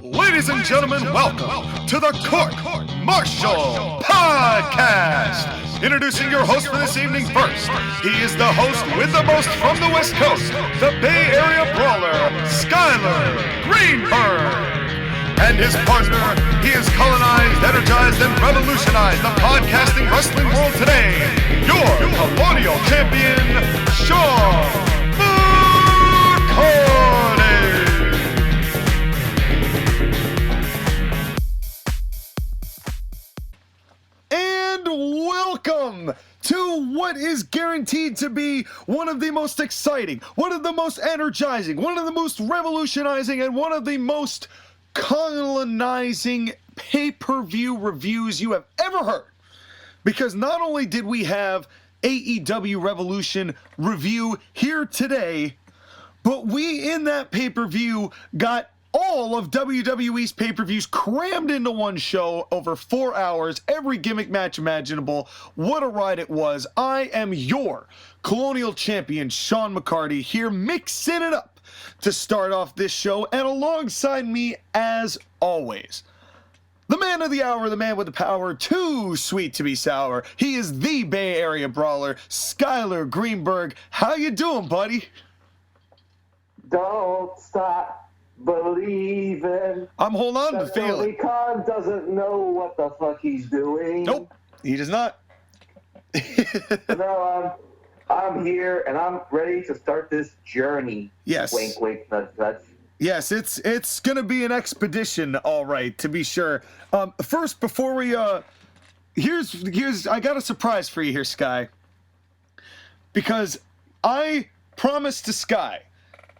Ladies and gentlemen, welcome to the Court-Martail Podcast. Introducing your host for this evening first. He is the host with the most from the West Coast, the Bay Area Brawler, Skyler Greenberg. And his partner, he has colonized, energized, and revolutionized the podcasting wrestling world today. Your Colonial Champion, Sean McCarty. And welcome to what is guaranteed to be one of the most exciting, one of the most energizing, one of the most revolutionizing, and one of the most colonizing pay-per-view reviews you have ever heard. Because not only did we have AEW Revolution review here today, but we in that pay-per-view got all of WWE's pay-per-views crammed into one show over 4 hours, every gimmick match imaginable. What a ride it was. I am your Colonial Champion, Sean McCarty, here mixing it up to start off this show, and alongside me, as always, the man of the hour, the man with the power, too sweet to be sour. He is the Bay Area Brawler, Skyler Greenberg. How you doing, buddy? Don't stop believing. I'm holding on to the feeling. Tony Khan doesn't know what the fuck he's doing. Nope, he does not. No, I'm here and I'm ready to start this journey. Yes. Wink, wink, nudge, nudge. Yes, it's gonna be an expedition, all right, to be sure. First, before we here's I got a surprise for you here, Sky. Because I promised to Sky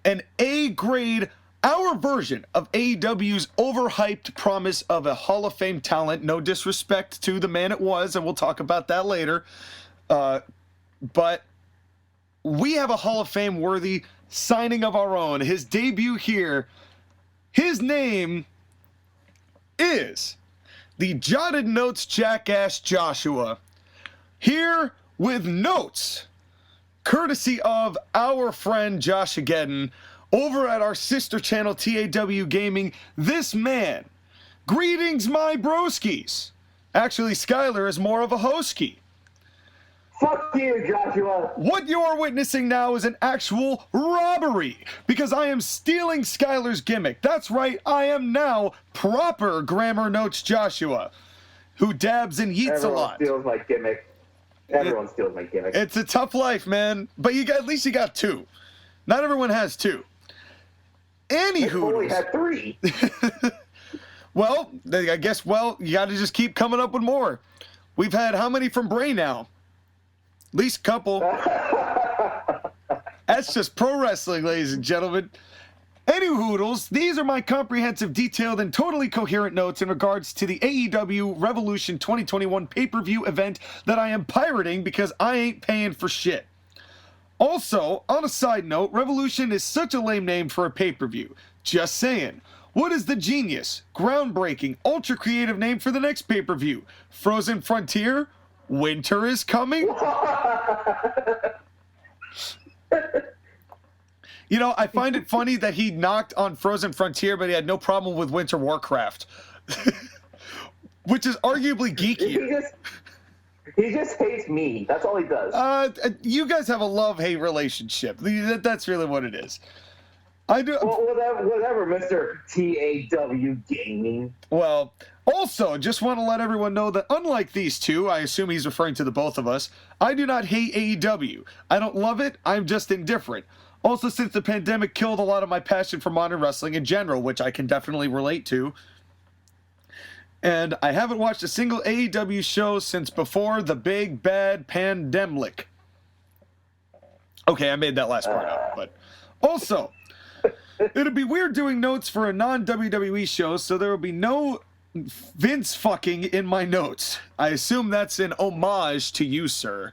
an A-grade, our version of AEW's overhyped promise of a Hall of Fame talent. No disrespect to the man it was, and we'll talk about that later. But we have a Hall of Fame worthy signing of our own. His debut here. His name is the Jotted Notes Jackass Joshua. Here with notes, courtesy of our friend Josh Ageddon over at our sister channel TAW Gaming. This man, greetings my broskies. Actually, Skyler is more of a hoskie. Fuck you, Joshua. What you are witnessing now is an actual robbery, because I am stealing Skyler's gimmick. That's right, I am now proper Grammar Notes Joshua, who dabs and yeets a lot. Everyone steals my gimmick. Everyone steals my gimmick. It's a tough life, man, but at least you got two. Not everyone has two. Anywho, only had three. Well, I guess, you got to just keep coming up with more. We've had how many from Bray now? At least a couple. That's just pro wrestling, ladies and gentlemen. Anywhoodles, these are my comprehensive, detailed, and totally coherent notes in regards to the AEW Revolution 2021 pay-per-view event that I am pirating because I ain't paying for shit. Also, on a side note, Revolution is such a lame name for a pay-per-view. Just saying. What is the genius, groundbreaking, ultra-creative name for the next pay-per-view? Frozen Frontier? Winter is coming? You know, I find it funny that he knocked on Frozen Frontier, but he had no problem with Winter Warcraft. Which is arguably geeky. He just hates me. That's all he does. You guys have a love-hate relationship. That's really what it is. I do. Well, whatever, Mr. TAW Gaming. Well, also, just want to let everyone know that unlike these two, I assume he's referring to the both of us, I do not hate AEW. I don't love it, I'm just indifferent. Also, since the pandemic killed a lot of my passion for modern wrestling in general, which I can definitely relate to, and I haven't watched a single AEW show since before the big bad pandemic. Okay, I made that last part up, but also, it'd be weird doing notes for a non-WWE show, so there will be no Vince fucking in my notes. I assume that's an homage to you, sir.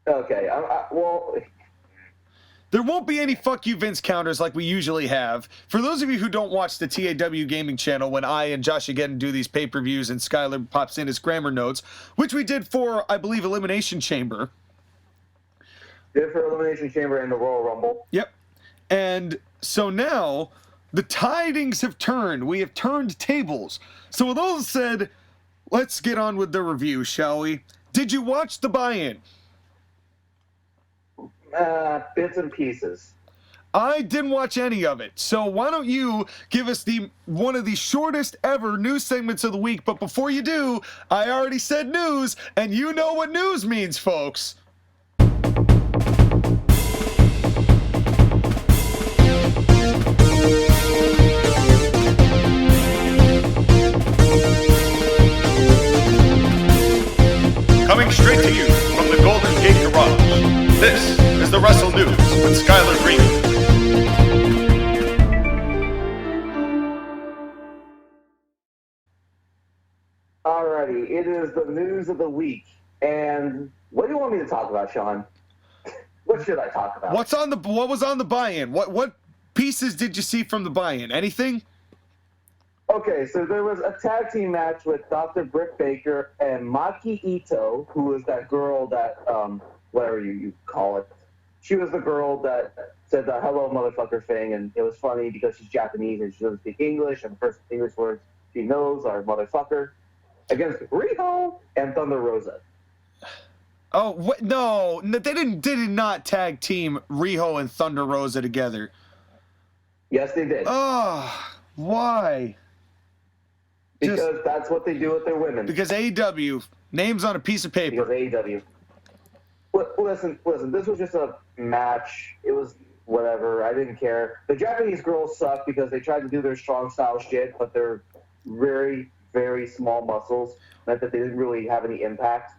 Okay, well... There won't be any fuck you Vince counters like we usually have. For those of you who don't watch the TAW Gaming channel when I and Josh again do these pay-per-views and Skyler pops in his grammar notes, which we did for, I believe, Elimination Chamber. Did for Elimination Chamber and the Royal Rumble. Yep. And so now the tidings have turned. We have turned tables. So with all said, let's get on with the review, shall we? Did you watch the buy-in? Bits and pieces. I didn't watch any of it, so why don't you give us one of the shortest ever news segments of the week, but before you do, I already said news, and you know what news means, folks. Coming straight to you from the Golden Gate Garage, this is the Wrestle News with Skylar Green. Alrighty, it is the news of the week. And what do you want me to talk about, Sean? What should I talk about? What was on the buy-in? What pieces did you see from the buy-in? Anything? Okay, so there was a tag team match with Dr. Britt Baker and Maki Ito, who is that girl that, whatever you call it. She was the girl that said the hello motherfucker thing, and it was funny because she's Japanese and she doesn't speak English, and the first English words she knows are motherfucker, against Riho and Thunder Rosa. Oh, what? No, they did not tag team Riho and Thunder Rosa together. Yes, they did. Oh, why? Because that's what they do with their women. Because AEW, names on a piece of paper. Because AEW. Listen, this was just a match. It was whatever. I didn't care. The Japanese girls suck because they tried to do their strong style shit, but their very, very small muscles meant that they didn't really have any impact.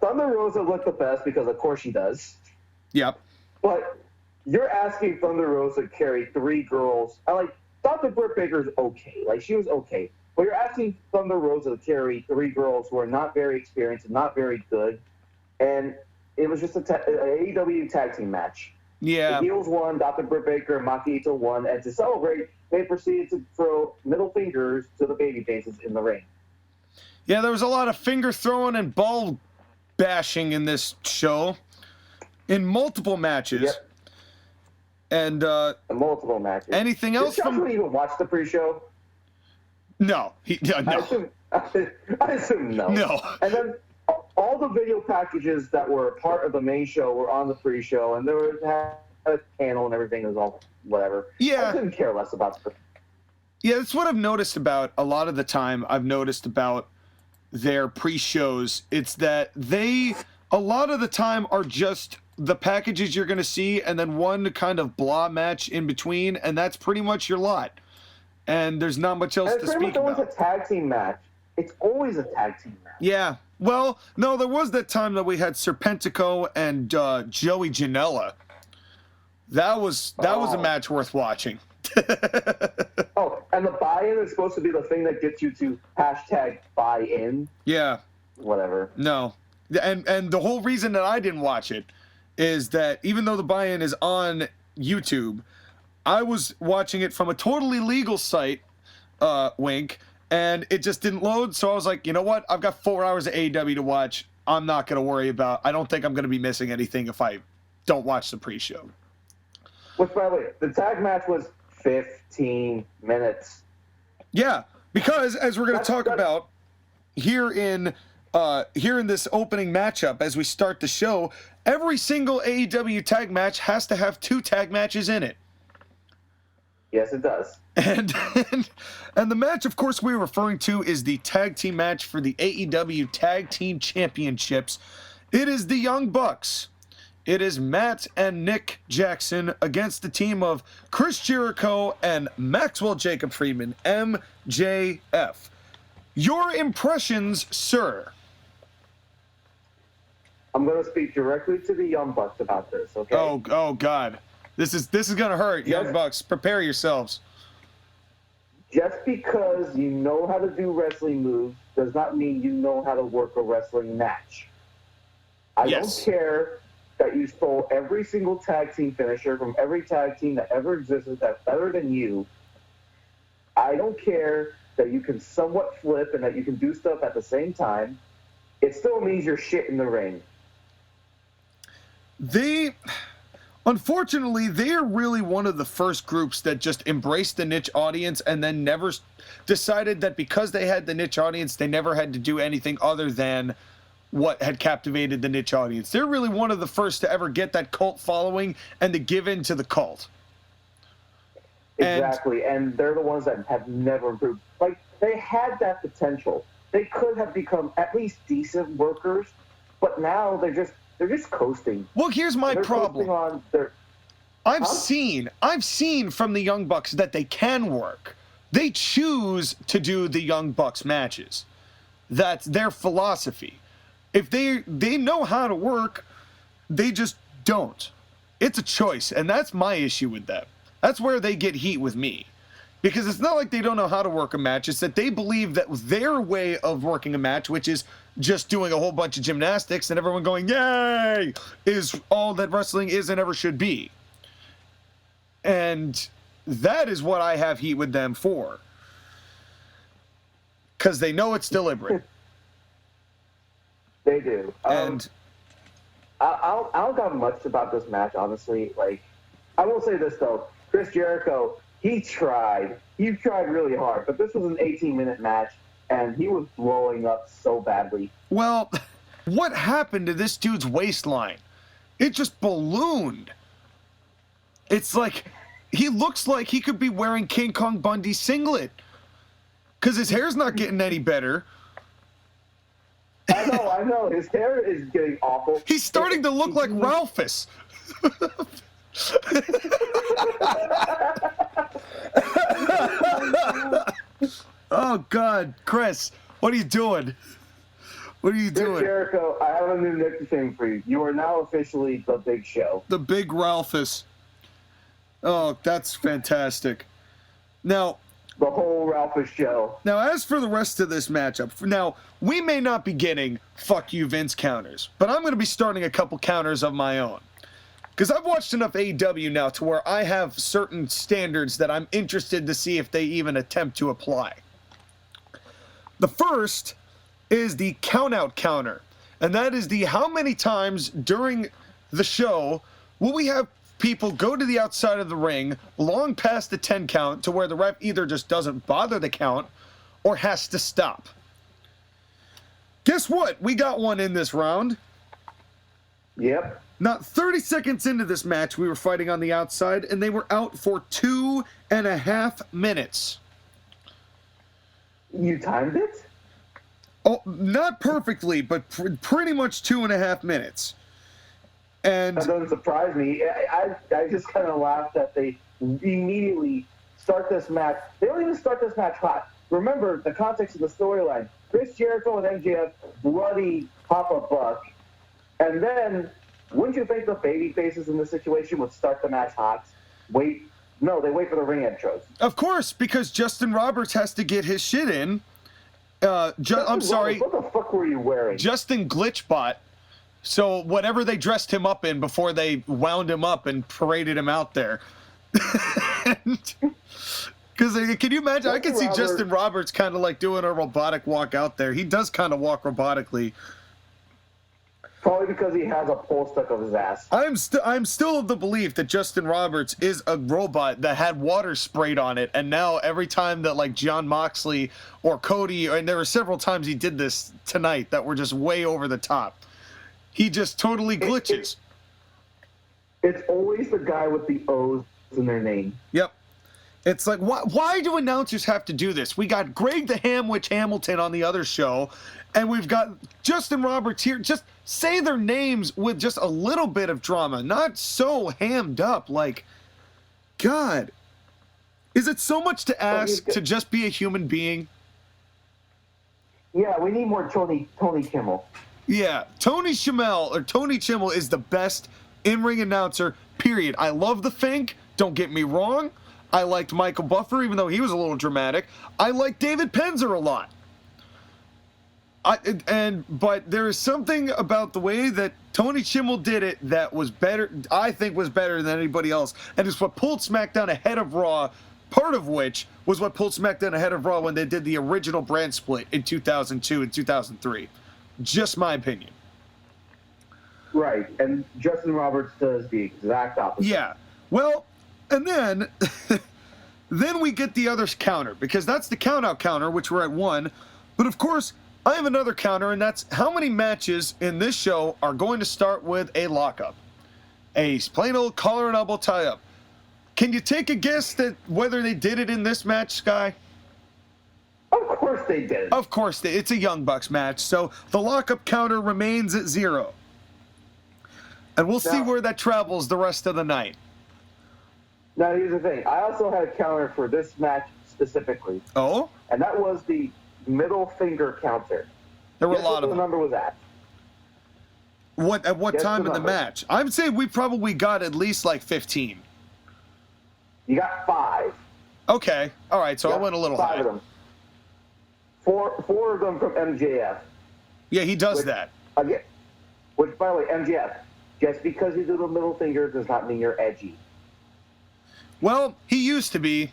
Thunder Rosa looked the best because, of course, she does. Yep. But you're asking Thunder Rosa to carry three girls. Dr. Britt Baker's okay. She was okay. But you're asking Thunder Rosa to carry three girls who are not very experienced and not very good. And it was just an AEW tag team match. Yeah. The heels won, Dr. Britt Baker and Maki Ito won, and to celebrate, they proceeded to throw middle fingers to the baby faces in the ring. Yeah, there was a lot of finger throwing and ball bashing in this show. In multiple matches. Yep. And multiple matches. Anything else Did Joshua even watch the pre-show? No. No. I assume no. No. And then all the video packages that were part of the main show were on the pre-show, and there was a panel and everything. It was all whatever. Yeah. I couldn't care less about the. Yeah, that's what I've noticed about a lot of the time. I've noticed about their pre-shows. It's that they, a lot of the time, are just the packages you're going to see, and then one kind of blah match in between, and that's pretty much your lot. And there's not much else to speak about. It's always a tag team match. It's always a tag team match. Yeah. Well, no, there was that time that we had Serpentico and Joey Janela. That was a match worth watching. Oh, and the buy-in is supposed to be the thing that gets you to #buy-in. Yeah. Whatever. No. And the whole reason that I didn't watch it is that even though the buy-in is on YouTube, I was watching it from a totally legal site, wink, and it just didn't load. So I was like, you know what? I've got 4 hours of AEW to watch. I'm not going to worry about. I don't think I'm going to be missing anything if I don't watch the pre-show. Which, by the way, the tag match was 15 minutes. Yeah, because as we're going to talk about here in this opening matchup, as we start the show, every single AEW tag match has to have 2 tag matches in it. Yes, it does. And the match, of course, we're referring to is the tag team match for the AEW Tag Team Championships. It is the Young Bucks. It is Matt and Nick Jackson against the team of Chris Jericho and Maxwell Jacob Friedman, MJF. Your impressions, sir? I'm going to speak directly to the Young Bucks about this, okay? Oh God. This is going to hurt, yes. Young Bucks. Prepare yourselves. Just because you know how to do wrestling moves does not mean you know how to work a wrestling match. I don't care that you stole every single tag team finisher from every tag team that ever existed that's better than you. I don't care that you can somewhat flip and that you can do stuff at the same time. It still means you're shit in the ring. Unfortunately, they're really one of the first groups that just embraced the niche audience and then never decided that because they had the niche audience, they never had to do anything other than what had captivated the niche audience. They're really one of the first to ever get that cult following and to give in to the cult. Exactly, and they're the ones that have never improved. Like, they had that potential. They could have become at least decent workers, but now they're just coasting. Well, here's my problem. I've seen from the Young Bucks that they can work. They choose to do the Young Bucks matches. That's their philosophy. If they know how to work, they just don't. It's a choice, and that's my issue with them. That's where they get heat with me. Because it's not like they don't know how to work a match. It's that they believe that their way of working a match, which is just doing a whole bunch of gymnastics and everyone going, yay, is all that wrestling is and ever should be. And that is what I have heat with them for. Because they know it's deliberate. They do. And I don't got much about this match, honestly. Like, I will say this, though. Chris Jericho, he tried. He tried really hard. But this was an 18-minute match, and he was blowing up so badly. Well, what happened to this dude's waistline? It just ballooned. It's like, he looks like he could be wearing King Kong Bundy's singlet. Because his hair's not getting any better. I know. His hair is getting awful. He's starting to look like Ralphus. Oh, God. Chris, what are you doing? What are you doing? Chris Jericho, I have a new nickname for you. You are now officially the Big Show. The Big Ralphus. Oh, that's fantastic. Now, the whole Ralphus show. Now, as for the rest of this matchup, now, we may not be getting fuck you Vince counters, but I'm going to be starting a couple counters of my own. Because I've watched enough AEW now to where I have certain standards that I'm interested to see if they even attempt to apply. The first is the count-out counter, and that is the how many times during the show will we have people go to the outside of the ring long past the 10 count to where the ref either just doesn't bother the count or has to stop. Guess what? We got one in this round. Yep. Not 30 seconds into this match, we were fighting on the outside, and they were out for 2.5 minutes. You timed it? Oh, not perfectly, but pretty much 2.5 minutes. And that doesn't surprise me. I just kind of laughed that they immediately start this match. They don't even start this match hot. Remember the context of the storyline. Chris Jericho and MJF bloody Papa Buck. And then, wouldn't you think the baby faces in this situation would start the match hot? No, they wait for the ring intros. Of course, because Justin Roberts has to get his shit in. I'm sorry. What the fuck were you wearing? Justin Glitchbot. So whatever they dressed him up in before they wound him up and paraded him out there. Because can you imagine? I can see Justin Roberts kind of like doing a robotic walk out there. He does kind of walk robotically. Probably because he has a pole stuck up his ass. I'm still of the belief that Justin Roberts is a robot that had water sprayed on it, and now every time that like Jon Moxley or Cody, and there were several times he did this tonight that were just way over the top. He just totally glitches. It's always the guy with the O's in their name. Yep. It's like, why do announcers have to do this? We got Greg the Hamwich Hamilton on the other show, and we've got Justin Roberts here. Just say their names with just a little bit of drama, not so hammed up. Like, God, is it so much to ask to just be a human being? Yeah, we need more Tony Kimmel. Yeah, Tony Chimmel is the best in-ring announcer, period. I love the Fink, don't get me wrong. I liked Michael Buffer, even though he was a little dramatic. I like David Penzer a lot. But there is something about the way that Tony Chimmel did it that was better, I think was better than anybody else. And it's what pulled SmackDown ahead of Raw, part of which was what pulled SmackDown ahead of Raw when they did the original brand split in 2002 and 2003. Just my opinion. Right, and Justin Roberts does the exact opposite. Yeah. Well, and then then we get the other counter, because that's the count-out counter, which we're at 1. But of course, I have another counter, and that's how many matches in this show are going to start with a lockup. A plain old collar and elbow tie-up. Can you take a guess that whether they did it in this match, Sky? Of course they did. Of course, it's a Young Bucks match, so the lockup counter remains at 0. And we'll see where that travels the rest of the night. Now, here's the thing. I also had a counter for this match specifically. Oh? And that was the middle finger counter. There were Guess a lot what of the them. number was at? At what Guess time the in the number. match? I would say we probably got at least like 15. You got 5. Okay. All right, so I Yeah, went a little 5 high. of them. Four of them from MJF. Yeah, he does that. Again, which, by the way, MJF, just because you do the middle finger does not mean you're edgy. Well, he used to be.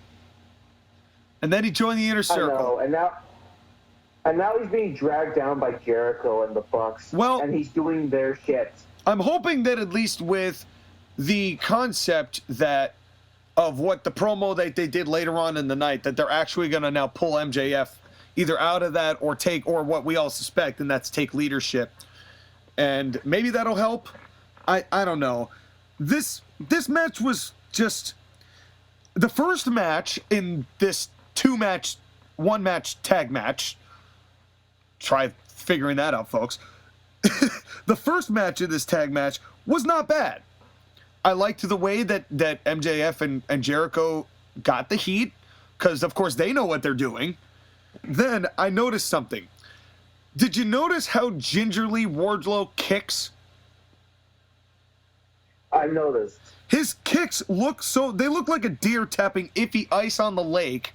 And then he joined the Inner I Circle. know, and now he's being dragged down by Jericho and the Bucks. Well- and he's doing their shit. I'm hoping that at least with the concept that of what the promo that they did later on in the night, that they're actually going to now pull MJF either out of that or what we all suspect, and that's take leadership. And maybe that'll help. I don't know. This match was just the first match in this one match tag match. Try figuring that out, folks. The first match in this tag match was not bad. I liked the way that MJF and Jericho got the heat, because of course they know what they're doing. Then I noticed something. Did you notice how gingerly Wardlow kicks? I noticed. His kicks look like a deer tapping iffy ice on the lake.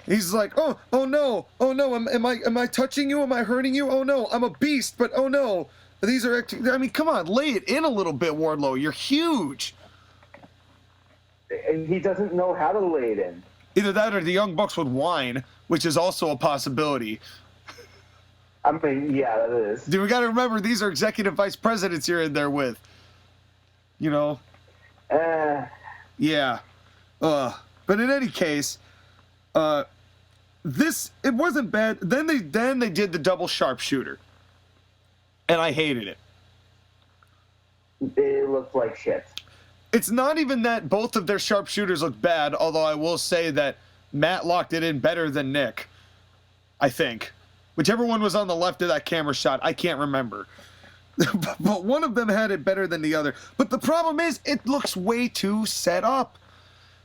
He's like, oh no, am I touching you? Am I hurting you? Oh no, I'm a beast, but oh no. These are, I mean, come on, lay it in a little bit, Wardlow. You're huge. And he doesn't know how to lay it in. Either that or the Young Bucks would whine, which is also a possibility. I mean, yeah, that is. Dude, we got to remember, these are executive vice presidents you're in there with. You know? Yeah. But in any case, it wasn't bad. Then they did the double sharpshooter. And I hated it. It looked like shit. It's not even that both of their sharpshooters looked bad, although I will say that Matt locked it in better than Nick, I think. Whichever one was on the left of that camera shot, I can't remember. But one of them had it better than the other. But the problem is, it looks way too set up.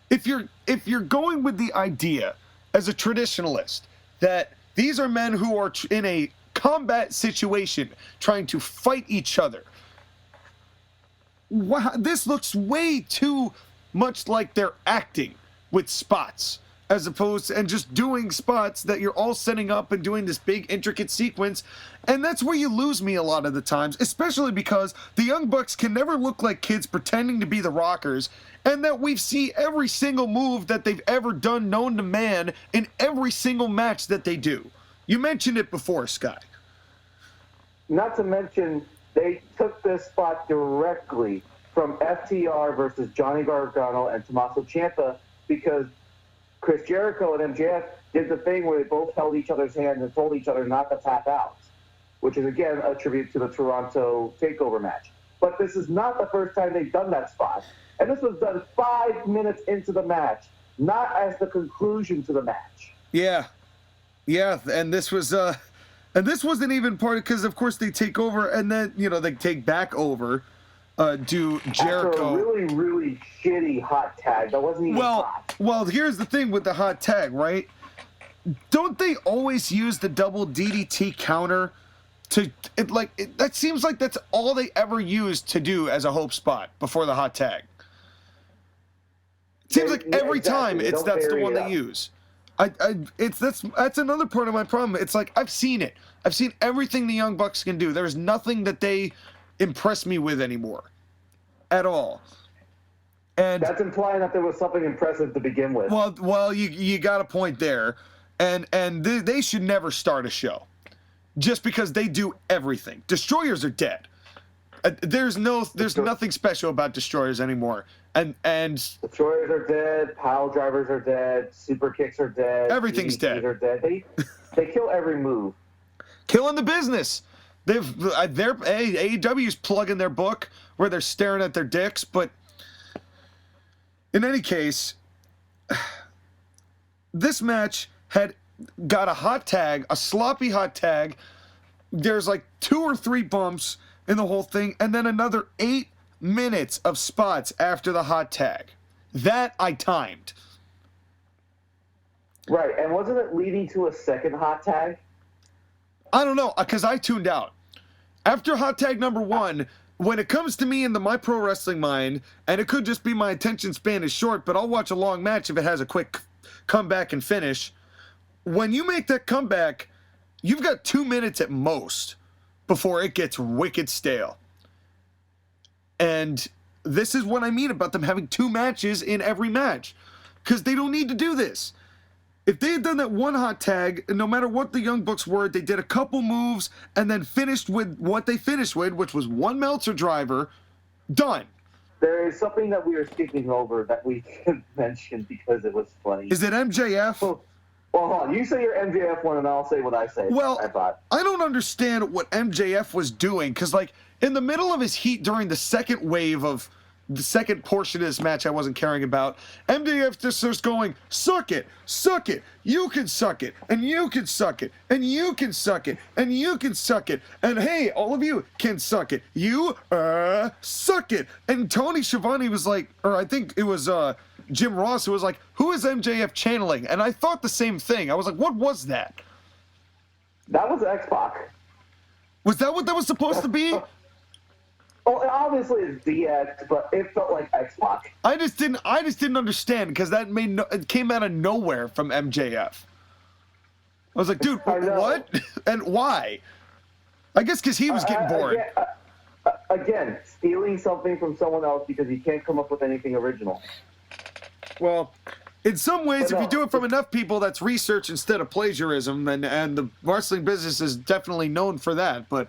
If you're going with the idea, as a traditionalist, that these are men who are in a combat situation trying to fight each other, wow, this looks way too much like they're acting with spots, as opposed to, and just doing spots that you're all setting up and doing this big intricate sequence. And that's where you lose me a lot of the times, especially because the Young Bucks can never look like kids pretending to be the Rockers, and that we see every single move that they've ever done known to man in every single match that they do. You mentioned it before, Sky. Not to mention, they took this spot directly from FTR versus Johnny Gargano and Tommaso Ciampa, because Chris Jericho and MJF did the thing where they both held each other's hands and told each other not to tap out, which is, again, a tribute to the Toronto TakeOver match. But this is not the first time they've done that spot. And this was done 5 minutes into the match, not as the conclusion to the match. Yeah, and this wasn't even part of, because of course they take over and then they take back over. Do Jericho after a really, really shitty hot tag that wasn't even hot. Well, here's the thing with the hot tag, right? Don't they always use the double DDT counter that seems like that's all they ever used to do as a hope spot before the hot tag. It seems like every time that's the one they use. That's another part of my problem. It's like I've seen it. I've seen everything the Young Bucks can do. There's nothing that they impress me with anymore, at all. And that's implying that there was something impressive to begin with. Well, you got a point there, and they should never start a show, just because they do everything. Destroyers are dead. There's nothing special about destroyers anymore. And destroyers are dead, pile drivers are dead, super kicks are dead, everything's dead. Are dead. They kill every move. Killing the business. AEW's plugging their book where they're staring at their dicks, but in any case, this match had got a hot tag, a sloppy hot tag. There's like 2 or 3 bumps in the whole thing, and then another 8 minutes of spots after the hot tag. That I timed. Right, and wasn't it leading to a second hot tag? I don't know, because I tuned out. After hot tag number 1, when it comes to me in my pro wrestling mind, and it could just be my attention span is short, but I'll watch a long match if it has a quick comeback and finish. When you make that comeback, you've got 2 minutes at most before it gets wicked stale. And this is what I mean about them having 2 matches in every match. Because they don't need to do this. If they had done that one hot tag, no matter what the Young Bucks were, they did a couple moves and then finished with what they finished with, which was one Meltzer driver, done. There is something that we were skipping over that we could mention because it was funny. Is it MJF? Well, hold on. You say your MJF one, and I'll say what I say. Well, I don't understand what MJF was doing, because, like, in the middle of his heat during the second wave of the second portion of this match I wasn't caring about, MJF just starts going, suck it, you can suck it, and you can suck it, and you can suck it, and you can suck it, and hey, all of you can suck it, you, suck it. And Tony Schiavone was like, or I think it was, Jim Ross, who was like, who is MJF channeling? And I thought the same thing. I was like, what was that? That was X-Pac. Was that what that was supposed to be? Well, obviously it's DX, but it felt like X-Pac. I just didn't understand, because that it came out of nowhere from MJF. I was like, dude, what? And why? I guess because he was getting bored. Again, stealing something from someone else because he can't come up with anything original. Well, in some ways, if you do it from enough people, that's research instead of plagiarism, and the wrestling business is definitely known for that, But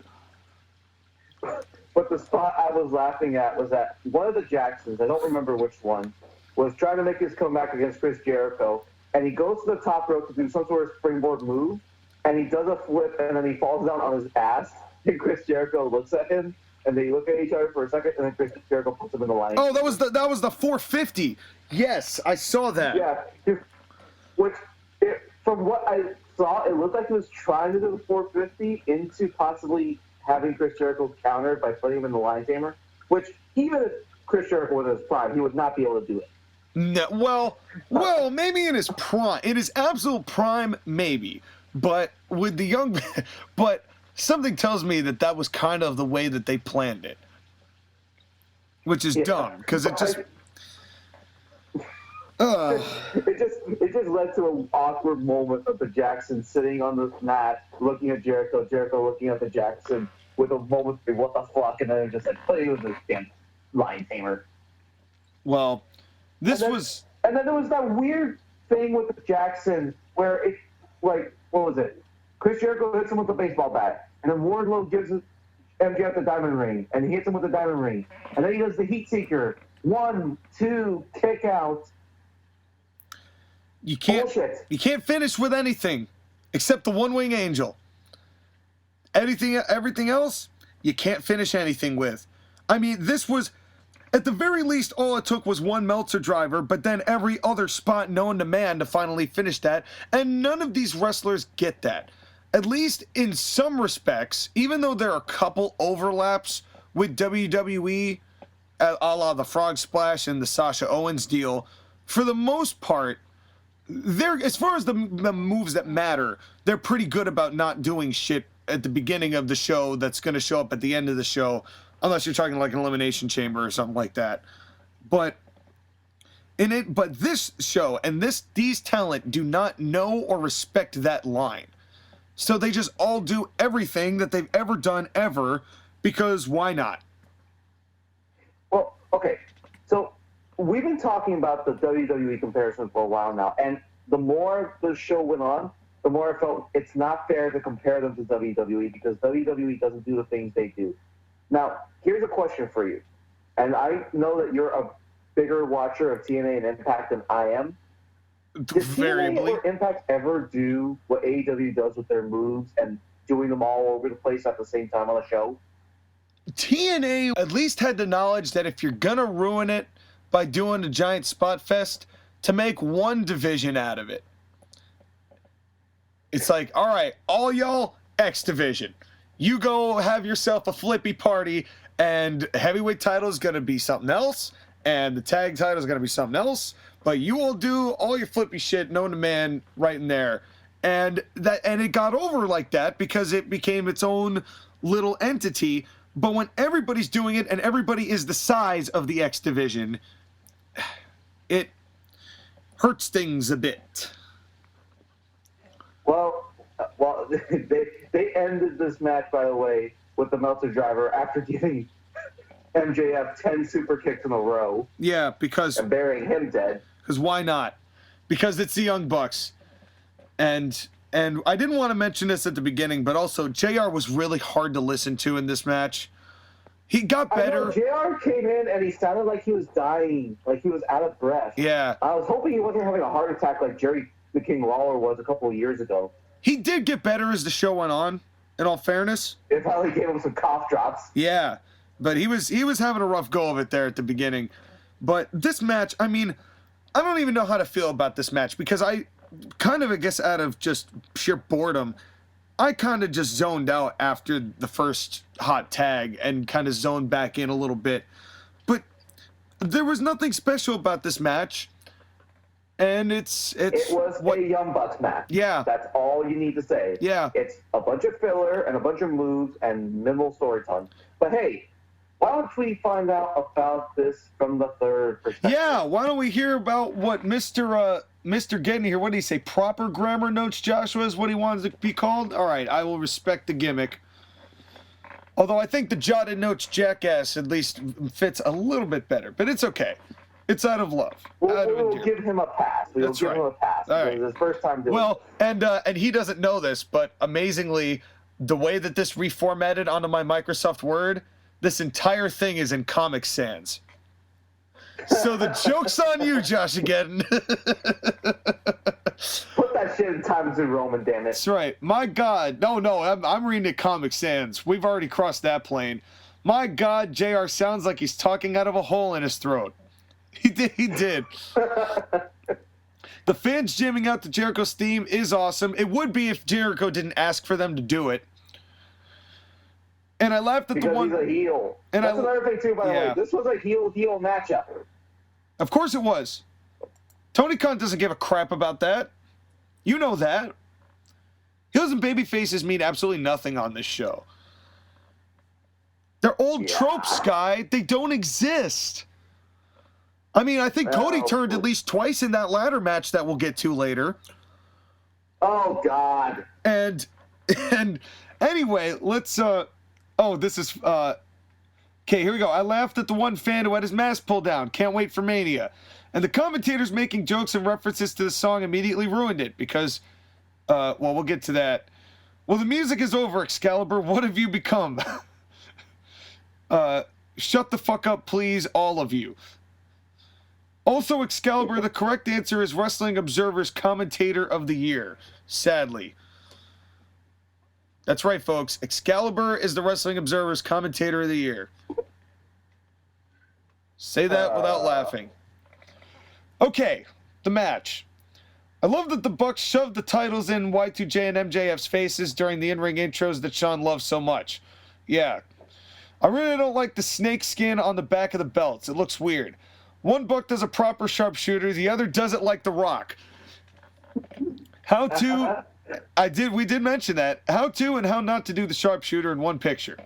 the spot I was laughing at was that one of the Jacksons, I don't remember which one, was trying to make his comeback against Chris Jericho, and he goes to the top rope to do some sort of springboard move, and he does a flip, and then he falls down on his ass, and Chris Jericho looks at him, and they look at each other for a second, and then Chris Jericho puts him in the line. Oh, that was the 450. Yes, I saw that. Yeah, from what I saw, it looked like he was trying to do the 450 into possibly having Chris Jericho countered by putting him in the line tamer, which even if Chris Jericho was in his prime, he would not be able to do it. No, well, maybe in his absolute prime, maybe, but with the young, but something tells me that was kind of the way that they planned it, which is dumb, because it just. It just led to an awkward moment of the Jackson sitting on the mat, looking at Jericho looking at the Jackson with a moment of what the fuck, and then just like playing with this damn line tamer. Well, and then there was that weird thing with the Jackson where it, like, what was it? Chris Jericho hits him with a baseball bat, and then Wardlow gives MJF the diamond ring, and he hits him with the diamond ring, and then he does the heat seeker, 1, 2, kick out. You can't Bullshit. You can't finish with anything except the one-wing angel. Everything else, you can't finish anything with. I mean, this was, at the very least, all it took was one Meltzer driver, but then every other spot known to man to finally finish that, and none of these wrestlers get that. At least in some respects, even though there are a couple overlaps with WWE, a la the Frog Splash and the Sasha Owens deal, for the most part, as far as the moves that matter, they're pretty good about not doing shit at the beginning of the show that's going to show up at the end of the show, unless you're talking like an Elimination Chamber or something like that. But this show and these talent do not know or respect that line. So they just all do everything that they've ever done ever, because why not? Well, okay. So we've been talking about the WWE comparison for a while now, and the more the show went on, the more I felt it's not fair to compare them to WWE, because WWE doesn't do the things they do. Now, here's a question for you. And I know that you're a bigger watcher of TNA and Impact than I am. Did TNA or Impact ever do what AEW does with their moves and doing them all over the place at the same time on a show? TNA at least had the knowledge that if you're going to ruin it by doing a giant spot fest, to make one division out of it. It's like, all right, all y'all, X division. You go have yourself a flippy party, and heavyweight title is going to be something else, and the tag title is going to be something else, but you will do all your flippy shit known to man right in there. And it got over like that because it became its own little entity. But when everybody's doing it and everybody is the size of the X division, it hurts things a bit. Well, they ended this match, by the way, with the Meltzer driver after giving MJF 10 super kicks in a row. Yeah, because... and burying him dead. Because why not? Because it's the Young Bucks. And I didn't want to mention this at the beginning, but also JR was really hard to listen to in this match. He got better. JR came in and he sounded like he was dying, like he was out of breath. Yeah. I was hoping he wasn't having a heart attack like Jerry the King Lawler was a couple of years ago. He did get better as the show went on, in all fairness. It probably gave him some cough drops. Yeah, but he was having a rough go of it there at the beginning. But this match, I mean, I don't even know how to feel about this match because I kind of, I guess, out of just sheer boredom, I kind of just zoned out after the first hot tag and kind of zoned back in a little bit. But there was nothing special about this match. And it was a Young Bucks match. Yeah. That's all you need to say. Yeah. It's a bunch of filler and a bunch of moves and minimal storytelling. But hey, why don't we find out about this from the third perspective? Yeah, why don't we hear about what Mr. Getting here, what did he say? Proper grammar notes, Joshua, is what he wanted to be called? All right, I will respect the gimmick. Although I think the jotted notes jackass at least fits a little bit better, but it's okay. It's out of love. We'll give him a pass. We'll give him a pass. All right. It was his first time doing it. And he doesn't know this, but amazingly, the way that this reformatted onto my Microsoft Word, this entire thing is in Comic Sans. So the joke's on you, Josh, again. Put that shit in Times New Roman, damn it. That's right. My God. No, I'm reading it Comic Sans. We've already crossed that plane. My God, JR sounds like he's talking out of a hole in his throat. He did. The fans jamming out to Jericho's theme is awesome. It would be if Jericho didn't ask for them to do it. And I laughed at because the one. He's a heel. And that's another thing too, by the way. This was a heel matchup. Of course it was. Tony Khan doesn't give a crap about that. You know that. Heels and babyfaces mean absolutely nothing on this show. They're old tropes, Sky. They don't exist. I mean, I think Cody turned at least twice in that ladder match that we'll get to later. Oh, God. And anyway, let's, this is, okay, here we go. I laughed at the one fan who had his mask pulled down. Can't wait for Mania. And the commentators making jokes and references to the song immediately ruined it because, we'll get to that. Well, the music is over, Excalibur. What have you become? Shut the fuck up, please, all of you. Also, Excalibur, the correct answer is Wrestling Observer's Commentator of the Year, sadly. That's right, folks. Excalibur is the Wrestling Observer's Commentator of the Year. Say that without laughing. Okay, the match. I love that the Bucks shoved the titles in Y2J and MJF's faces during the in-ring intros that Sean loves so much. Yeah. I really don't like the snake skin on the back of the belts. It looks weird. One Buck does a proper sharpshooter, the other does it like The Rock. We did mention that. How to and how not to do the sharpshooter in one picture.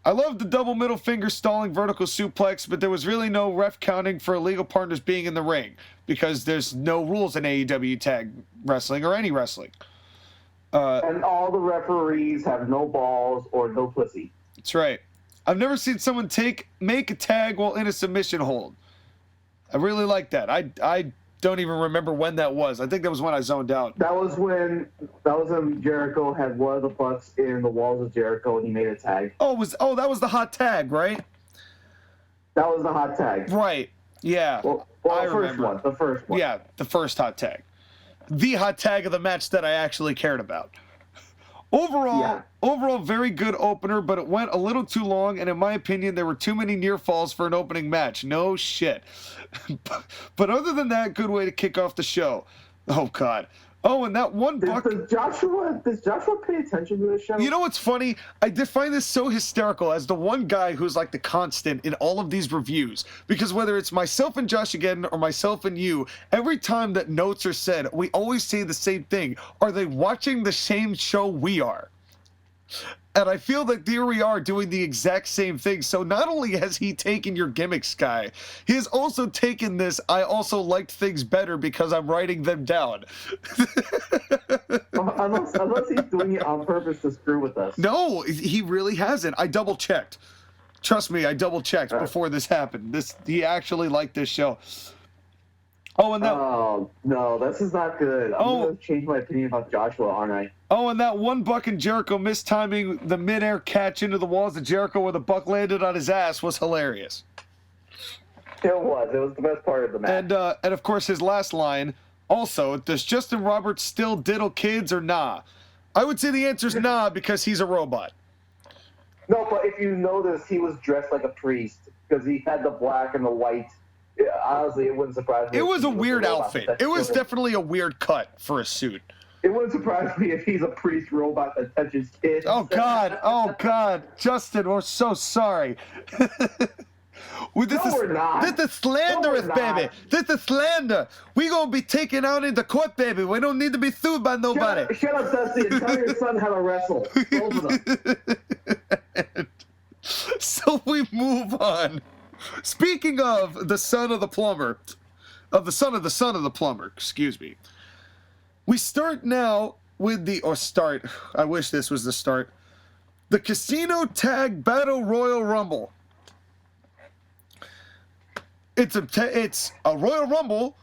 I love the double middle finger stalling vertical suplex, but there was really no ref counting for illegal partners being in the ring because there's no rules in AEW tag wrestling or any wrestling. And all the referees have no balls or no pussy. That's right. I've never seen someone make a tag while in a submission hold. I really like that. I don't even remember when that was. I think that was when I zoned out. That was when Jericho had one of the butts in the walls of Jericho, and he made a tag. That was the hot tag, right? That was the hot tag. Right. Yeah. Well, I the first remember. one. The first one. Yeah, the first hot tag. The hot tag of the match that I actually cared about. Overall, very good opener, but it went a little too long, and in my opinion, there were too many near falls for an opening match. No shit. But other than that, good way to kick off the show. Oh, God. Oh, and that one buck... Does Joshua pay attention to this show? You know what's funny? I did find this so hysterical as the one guy who's like the constant in all of these reviews. Because whether it's myself and Josh again or myself and you, every time that notes are said, we always say the same thing. Are they watching the same show we are? And I feel that here we are doing the exact same thing. So not only has he taken your gimmicks, Sky, he has also taken this, I also liked things better because I'm writing them down. unless he's doing it on purpose to screw with us. No, he really hasn't. I double-checked. Trust me, I double-checked before this happened. He actually liked this show. Oh, and that... Oh, no, this is not good. I'm going to change my opinion about Joshua, aren't I? Oh, and that one Buck and Jericho mistiming the midair catch into the walls of Jericho where the Buck landed on his ass was hilarious. It was the best part of the match. And of course, his last line, also, does Justin Roberts still diddle kids or nah? I would say the answer is nah because he's a robot. No, but if you notice, he was dressed like a priest because he had the black and the white. Honestly, it wouldn't surprise me. It was a weird outfit. It was definitely a weird cut for a suit. It wouldn't surprise me if he's a priest robot that touches kids. Oh, God. Justin, we're so sorry. We're not. This is slanderous, baby. This is slander. We gonna be taken out into court, baby. We don't need to be sued by nobody. Shut up, Dusty, and tell your son how to wrestle. Both of them. So we move on. Speaking of the son of the plumber, excuse me. We start now with I wish this was the start. The Casino Tag Battle Royal Rumble. It's a Royal Rumble,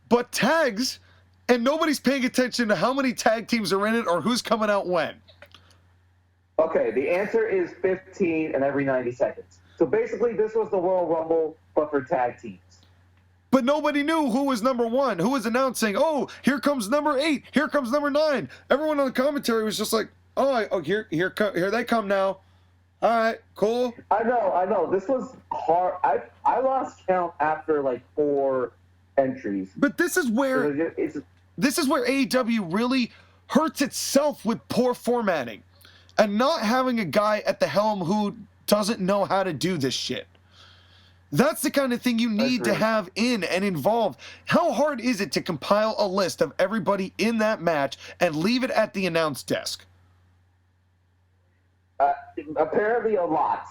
but tags, and nobody's paying attention to how many tag teams are in it or who's coming out when. Okay, the answer is 15 and every 90 seconds. So basically, this was the Royal Rumble, but for tag teams. But nobody knew who was number one, who was announcing, oh, here comes number 8, here comes number 9. Everyone on the commentary was just like, here they come now. All right, cool. I know. This was hard. I lost count after like 4 entries. But this is where AEW really hurts itself with poor formatting and not having a guy at the helm who doesn't know how to do this shit. That's the kind of thing you need to have in and involved. How hard is it to compile a list of everybody in that match and leave it at the announce desk? Apparently a lot.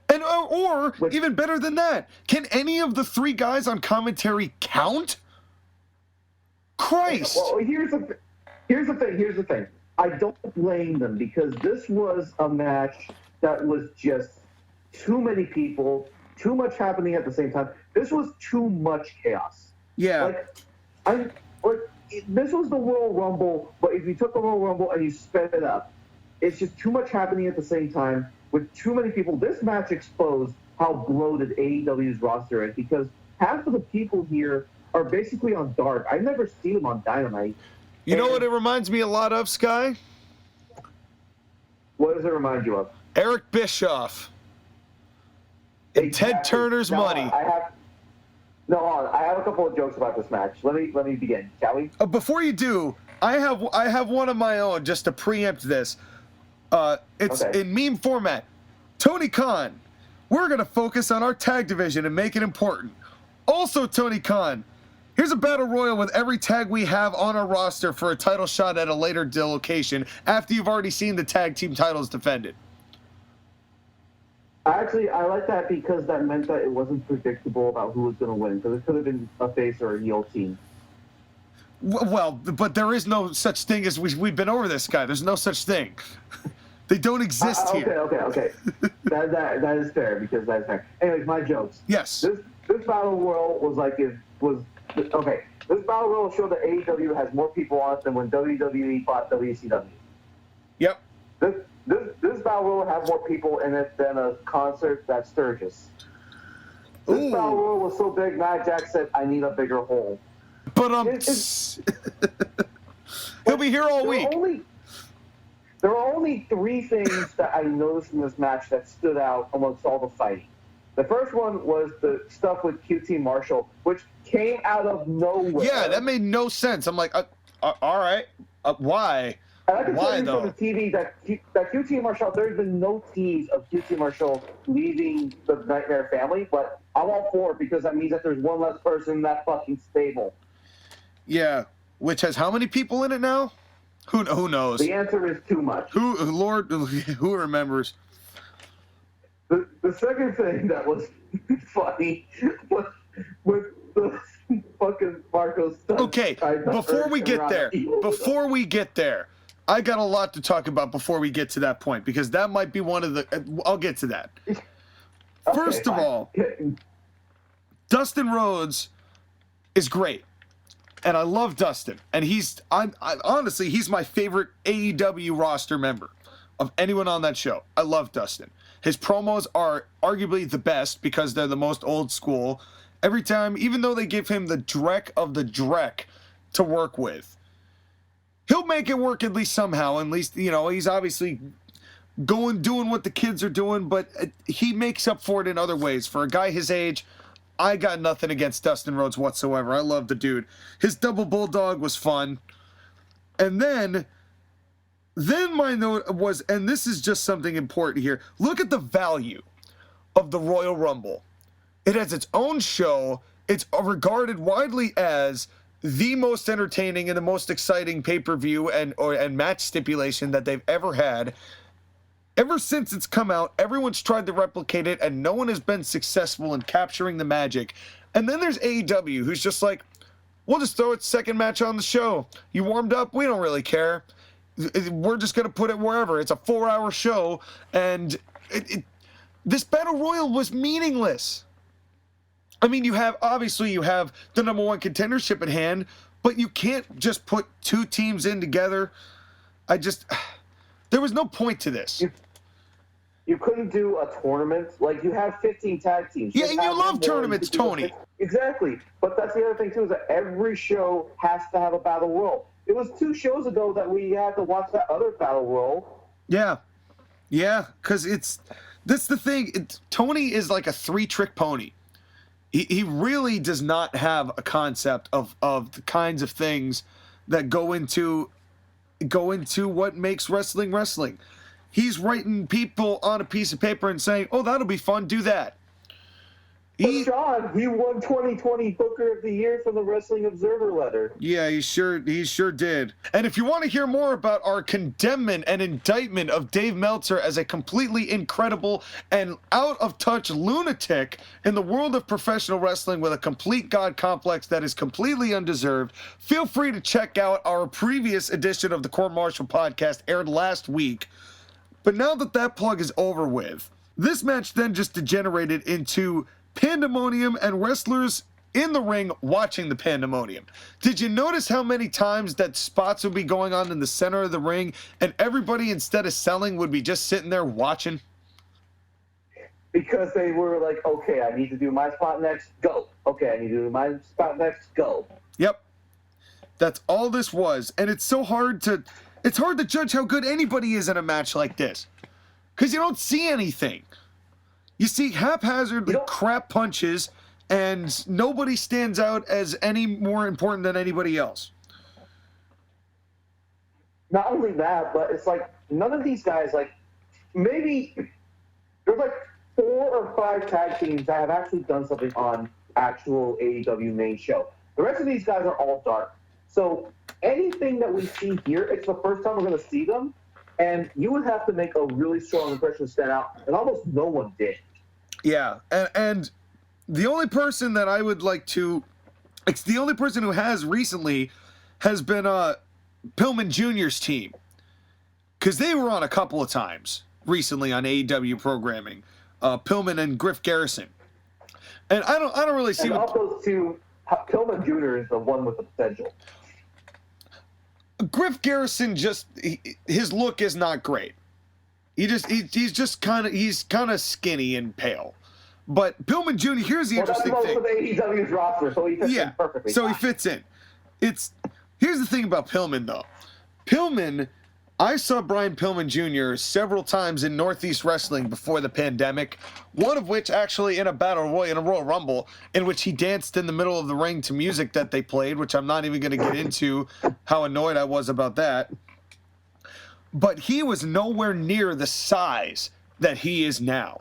And or even better than that, can any of the 3 guys on commentary count? Christ. Well, here's the thing. I don't blame them because this was a match that was just too many people, too much happening at the same time. This was too much chaos. Yeah. This was the Royal Rumble, but if you took the Royal Rumble and you sped it up, it's just too much happening at the same time with too many people. This match exposed how bloated AEW's roster is because half of the people here are basically on Dark. I've never seen them on Dynamite. You know what it reminds me a lot of, Sky? What does it remind you of? Eric Bischoff. And Ted Turner's Money. I have a couple of jokes about this match. Let me begin, shall we? Before you do, I have one of my own just to preempt this. It's in meme format. Tony Khan, we're going to focus on our tag division and make it important. Also, Tony Khan, here's a battle royal with every tag we have on our roster for a title shot at a later location after you've already seen the tag team titles defended. Actually, I like that because that meant that it wasn't predictable about who was going to win. Because it could have been a face or a heel team. Well, but there is no such thing as we've been over this, guy. There's no such thing. They don't exist here. Okay. that is fair because that's fair. Anyways, my jokes. Yes. This battle royal was okay. This Battle Royal show that AEW has more people on it than when WWE fought WCW. Yep. This Battle Royal has more people in it than a concert at Sturgis. This Battle Royal was so big, Matt Jack said, I need a bigger hole. But he'll be here all week. There are only 3 things that I noticed in this match that stood out amongst all the fighting. The first one was the stuff with QT Marshall, which came out of nowhere. Yeah, that made no sense. I'm like, all right, why? And I can tell you though? from the TV that QT Marshall, there's been no tease of QT Marshall leaving the Nightmare family, but I'm all for it because that means that there's one less person in that fucking stable. Yeah, which has how many people in it now? Who knows? The answer is too much. Who remembers? The second thing that was funny was with the fucking Marco stuff. Okay, before we get there, I got a lot to talk about before we get to that point, because that might be one of the... I'll get to that. First of all, Dustin Rhodes is great. And I love Dustin. And honestly, he's my favorite AEW roster member of anyone on that show. I love Dustin. His promos are arguably the best because they're the most old school. Every time, even though they give him the dreck of the dreck to work with, he'll make it work at least somehow. At least, he's obviously doing what the kids are doing, but he makes up for it in other ways. For a guy his age, I got nothing against Dustin Rhodes whatsoever. I love the dude. His double bulldog was fun. And then my note was, and this is just something important here, look at the value of the Royal Rumble. It has its own show. It's regarded widely as the most entertaining and the most exciting pay-per-view and match stipulation that they've ever had. Ever since it's come out, everyone's tried to replicate it, and no one has been successful in capturing the magic. And then there's AEW, who's just like, we'll just throw its second match on the show. You warmed up? We don't really care. We're just going to put it wherever. It's a 4-hour show, and this Battle Royal was meaningless. I mean, you have the #1 contendership at hand, but you can't just put 2 teams in together. There was no point to this. You couldn't do a tournament. Like, you have 15 tag teams. Yeah, and you love tournaments, Tony. Exactly. But that's the other thing, too, is that every show has to have a Battle Royal. It was 2 shows ago that we had to watch that other Battle Royal. Yeah. Yeah, because that's the thing. Tony is like a 3-trick pony. He really does not have a concept of the kinds of things that go into what makes wrestling wrestling. He's writing people on a piece of paper and saying, oh, that'll be fun, do that. But Sean, he won 2020 Booker of the Year from the Wrestling Observer letter. Yeah, he sure did. And if you want to hear more about our condemnment and indictment of Dave Meltzer as a completely incredible and out-of-touch lunatic in the world of professional wrestling with a complete god complex that is completely undeserved, feel free to check out our previous edition of the Court-Martail podcast, aired last week. But now that plug is over with, this match then just degenerated into pandemonium and wrestlers in the ring watching the pandemonium. Did you notice how many times that spots would be going on in the center of the ring and everybody, instead of selling, would be just sitting there watching? Because they were like, okay, I need to do my spot next, go. Okay, I need to do my spot next, go. Yep. That's all this was. And it's hard to judge how good anybody is in a match like this. Because you don't see anything. You see haphazardly crap punches, and nobody stands out as any more important than anybody else. Not only that, but it's like none of these guys, like, maybe there's like 4 or 5 tag teams that have actually done something on actual AEW main show. The rest of these guys are all dark. So anything that we see here, it's the first time we're going to see them, and you would have to make a really strong impression to stand out, and almost no one did. Yeah, and the only person that I would like to, it's the only person who has recently has been Pillman Jr.'s team, because they were on a couple of times recently on AEW programming, Pillman and Griff Garrison, and I don't really see and what those two Pillman Jr. is the one with the potential. Griff Garrison his look is not great. He's kind of skinny and pale. But Pillman Jr. Here's the interesting thing. That's most of AEW's roster, so he fits in perfectly. So he fits in. Here's the thing about Pillman though. Pillman, I saw Brian Pillman Jr. several times in Northeast Wrestling before the pandemic. One of which actually in a Royal Rumble, in which he danced in the middle of the ring to music that they played, which I'm not even going to get into how annoyed I was about that. But he was nowhere near the size that he is now.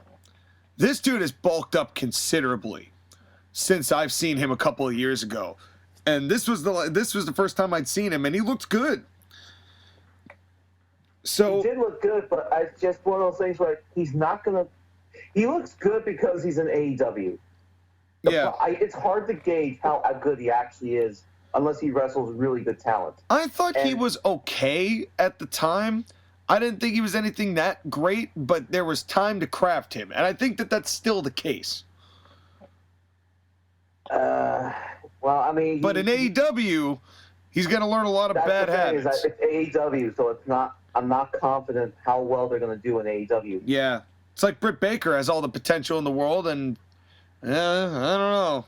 This dude has bulked up considerably since I've seen him a couple of years ago. And this was the first time I'd seen him, and he looked good. So he did look good, but it's just one of those things where he's not gonna. He looks good because he's in AEW. It's hard to gauge how good he actually is unless he wrestles really good talent. I thought he was okay at the time. I didn't think he was anything that great, but there was time to craft him, and I think that that's still the case. Well, I mean, but in AEW, he's going to learn a lot of bad habits. It's AEW, so it's not. I'm not confident how well they're going to do in AEW. Yeah, it's like Britt Baker has all the potential in the world, and I don't know.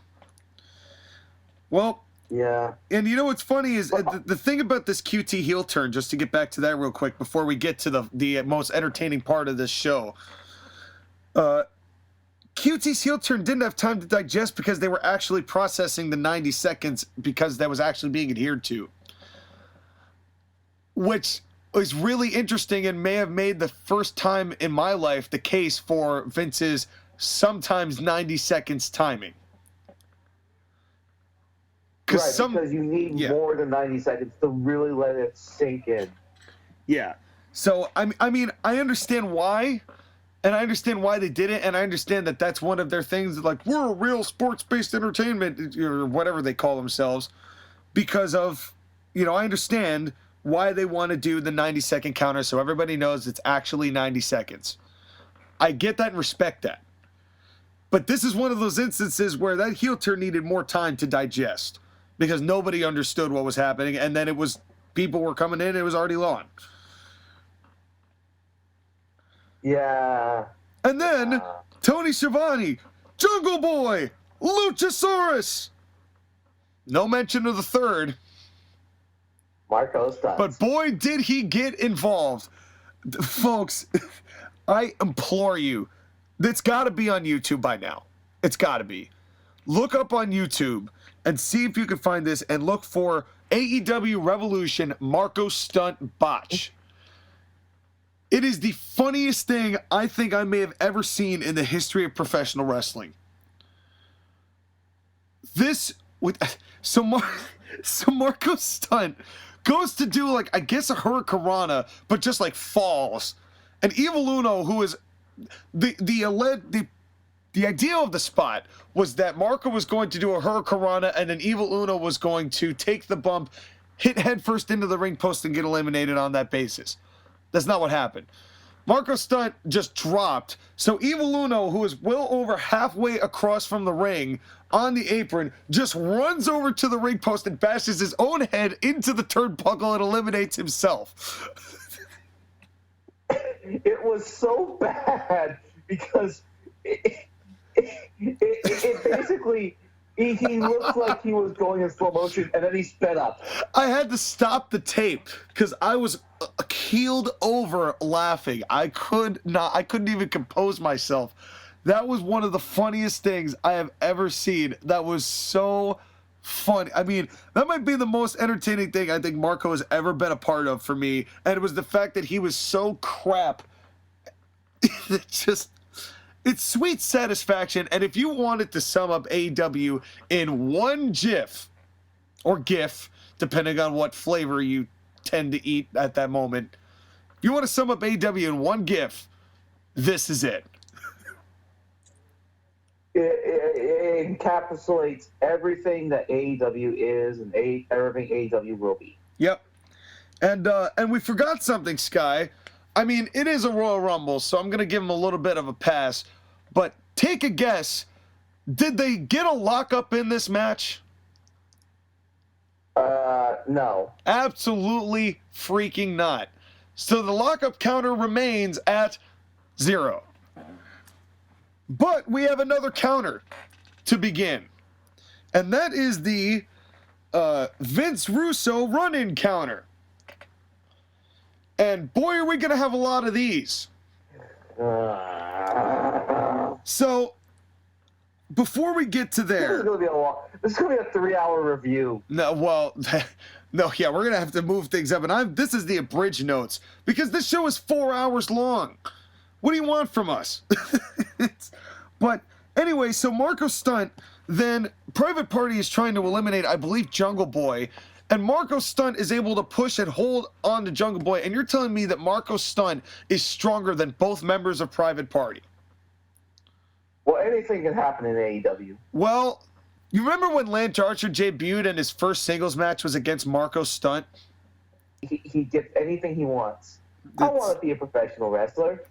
Well, yeah. And you know what's funny is the thing about this QT heel turn, just to get back to that real quick before we get to the most entertaining part of this show. QT's heel turn didn't have time to digest because they were actually processing the 90 seconds because that was actually being adhered to. Which is really interesting and may have made the first time in my life the case for Vince's sometimes 90 seconds timing. Because you need more than 90 seconds to really let it sink in. Yeah. So, I mean, I understand why, and I understand why they did it, and I understand that that's one of their things, like, we're a real sports-based entertainment, or whatever they call themselves, because of, I understand why they want to do the 90-second counter so everybody knows it's actually 90 seconds. I get that and respect that. But this is one of those instances where that heel turn needed more time to digest because nobody understood what was happening, and then people were coming in and it was already on. Yeah. And then Tony Schiavone, Jungle Boy, Luchasaurus. No mention of the third. Marco Stuntz. But boy, did he get involved. Folks, I implore you. It's got to be on YouTube by now. It's got to be. Look up on YouTube and see if you can find this and look for AEW Revolution Marco Stunt Botch. It is the funniest thing I think I may have ever seen in the history of professional wrestling. So Marco Stunt goes to do like, I guess a hurricanrana, but just like falls. And Evil Uno, who is the idea of the spot was that Marco was going to do a hurricanrana and then Evil Uno was going to take the bump, hit headfirst into the ring post and get eliminated on that basis. That's not what happened. Marco Stunt just dropped. So Evil Uno, who is well over halfway across from the ring on the apron, just runs over to the ring post and bashes his own head into the turnbuckle and eliminates himself. It was so bad because it basically, he looked like he was going in slow motion and then he sped up. I had to stop the tape because I was keeled over laughing. I couldn't even compose myself. That was one of the funniest things I have ever seen. That was so funny. I mean, that might be the most entertaining thing I think Marco has ever been a part of for me. And it was the fact that he was so crap. It's sweet satisfaction. And if you wanted to sum up AEW in one GIF, or GIF, depending on what flavor you tend to eat at that moment, if you want to sum up AEW in one GIF, this is it. It encapsulates everything that AEW is and everything AEW will be. Yep. And we forgot something, Sky. I mean, it is a Royal Rumble, so I'm going to give him a little bit of a pass. But take a guess. Did they get a lockup in this match? No. Absolutely freaking not. So the lockup counter remains at 0. But we have another counter to begin. And that is the Vince Russo run-in counter. And boy, are we going to have a lot of these. So, before we get to there... This is going to be a 3-hour review. No, well... No, yeah, we're going to have to move things up. And this is the abridged notes. Because this show is 4 hours long. What do you want from us? But, anyway, so Marco Stunt... Then Private Party is trying to eliminate, I believe, Jungle Boy. And Marco Stunt is able to push and hold on to Jungle Boy. And you're telling me that Marco Stunt is stronger than both members of Private Party? Well, anything can happen in AEW. Well, you remember when Lance Archer debuted and his first singles match was against Marco Stunt? He gets anything he wants. I want to be a professional wrestler.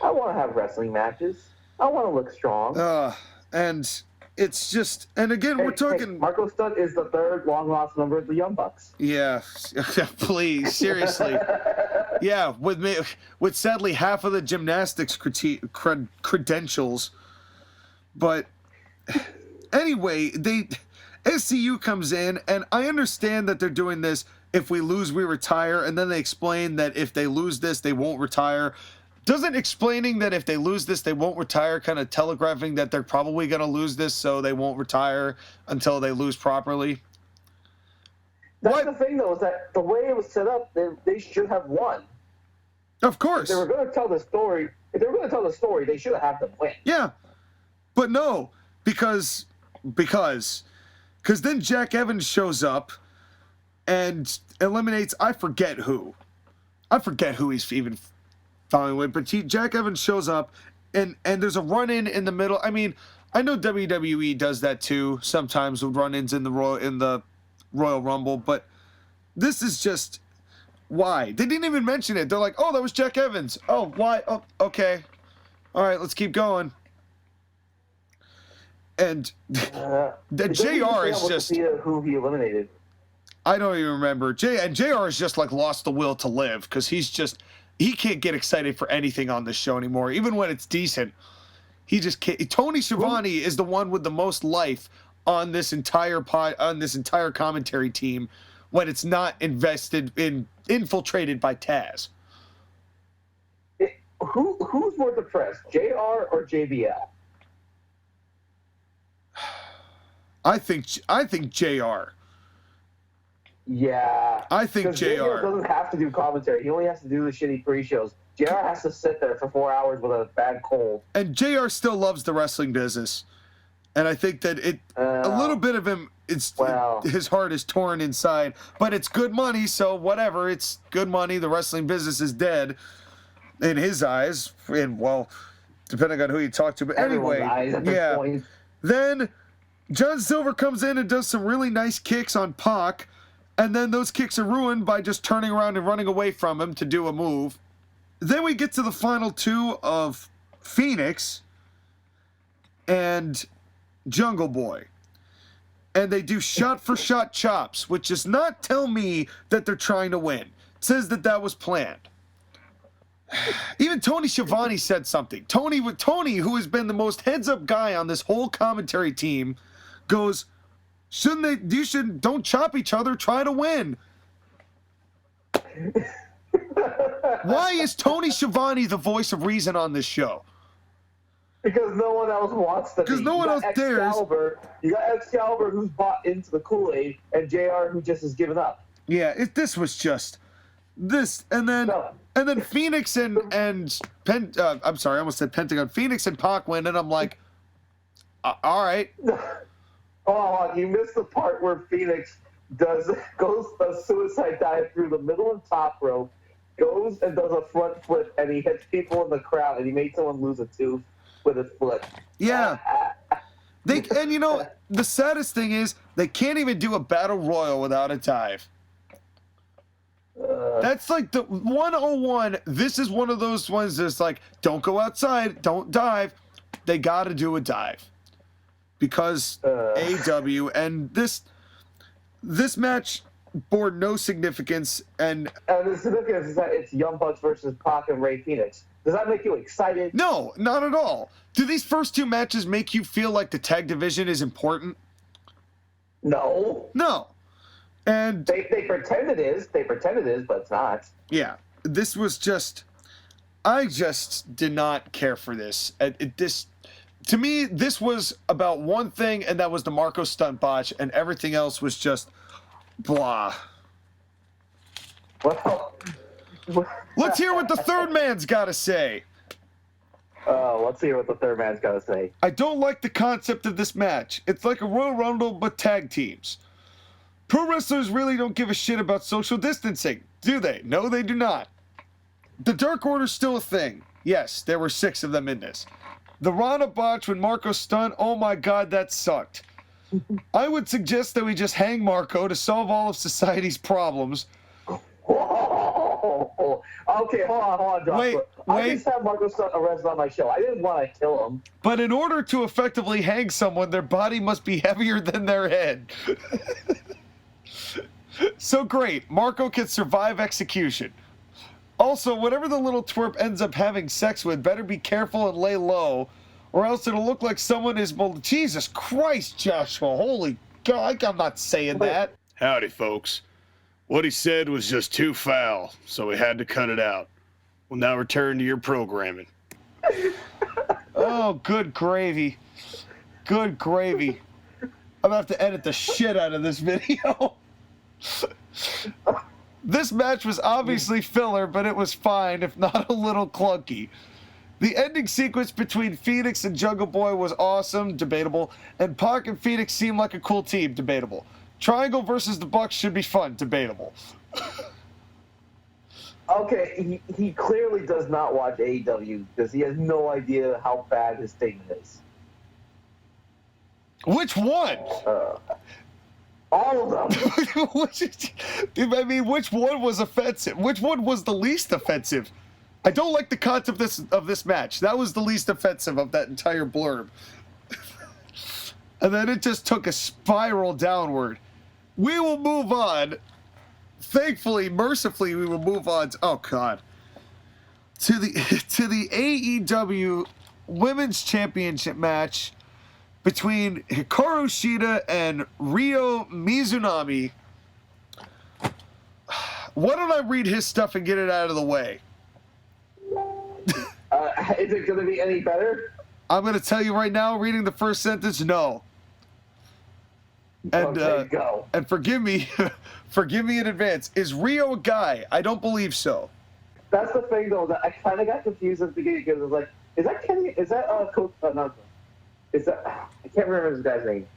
I want to have wrestling matches. I want to look strong. And... It's just, and again, we're talking... Marco Stunt is the third long-lost member of the Young Bucks. Yeah, please, seriously. Yeah, with sadly half of the gymnastics credentials. But anyway, SCU comes in, and I understand that they're doing this, if we lose, we retire, and then they explain that if they lose this, they won't retire. Doesn't explaining that if they lose this, they won't retire, kind of telegraphing that they're probably going to lose this, so they won't retire until they lose properly? That's the thing, though, is that the way it was set up, they should have won. Of course. If they were going to tell the story, they should have had to win. Yeah. But no, because then Jack Evans shows up and eliminates, I forget who he's even following with, but Jack Evans shows up, and there's a run-in the middle. I mean, I know WWE does that too, sometimes with run-ins in the Royal Rumble, but this is just, why? They didn't even mention it. They're like, oh, that was Jack Evans. Oh, why? Oh, okay. All right, let's keep going. And the JR is just... who he eliminated. I don't even remember. And JR has just like lost the will to live, because he can't get excited for anything on this show anymore, even when it's decent. He just can't. Tony Schiavone is the one with the most life on this entire commentary team when it's not infiltrated by Taz. Who's more depressed, JR or JBL? I think JR. Yeah. I think JR doesn't have to do commentary. He only has to do the shitty pre-shows. JR has to sit there for 4 hours with a bad cold. And JR still loves the wrestling business. And I think that a little bit of him, his heart is torn inside. But it's good money, so whatever. It's good money. The wrestling business is dead in his eyes. And, well, depending on who you talk to. But anyway, eyes at this point. Then John Silver comes in and does some really nice kicks on Pac. And then those kicks are ruined by just turning around and running away from him to do a move. Then we get to the final two of Phoenix and Jungle Boy. And they do shot-for-shot chops, which does not tell me that they're trying to win. It says that was planned. Even Tony Schiavone said something. Tony, who has been the most heads-up guy on this whole commentary team, goes... don't chop each other, try to win. Why is Tony Schiavone the voice of reason on this show? Because no one else wants to be. Because no one else dares. You got Excalibur who's bought into the Kool-Aid, and JR who just has given up. Yeah, this was just this, and then Phoenix and I'm sorry, I almost said Pentagon. Phoenix and Pac win, and I'm like, all right. Oh, you missed the part where Phoenix goes a suicide dive through the middle and top rope, goes and does a front flip, and he hits people in the crowd, and he made someone lose a tooth with his foot. Yeah. And you know, the saddest thing is they can't even do a battle royal without a dive. That's like the 101. This is one of those ones that's like, don't go outside, don't dive. They got to do a dive. Because AEW, and this match, bore no significance, and the significance is that it's Young Bucks versus Pac and Rey Fenix. Does that make you excited? no, not at all. Do these first two matches make you feel like the tag division is important? No. No. And They pretend it is. They pretend it is, but it's not. yeah, this was just, I just did not care for this. To me, this was about one thing, and that was the Marco stunt botch, and everything else was just blah. Well, Let's hear what the third man's got to say. let's hear what the third man's got to say. I don't like the concept of this match. It's like a Royal Rumble, but tag teams. Pro wrestlers really don't give a shit about social distancing, do they? No, they do not. The Dark Order's still a thing. Yes, there were 6 of them in this. The Rana botch when Marco stunned, oh my god, that sucked. I would suggest that we just hang Marco to solve all of society's problems. Okay, hold on, Joshua. I just have Marco Stunt arrested on my show. I didn't want to kill him. But in order to effectively hang someone, their body must be heavier than their head. So great, Marco can survive execution. Also, whatever the little twerp ends up having sex with, better be careful and lay low, or else it'll look like someone is... Jesus Christ, Joshua, holy God, I'm not saying that. Howdy, folks. What he said was just too foul, so we had to cut it out. We'll now return to your programming. Oh, good gravy. Good gravy. I'm gonna have to edit the shit out of this video. This match was obviously filler, but it was fine, if not a little clunky. The ending sequence between Phoenix and Jungle Boy was awesome, debatable, and Pac and Phoenix seemed like a cool team, debatable. Triangle versus the Bucks should be fun, debatable. Okay, he clearly does not watch AEW because he has no idea how bad his statement is. Which one? All of them. I mean, which one was offensive? Which one was the least offensive? I don't like the concept of this match. That was the least offensive of that entire blurb. And then it just took a spiral downward. We will move on. Thankfully, mercifully, we will move on. Oh God. To the AEW Women's Championship match between Hikaru Shida and Ryo Mizunami. Why don't I read his stuff and get it out of the way? Is it going to be any better? I'm going to tell you right now, reading the first sentence, no. And okay, go. And forgive me, forgive me in advance. Is Ryo a guy? I don't believe so. That's the thing, though. That I kind of got confused at the beginning because I was like, "Is that Kenny? Is that Coach? No, is that? I can't remember this guy's name.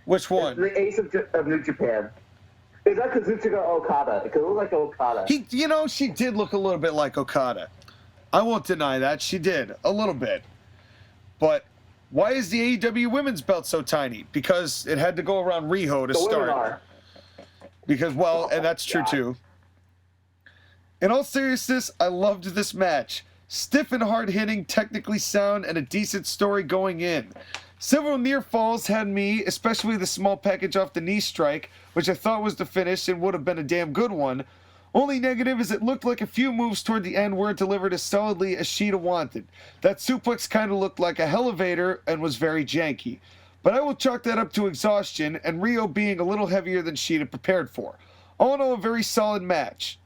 Which one? The ace of New Japan. Is that Kazuchika Okada? Because it looked like Okada. She did look a little bit like Okada. I won't deny that. She did. A little bit. But why is the AEW women's belt so tiny? Because it had to go around Riho to start. Women are. Because, well, and that's true too. In all seriousness, I loved this match. Stiff and hard-hitting, technically sound, and a decent story going in. Several near falls had me, especially the small package off the knee strike, which I thought was the finish and would have been a damn good one. Only negative is it looked like a few moves toward the end weren't delivered as solidly as Shida wanted. That suplex kind of looked like a elevator and was very janky. But I will chalk that up to exhaustion and Ryo being a little heavier than Shida prepared for. All in all, a very solid match.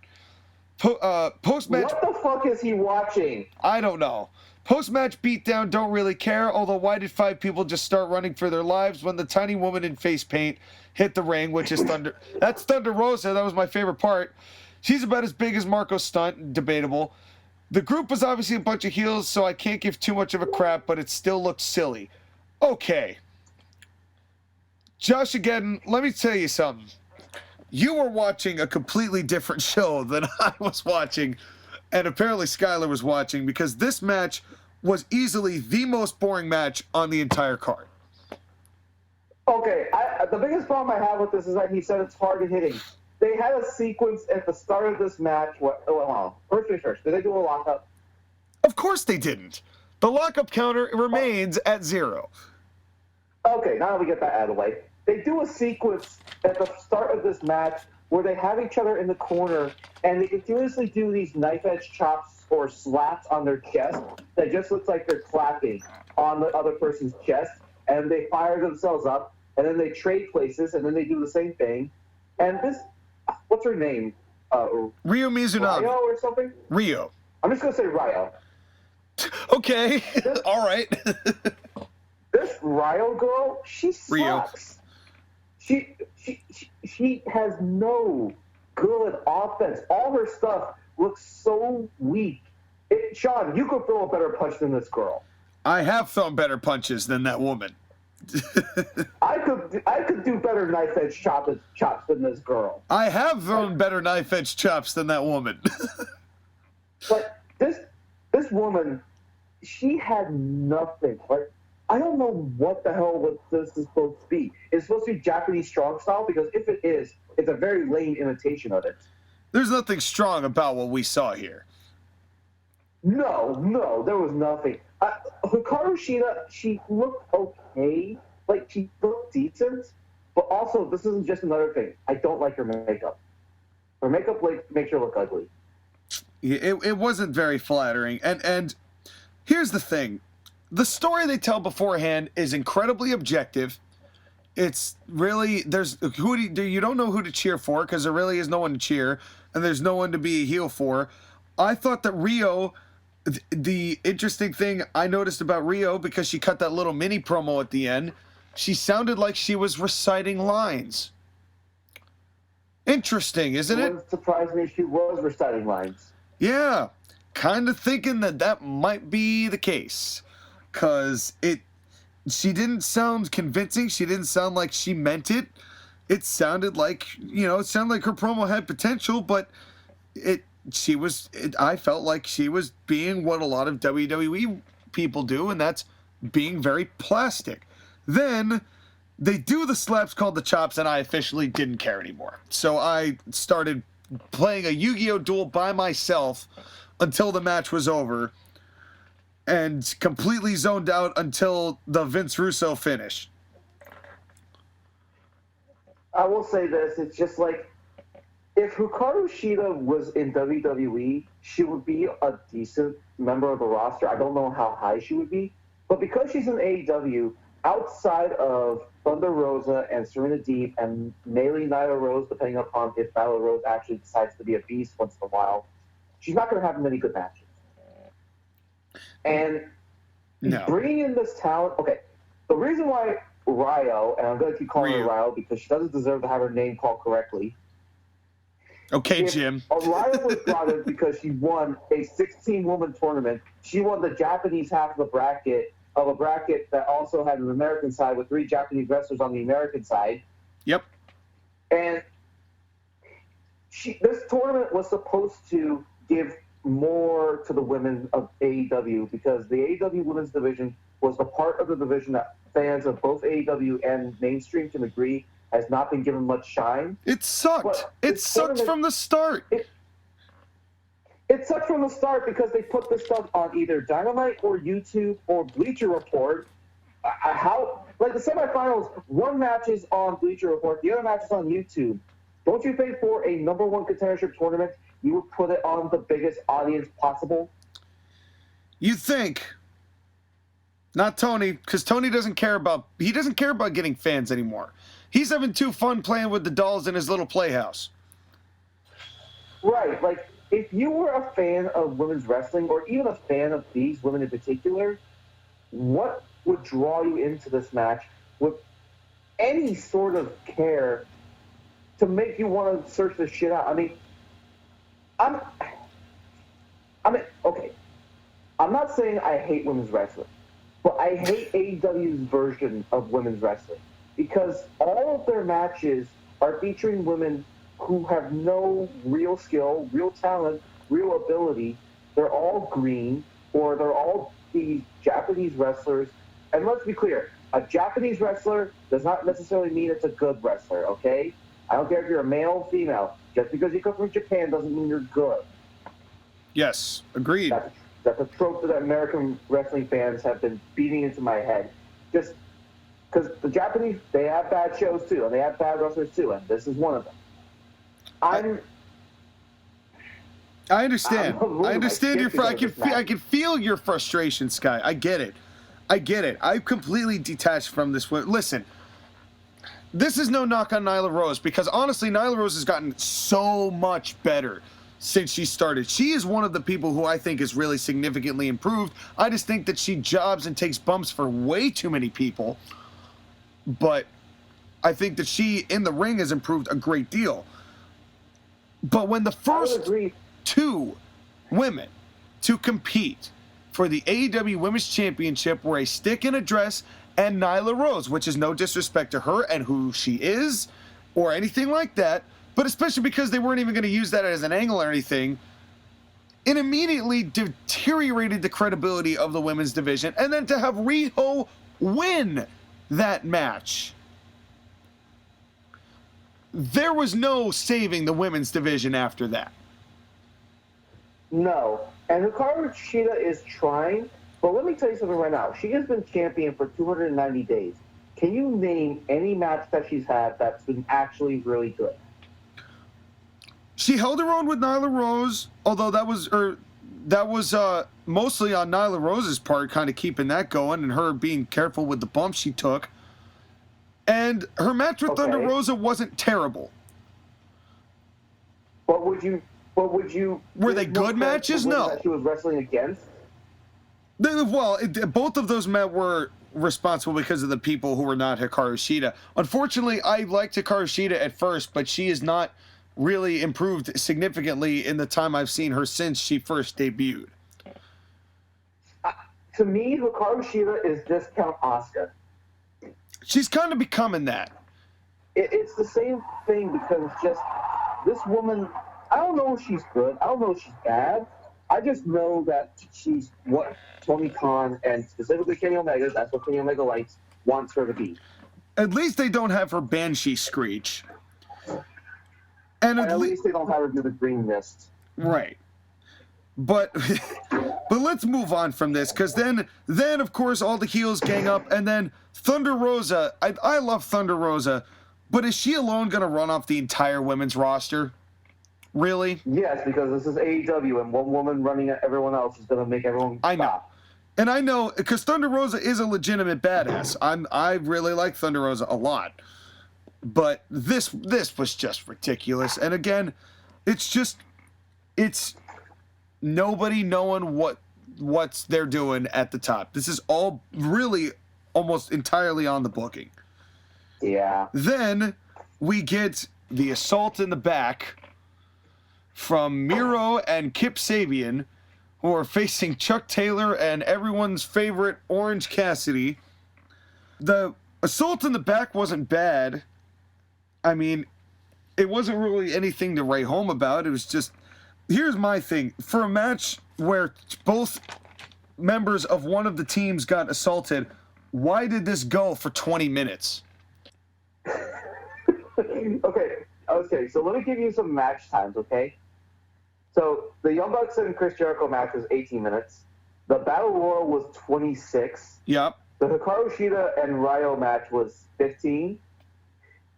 Post-match... What the fuck is he watching? I don't know. Post-match beatdown, don't really care, although why did 5 people just start running for their lives when the tiny woman in face paint hit the ring, which is Thunder... That's Thunder Rosa, that was my favorite part. She's about as big as Marco Stunt, debatable. The group was obviously a bunch of heels, so I can't give too much of a crap, but it still looked silly. Okay. Josh, again, let me tell you something. You were watching a completely different show than I was watching, and apparently Skylar was watching, because this match was easily the most boring match on the entire card. Okay, the biggest problem I have with this is that he said it's hard hitting. They had a sequence at the start of this match. First, did they do a lockup? Of course they didn't. The lockup counter remains at 0. Okay, now that we get that out of the way. they do a sequence at the start of this match where they have each other in the corner and they continuously do these knife edge chops or slaps on their chest that just looks like they're clapping on the other person's chest, and they fire themselves up, and then they trade places, and then they do the same thing. And this, what's her name? Ryo Mizunami. Ryo or something? Ryo. I'm just gonna say Ryo. Okay. All right. This Ryo girl, she sucks. Ryo. She has no good offense. All her stuff looks so weak. Sean, you could throw a better punch than this girl. I have thrown better punches than that woman. I could do better knife edge chops than this girl. I have thrown better knife edge chops than that woman. But this woman, she had nothing. Like, I don't know what the hell this is supposed to be. It's supposed to be Japanese strong style, because if it is, it's a very lame imitation of it. There's nothing strong about what we saw here. No, there was nothing. Hikaru Shida, she looked okay. Like, she looked decent. But also, this isn't just another thing. I don't like her makeup. Her makeup makes her look ugly. It wasn't very flattering. And here's the thing. The story they tell beforehand is incredibly objective. It's really, you don't know who to cheer for, because there really is no one to cheer, and there's no one to be a heel for. I thought that Ryo, the interesting thing I noticed about Ryo, because she cut that little mini promo at the end, she sounded like she was reciting lines. Interesting, isn't it? It wouldn't surprise me if she was reciting lines. Yeah, kind of thinking that might be the case, because she didn't sound convincing. She didn't sound like she meant it. It sounded like, it sounded like her promo had potential, but I felt like she was being what a lot of WWE people do, and that's being very plastic. Then they do the slaps called the chops, and I officially didn't care anymore. So I started playing a Yu-Gi-Oh! Duel by myself until the match was over, and completely zoned out until the Vince Russo finish. I will say this, it's just like, if Hikaru Shida was in WWE, she would be a decent member of the roster. I don't know how high she would be, but because she's in AEW, outside of Thunder Rosa and Serena Deeb and maybe Nyla Rose, depending upon if Nyla Rose actually decides to be a beast once in a while, she's not going to have many good matches. And bringing in this talent, okay, the reason why Ryo, and I'm going to keep calling her Ryo because she doesn't deserve to have her name called correctly. Okay, Jim. Ryo was brought in because she won a 16-woman tournament. She won the Japanese half of the bracket, of a bracket that also had an American side with 3 Japanese wrestlers on the American side. Yep. And this tournament was supposed to give more to the women of AEW, because the AEW women's division was the part of the division that fans of both AEW and mainstream can agree has not been given much shine. It sucked. It sucked from the start. It sucked from the start because they put this stuff on either Dynamite or YouTube or Bleacher Report. Like the semifinals, one match is on Bleacher Report, the other match is on YouTube. Don't you think for a number 1 contendership tournament, you would put it on the biggest audience possible? You think. Not Tony, because Tony doesn't care about getting fans anymore. He's having too fun playing with the dolls in his little playhouse. Right, like, if you were a fan of women's wrestling, or even a fan of these women in particular, what would draw you into this match with any sort of care to make you want to search this shit out? I mean, okay. I'm not saying I hate women's wrestling, but I hate AEW's version of women's wrestling, because all of their matches are featuring women who have no real skill, real talent, real ability. They're all green, or they're all these Japanese wrestlers. And let's be clear, a Japanese wrestler does not necessarily mean it's a good wrestler, okay? I don't care if you're a male or female. Just because you come from Japan doesn't mean you're good. Yes, agreed. That's a trope that American wrestling fans have been beating into my head. Just because the Japanese, they have bad shows too, and they have bad wrestlers too, and this is one of them. I understand. I understand your. I can feel your frustration, Sky. I get it. I'm completely detached from this one. Listen, this is no knock on Nyla Rose, because honestly, Nyla Rose has gotten so much better since she started. She is one of the people who I think is really significantly improved. I just think that she jobs and takes bumps for way too many people. But I think that she, in the ring, has improved a great deal. But when the first two women to compete for the AEW Women's Championship were a stick in a dress and Nyla Rose, which is no disrespect to her and who she is or anything like that, but especially because they weren't even going to use that as an angle or anything, it immediately deteriorated the credibility of the women's division. And then to have Riho win that match, there was no saving the women's division after that. No. And Hikaru Shida is trying, but let me tell you something right now. She has been champion for 290 days. Can you name any match that she's had that's been actually really good? She held her own with Nyla Rose, although that was mostly on Nyla Rose's part, kind of keeping that going and her being careful with the bumps she took. And her match with Thunder Rosa wasn't terrible. But would you? Were they good matches? No. That she was wrestling against. Both of those men were responsible because of the people who were not Hikaru Shida. Unfortunately, I liked Hikaru Shida at first, but she has not really improved significantly in the time I've seen her since she first debuted. To me, Hikaru Shida is discount Asuka. She's kind of becoming that. It's the same thing, because just this woman, I don't know if she's good. I don't know if she's bad. I just know that she's what Tony Khan and specifically Kenny Omega, that's what Kenny Omega likes, wants her to be. At least they don't have her Banshee screech. And at least they don't have her do the green mist. Right. But let's move on from this, because then of course all the heels gang up, and then Thunder Rosa. I love Thunder Rosa, but is she alone going to run off the entire women's roster? Really? Yes, because this is AEW, and one woman running at everyone else is going to make everyone stop. I know. And I know, because Thunder Rosa is a legitimate badass. I really like Thunder Rosa a lot. But this was just ridiculous. And again, it's nobody knowing what they're doing at the top. This is all really almost entirely on the booking. Yeah. Then we get the assault in the back from Miro and Kip Sabian, who are facing Chuck Taylor and everyone's favorite Orange Cassidy. The assault in the back wasn't bad. I mean, it wasn't really anything to write home about. It was just, here's my thing. For a match where both members of one of the teams got assaulted, why did this go for 20 minutes? Okay, so let me give you some match times, okay? So the Young Bucks and Chris Jericho match was 18 minutes. The Battle Royal was 26. Yep. The Hikaru Shida and Ryo match was 15.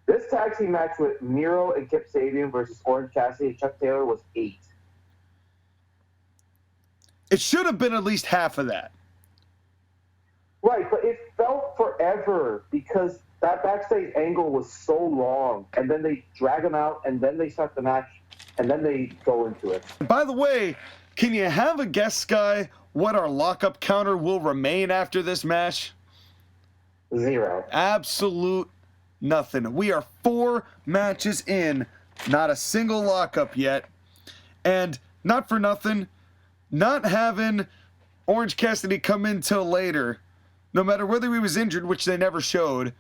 This tag team match with Miro and Kip Sabian versus Orange Cassidy and Chuck Taylor was 8. It should have been at least half of that. Right, but it felt forever because that backstage angle was so long, and then they drag them out, and then they start the match, and then they go into it. By the way, can you have a guess, Sky, what our lockup counter will remain after this match? 0. Absolute nothing. We are 4 matches in, not a single lockup yet, and not for nothing, not having Orange Cassidy come in till later, no matter whether he was injured, which they never showed,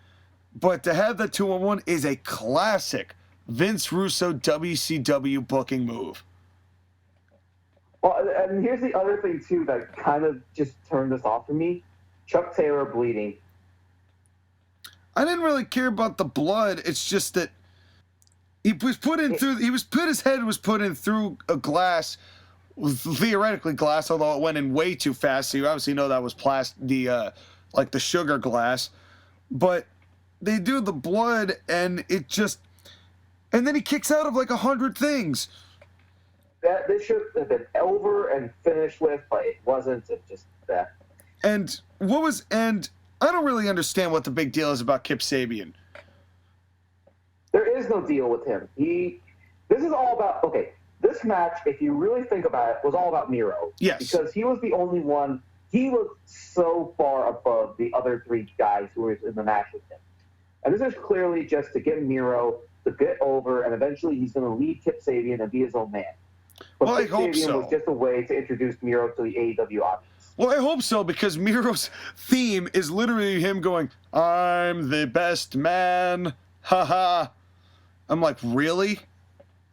but to have that 2-on-1 is a classic Vince Russo WCW booking move. Well, and here's the other thing, too, that kind of just turned this off for me. Chuck Taylor bleeding. I didn't really care about the blood. It's just that his head was put in through a glass, theoretically glass, although it went in way too fast, so you obviously know that was the sugar glass. but they do the blood, and it just... And then he kicks out of like 100 things. That this should have been over and finished with, but it wasn't. It just that. And I don't really understand what the big deal is about Kip Sabian. There is no deal with him. This is all about, okay, this match, if you really think about it, was all about Miro. Yes. Because he was the only one, he was so far above the other three guys who were in the match with him. And this is clearly just to get Miro to get over, and eventually he's going to leave Kip Sabian and be his own man. But Well, I Kip hope Sabian so. was just a way to introduce Miro to the AEW audience. Well, I hope so, because Miro's theme is literally him going, "I'm the best man, haha." I'm like, really?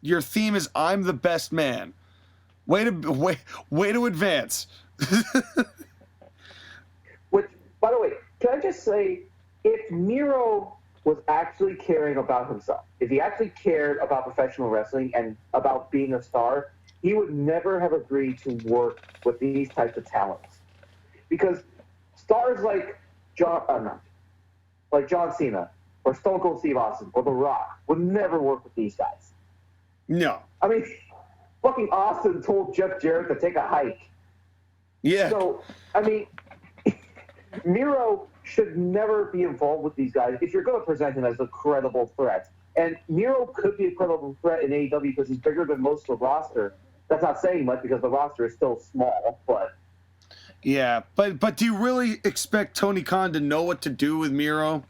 Your theme is "I'm the best man." Way to advance. Which, by the way, can I just say, if Miro was actually caring about himself, if he actually cared about professional wrestling and about being a star, he would never have agreed to work with these types of talents. Because stars like John Cena or Stone Cold Steve Austin or The Rock would never work with these guys. No. I mean, fucking Austin told Jeff Jarrett to take a hike. Yeah. So, I mean, Miro should never be involved with these guys if you're going to present him as a credible threat. And Miro could be a credible threat in AEW because he's bigger than most of the roster. That's not saying much because the roster is still small, but... Yeah, but do you really expect Tony Khan to know what to do with Miro?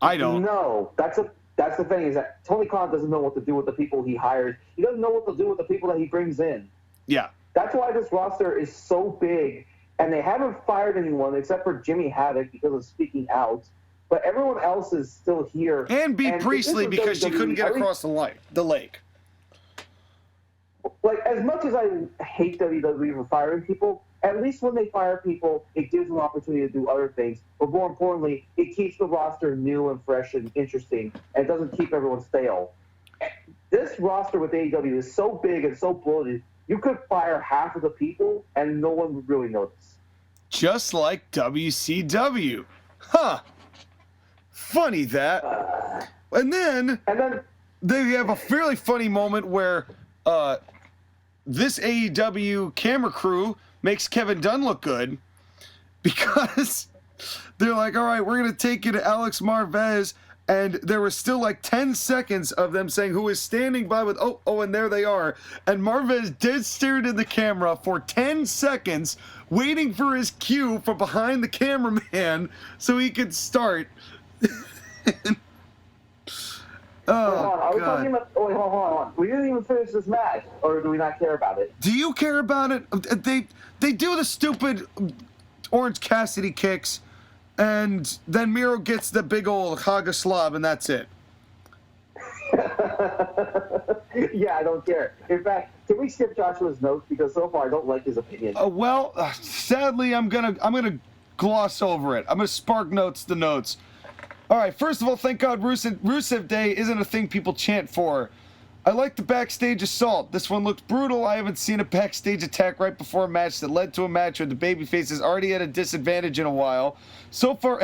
I don't. No, that's the thing, is that Tony Khan doesn't know what to do with the people he hires. He doesn't know what to do with the people that he brings in. Yeah. That's why this roster is so big, and they haven't fired anyone except for Jimmy Havoc because of speaking out. But everyone else is still here. And B. Priestley because she couldn't get at least- across the lake. Like, as much as I hate WWE for firing people, at least when they fire people, it gives them an opportunity to do other things. But more importantly, it keeps the roster new and fresh and interesting, and it doesn't keep everyone stale. This roster with AEW is so big and so bloated, you could fire half of the people, and no one would really notice. Just like WCW. Huh. Funny that. And then they have a fairly funny moment where this AEW camera crew makes Kevin Dunn look good because they're like, all right, we're going to take you to Alex Marvez. And there was still like 10 seconds of them saying who is standing by with, oh, and there they are. And Marvez dead stared in the camera for 10 seconds, waiting for his cue from behind the cameraman so he could start. Hold on. We didn't even finish this match, or do we not care about it? Do you care about it? They do the stupid Orange Cassidy kicks, and then Miro gets the big old Haga slob, and that's it. Yeah, I don't care. In fact, can we skip Joshua's notes because so far I don't like his opinion. Sadly, I'm gonna gloss over it. I'm gonna spark notes the notes. All right, first of all, thank God Rusev Day isn't a thing people chant for. I like the backstage assault. This one looked brutal. I haven't seen a backstage attack right before a match that led to a match where the babyface is already at a disadvantage in a while. So far,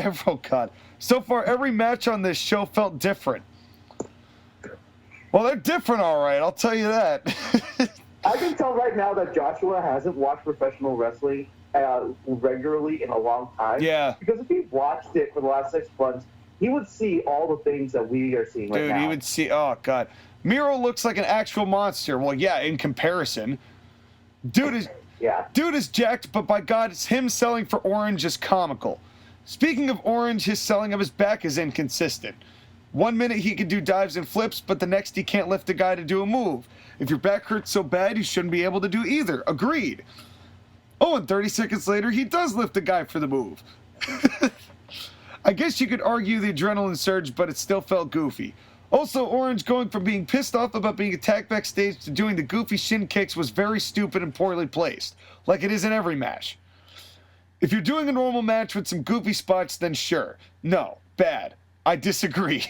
every match on this show felt different. Well, they're different, all right. I'll tell you that. I can tell right now that Joshua hasn't watched professional wrestling regularly in a long time. Yeah. Because if he watched it for the last 6 months, he would see all the things that we are seeing right now. Dude, he would see. Oh God, Miro looks like an actual monster. Well, yeah, in comparison, dude is jacked. But by God, it's him selling for Orange is comical. Speaking of Orange, his selling of his back is inconsistent. 1 minute he can do dives and flips, but the next he can't lift a guy to do a move. If your back hurts so bad, you shouldn't be able to do either. Agreed. Oh, and 30 seconds later, he does lift a guy for the move. I guess you could argue the adrenaline surge, but it still felt goofy. Also, Orange going from being pissed off about being attacked backstage to doing the goofy shin kicks was very stupid and poorly placed, like it is in every match. If you're doing a normal match with some goofy spots, then sure. No, bad. I disagree.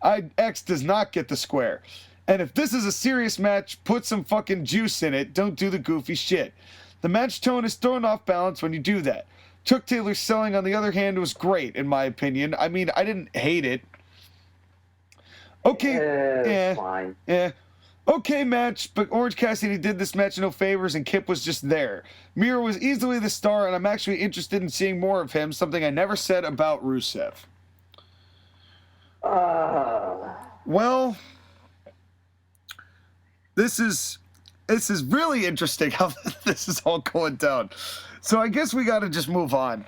X does not get the square. And if this is a serious match, put some fucking juice in it. Don't do the goofy shit. The match tone is thrown off balance when you do that. Chuck Taylor's selling, on the other hand, was great, in my opinion. I mean, I didn't hate it. Okay, It's fine. Yeah. Okay match, but Orange Cassidy did this match no favors, and Kip was just there. Miro was easily the star, and I'm actually interested in seeing more of him, something I never said about Rusev. Well, this is really interesting how this is all going down. So I guess we got to just move on.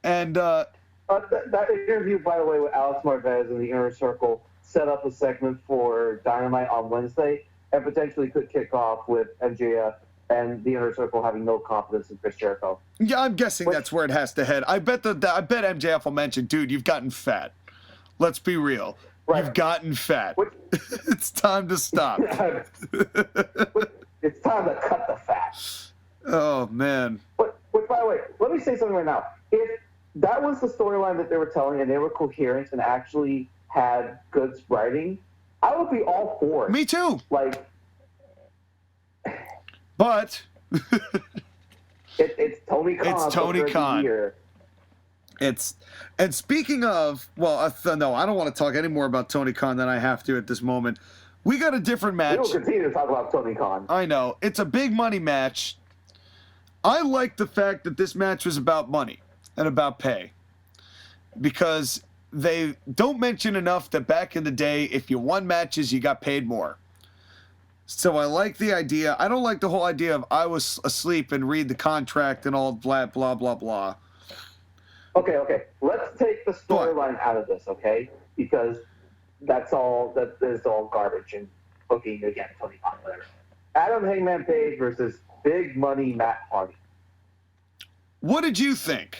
And that interview, by the way, with Alex Marvez in the Inner Circle set up a segment for Dynamite on Wednesday, and potentially could kick off with MJF and the Inner Circle having no confidence in Chris Jericho. Yeah, I'm guessing that's where it has to head. I bet MJF will mention, dude, you've gotten fat. Let's be real. Right. You've gotten fat. It's time to stop. It's time to cut the fat. Oh, man. But by the way, let me say something right now. If that was the storyline that they were telling and they were coherent and actually had good writing, I would be all for it. Me too. Like, but it's Tony Khan. It's Tony Khan. And speaking of, well, no, I don't want to talk any more about Tony Khan than I have to at this moment. We got a different match. We will continue to talk about Tony Khan. I know. It's a big money match. I like the fact that this match was about money and about pay, because they don't mention enough that back in the day, if you won matches, you got paid more. So I like the idea. I don't like the whole idea of I was asleep and read the contract and all blah, blah, blah, blah. Okay. Let's take the storyline out of this, okay? Because that is all garbage and booking again, Tony Khan, whatever. Adam Hangman Page versus Big Money Matt Hardy. What did you think?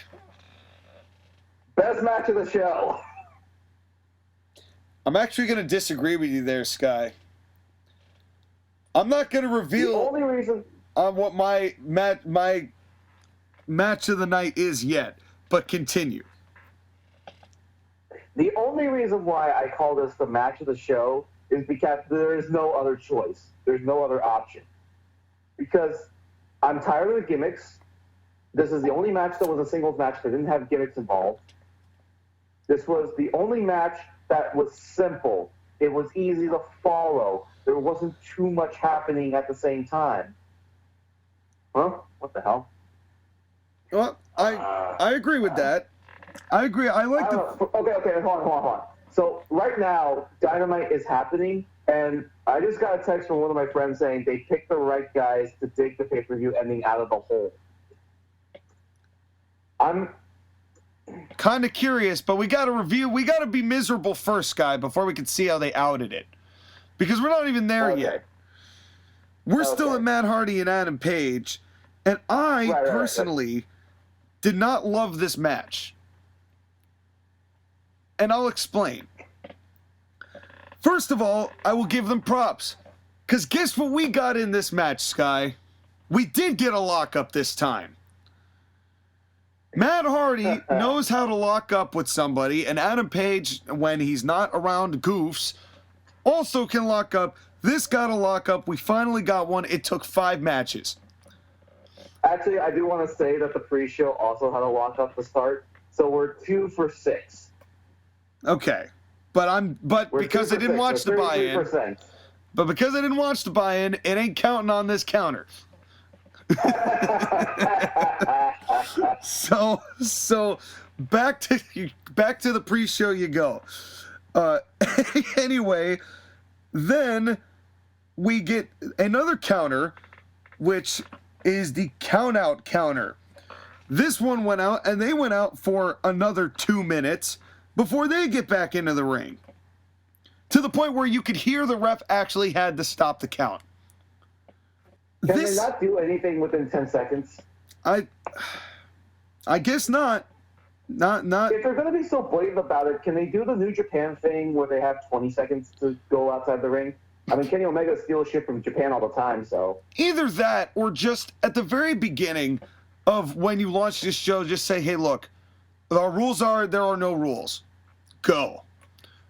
Best match of the show. I'm actually going to disagree with you there, Sky. I'm not going to reveal the only reason on what my match of the night is yet, but continue. The only reason why I call this the match of the show is because there is no other choice. There's no other option. Because I'm tired of the gimmicks. This is the only match that was a singles match that didn't have gimmicks involved. This was the only match that was simple. It was easy to follow. There wasn't too much happening at the same time. Huh? What the hell? Well, I agree with that. I agree. I like the... Okay, hold on. So right now, Dynamite is happening, and I just got a text from one of my friends saying they picked the right guys to dig the pay-per-view ending out of the hole. I'm kind of curious, but we got to review. We got to be miserable first, Guy, before we can see how they outed it. Because we're not even there yet. We're still at Matt Hardy and Adam Page, and I personally did not love this match. And I'll explain. First of all, I will give them props. Because guess what we got in this match, Sky? We did get a lockup this time. Matt Hardy knows how to lock up with somebody, and Adam Page, when he's not around goofs, also can lock up. This got a lockup. We finally got one. It took 5 matches. Actually, I do want to say that the pre-show also had a lockup to start, so we're 2 for 6. Okay, but because I didn't watch the buy-in. But because I didn't watch the buy-in, it ain't counting on this counter. So back to the pre-show you go. Anyway, then we get another counter, which is the count-out counter. This one went out, and they went out for another 2 minutes before they get back into the ring. To the point where you could hear the ref actually had to stop the count. Can they not do anything within 10 seconds? I guess not. Not. If they're going to be so blatant about it, can they do the New Japan thing where they have 20 seconds to go outside the ring? I mean, Kenny Omega steals shit from Japan all the time, so... Either that, or just at the very beginning of when you launch this show, just say, hey, look, our rules are, there are no rules. Go.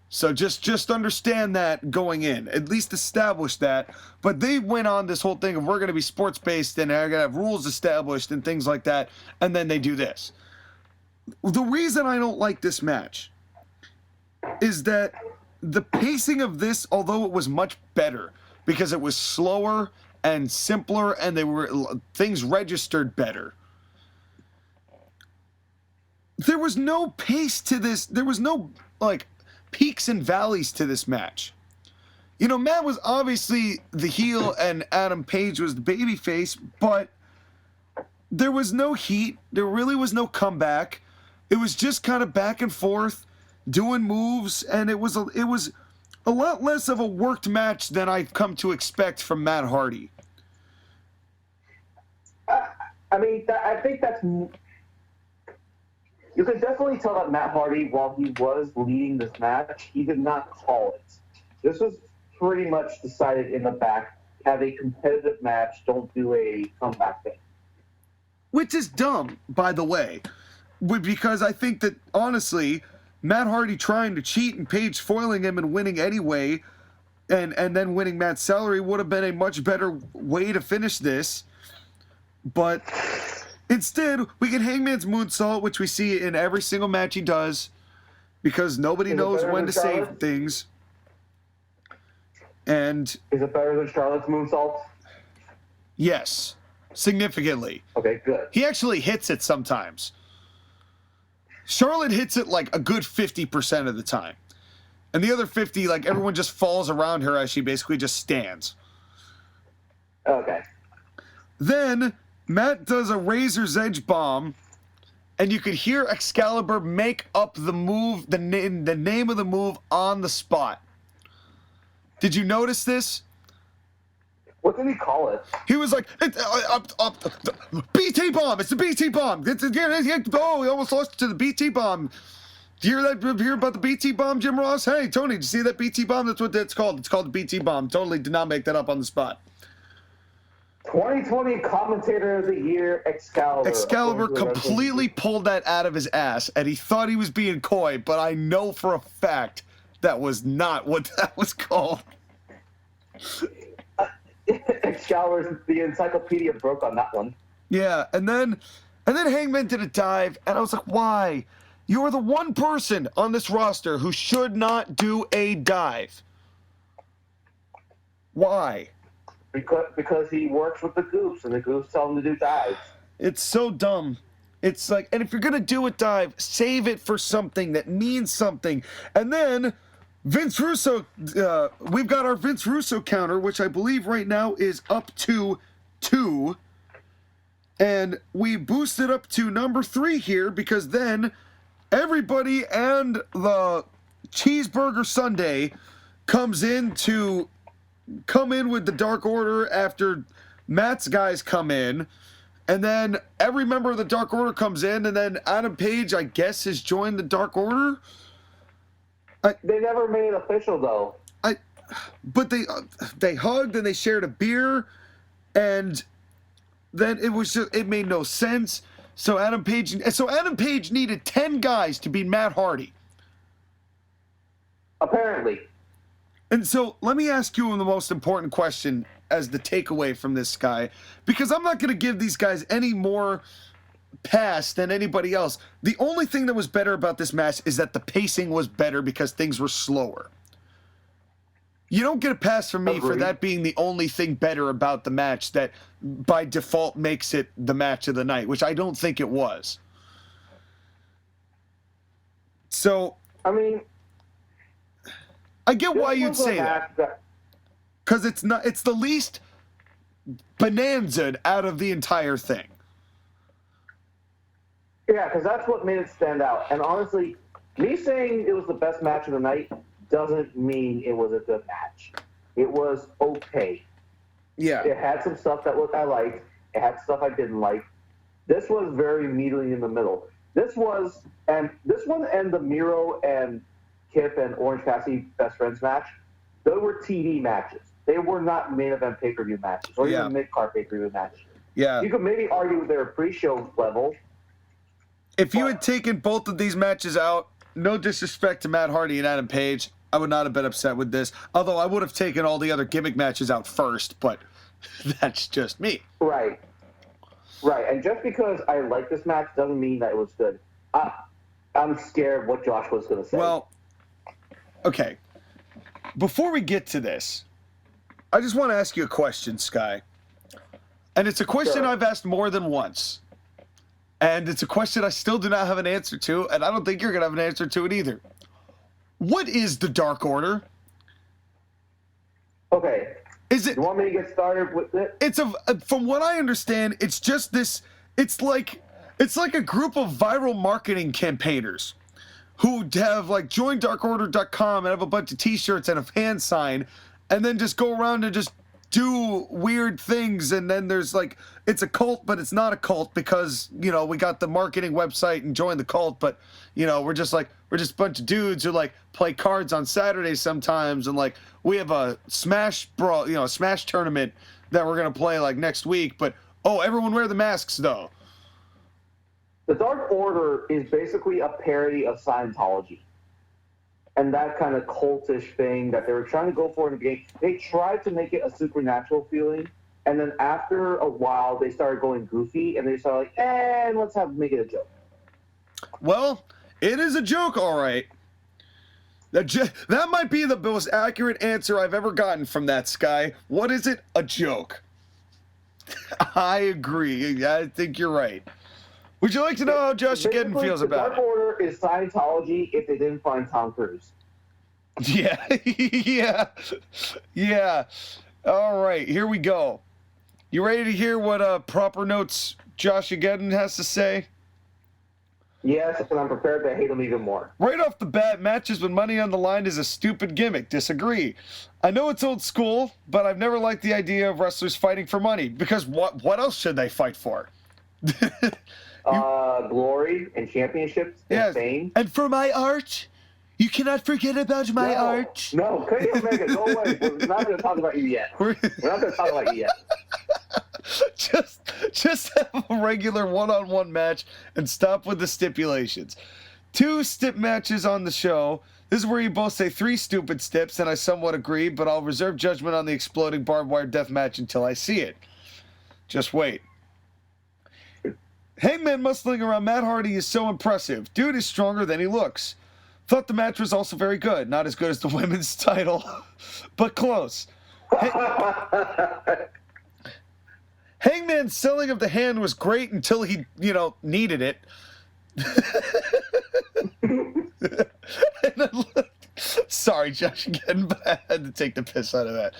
So just understand that going in. At least establish that. But they went on this whole thing of we're going to be sports-based and are going to have rules established and things like that, and then they do this. the reason I don't like this match is that the pacing of this, although it was much better because it was slower and simpler and things registered better, there was no pace to this. There was no like peaks and valleys to this match. You know, Matt was obviously the heel and Adam Page was the babyface, but there was no heat. There really was no comeback. It was just kind of back and forth, doing moves, and it was a lot less of a worked match than I've come to expect from Matt Hardy. I mean, I think that's... You could definitely tell that Matt Hardy, while he was leading this match, he did not call it. This was pretty much decided in the back. Have a competitive match, don't do a comeback thing. Which is dumb, by the way. Because I think that, honestly, Matt Hardy trying to cheat and Page foiling him and winning anyway, and then winning Matt's salary would have been a much better way to finish this. But instead, we get Hangman's moonsault, which we see in every single match he does, because nobody knows when to save things. And is it better than Charlotte's moonsault? Yes, significantly. Okay, good. He actually hits it sometimes. Charlotte hits it like a good 50% of the time. And the other 50, like everyone just falls around her as she basically just stands. Okay. Then Matt does a Razor's Edge bomb, and you could hear Excalibur make up the move, the name of the move on the spot. Did you notice this? What did he call it? He was like, BT bomb. It's the BT bomb. Oh, we almost lost to the BT bomb. Do you hear about the BT bomb, Jim Ross? Hey, Tony, did you see that BT bomb? That's what that's called. It's called the BT bomb. Totally did not make that up on the spot. 2020 Commentator of the Year, Excalibur. Excalibur completely pulled that out of his ass, and he thought he was being coy, but I know for a fact that was not what that was called. Excalibur, the encyclopedia broke on that one. Yeah, and then Hangman did a dive, and I was like, why? You are the one person on this roster who should not do a dive. Why? Because he works with the Goofs, and the Goofs tell him to do dives. It's so dumb. It's like, and if you're going to do a dive, save it for something that means something. And then Vince Russo, we've got our Vince Russo counter, which I believe right now is up to 2. And we boosted up to number 3 here because then everybody and the Cheeseburger Sunday come in with the Dark Order after Matt's guys come in. And then every member of the Dark Order comes in, and then Adam Page, I guess, has joined the Dark Order. They never made it official, though. But they hugged and they shared a beer, and then it made no sense. So Adam Page needed 10 guys to beat Matt Hardy. Apparently. And so let me ask you the most important question as the takeaway from this guy, because I'm not going to give these guys any more pass than anybody else. The only thing that was better about this match is that the pacing was better because things were slower. You don't get a pass from me for that being the only thing better about the match that by default makes it the match of the night, which I don't think it was. So, I mean, I get why you'd say that. Because it's the least bonanza out of the entire thing. Yeah, because that's what made it stand out. And honestly, me saying it was the best match of the night doesn't mean it was a good match. It was okay. Yeah. It had some stuff that I liked. It had stuff I didn't like. This was very meaty in the middle. This one and the Miro and Kip and Orange Cassidy best friends match, those were TV matches. They were not main event pay-per-view matches or even mid-card pay-per-view matches. Yeah. You could maybe argue they're pre-show level. If you had taken both of these matches out, no disrespect to Matt Hardy and Adam Page, I would not have been upset with this. Although I would have taken all the other gimmick matches out first, but that's just me. Right. And just because I like this match doesn't mean that it was good. I'm scared what Josh was going to say. Well, okay. Before we get to this, I just want to ask you a question, Sky. And it's a question Sure. I've asked more than once. And it's a question I still do not have an answer to, and I don't think you're going to have an answer to it either. What is the Dark Order? Okay. Is it? You want me to get started with it? It's from what I understand, it's just this. It's like a group of viral marketing campaigners who have like joined darkorder.com and have a bunch of T-shirts and a fan sign, and then just go around and just do weird things. And then there's like, it's a cult, but it's not a cult because, you know, we got the marketing website and joined the cult, but, you know, we're just a bunch of dudes who like play cards on Saturdays sometimes, and like we have a Smash brawl, you know, a Smash tournament that we're gonna play like next week, but everyone wear the masks though. The Dark Order is basically a parody of Scientology. And that kind of cultish thing that they were trying to go for in the game. They tried to make it a supernatural feeling, and then after a while, they started going goofy, and they started like, let's make it a joke. Well, it is a joke, all right. That might be the most accurate answer I've ever gotten from that, Sky. What is it? A joke. I agree. I think you're right. Would you like to know how Josh Geddon feels about it? The Dark Order is Scientology if they didn't find Tom Cruise. Yeah. Yeah. All right, here we go. You ready to hear what proper notes Josh Geddon has to say? Yes, and I'm prepared to hate him even more. Right off the bat, matches with money on the line is a stupid gimmick. Disagree. I know it's old school, but I've never liked the idea of wrestlers fighting for money, because what else should they fight for? Glory and championships and fame. And for my art, you cannot forget about my art. No, Kenny Omega, go away. We're not going to talk about you yet. We're not going to talk about you yet. Just have a regular one-on-one match and stop with the stipulations. 2 stip matches on the show. This is where you both say 3 stupid stips, and I somewhat agree, but I'll reserve judgment on the exploding barbed wire death match until I see it. Just wait. Hangman muscling around Matt Hardy is so impressive. Dude is stronger than he looks. Thought the match was also very good. Not as good as the women's title, but close. Hangman's selling of the hand was great until he, needed it. Sorry, Josh, again, but I had to take the piss out of that.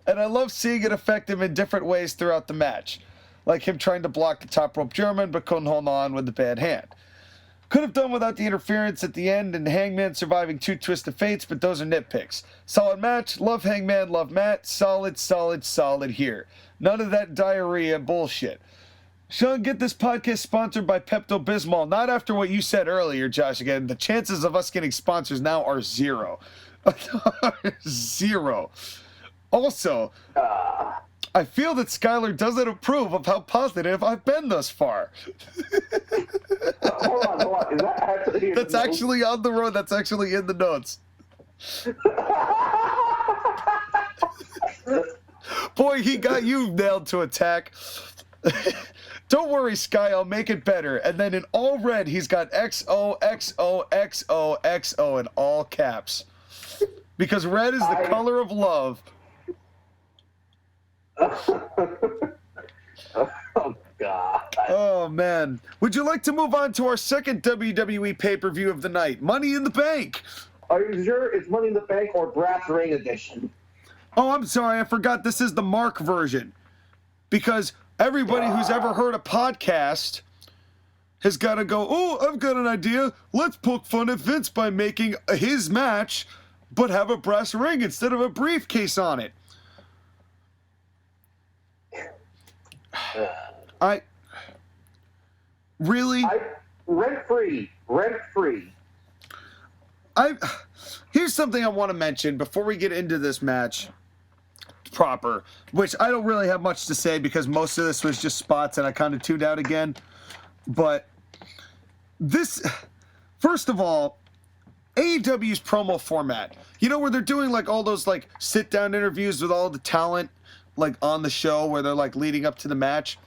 And I love seeing it affect him in different ways throughout the match. Like him trying to block the top rope German, but couldn't hold on with the bad hand. Could have done without the interference at the end and Hangman surviving 2 twisted fates, but those are nitpicks. Solid match. Love Hangman, love Matt. Solid, solid, solid here. None of that diarrhea bullshit. Sean, get this podcast sponsored by Pepto-Bismol. Not after what you said earlier, Josh. Again, the chances of us getting sponsors now are 0. 0. Also, I feel that Skylar doesn't approve of how positive I've been thus far. Hold on. Is that actually in That's the notes? actually on the road. That's actually in the notes. Boy, he got you nailed to attack. Don't worry, Sky, I'll make it better. And then in all red, he's got XO, XO, XO, XO in all caps. Because red is the color of love. Oh, God. Oh, man. Would you like to move on to our second WWE pay-per-view of the night, Money in the Bank? Are you sure it's Money in the Bank or Brass Ring Edition? Oh, I'm sorry. I forgot this is the Mark version. Because everybody who's ever heard a podcast has got to go, I've got an idea. Let's poke fun at Vince by making his match, but have a brass ring instead of a briefcase on it. Rent free. Here's something I want to mention before we get into this match proper, which I don't really have much to say because most of this was just spots and I kind of tuned out again. But this, first of all, AEW's promo format, where they're doing like all those like sit down interviews with all the talent like on the show where they're like leading up to the match.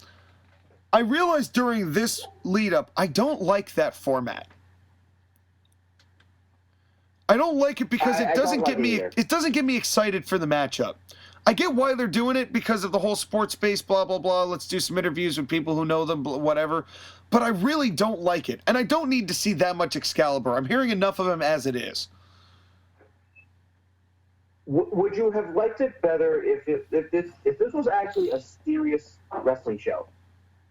I realized during this lead up, I don't like that format. I don't like it because it doesn't get me. It doesn't get me excited for the matchup. I get why they're doing it because of the whole sports space, blah blah blah. Let's do some interviews with people who know them, whatever. But I really don't like it, and I don't need to see that much Excalibur. I'm hearing enough of him as it is. Would you have liked it better if this was actually a serious wrestling show,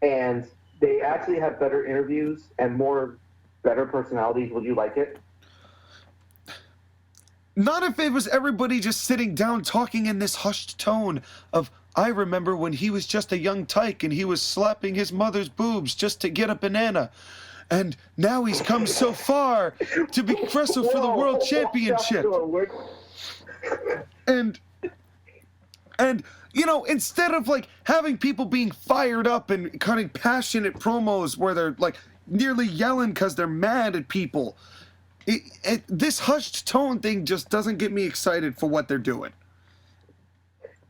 and they actually have better interviews and better personalities? Would you like it? Not if it was everybody just sitting down talking in this hushed tone of, I remember when he was just a young tyke and he was slapping his mother's boobs just to get a banana. And now he's come so far to be wrestle for the world championship. And you know, instead of like having people being fired up and cutting passionate promos where they're like nearly yelling because they're mad at people, this hushed tone thing just doesn't get me excited for what they're doing.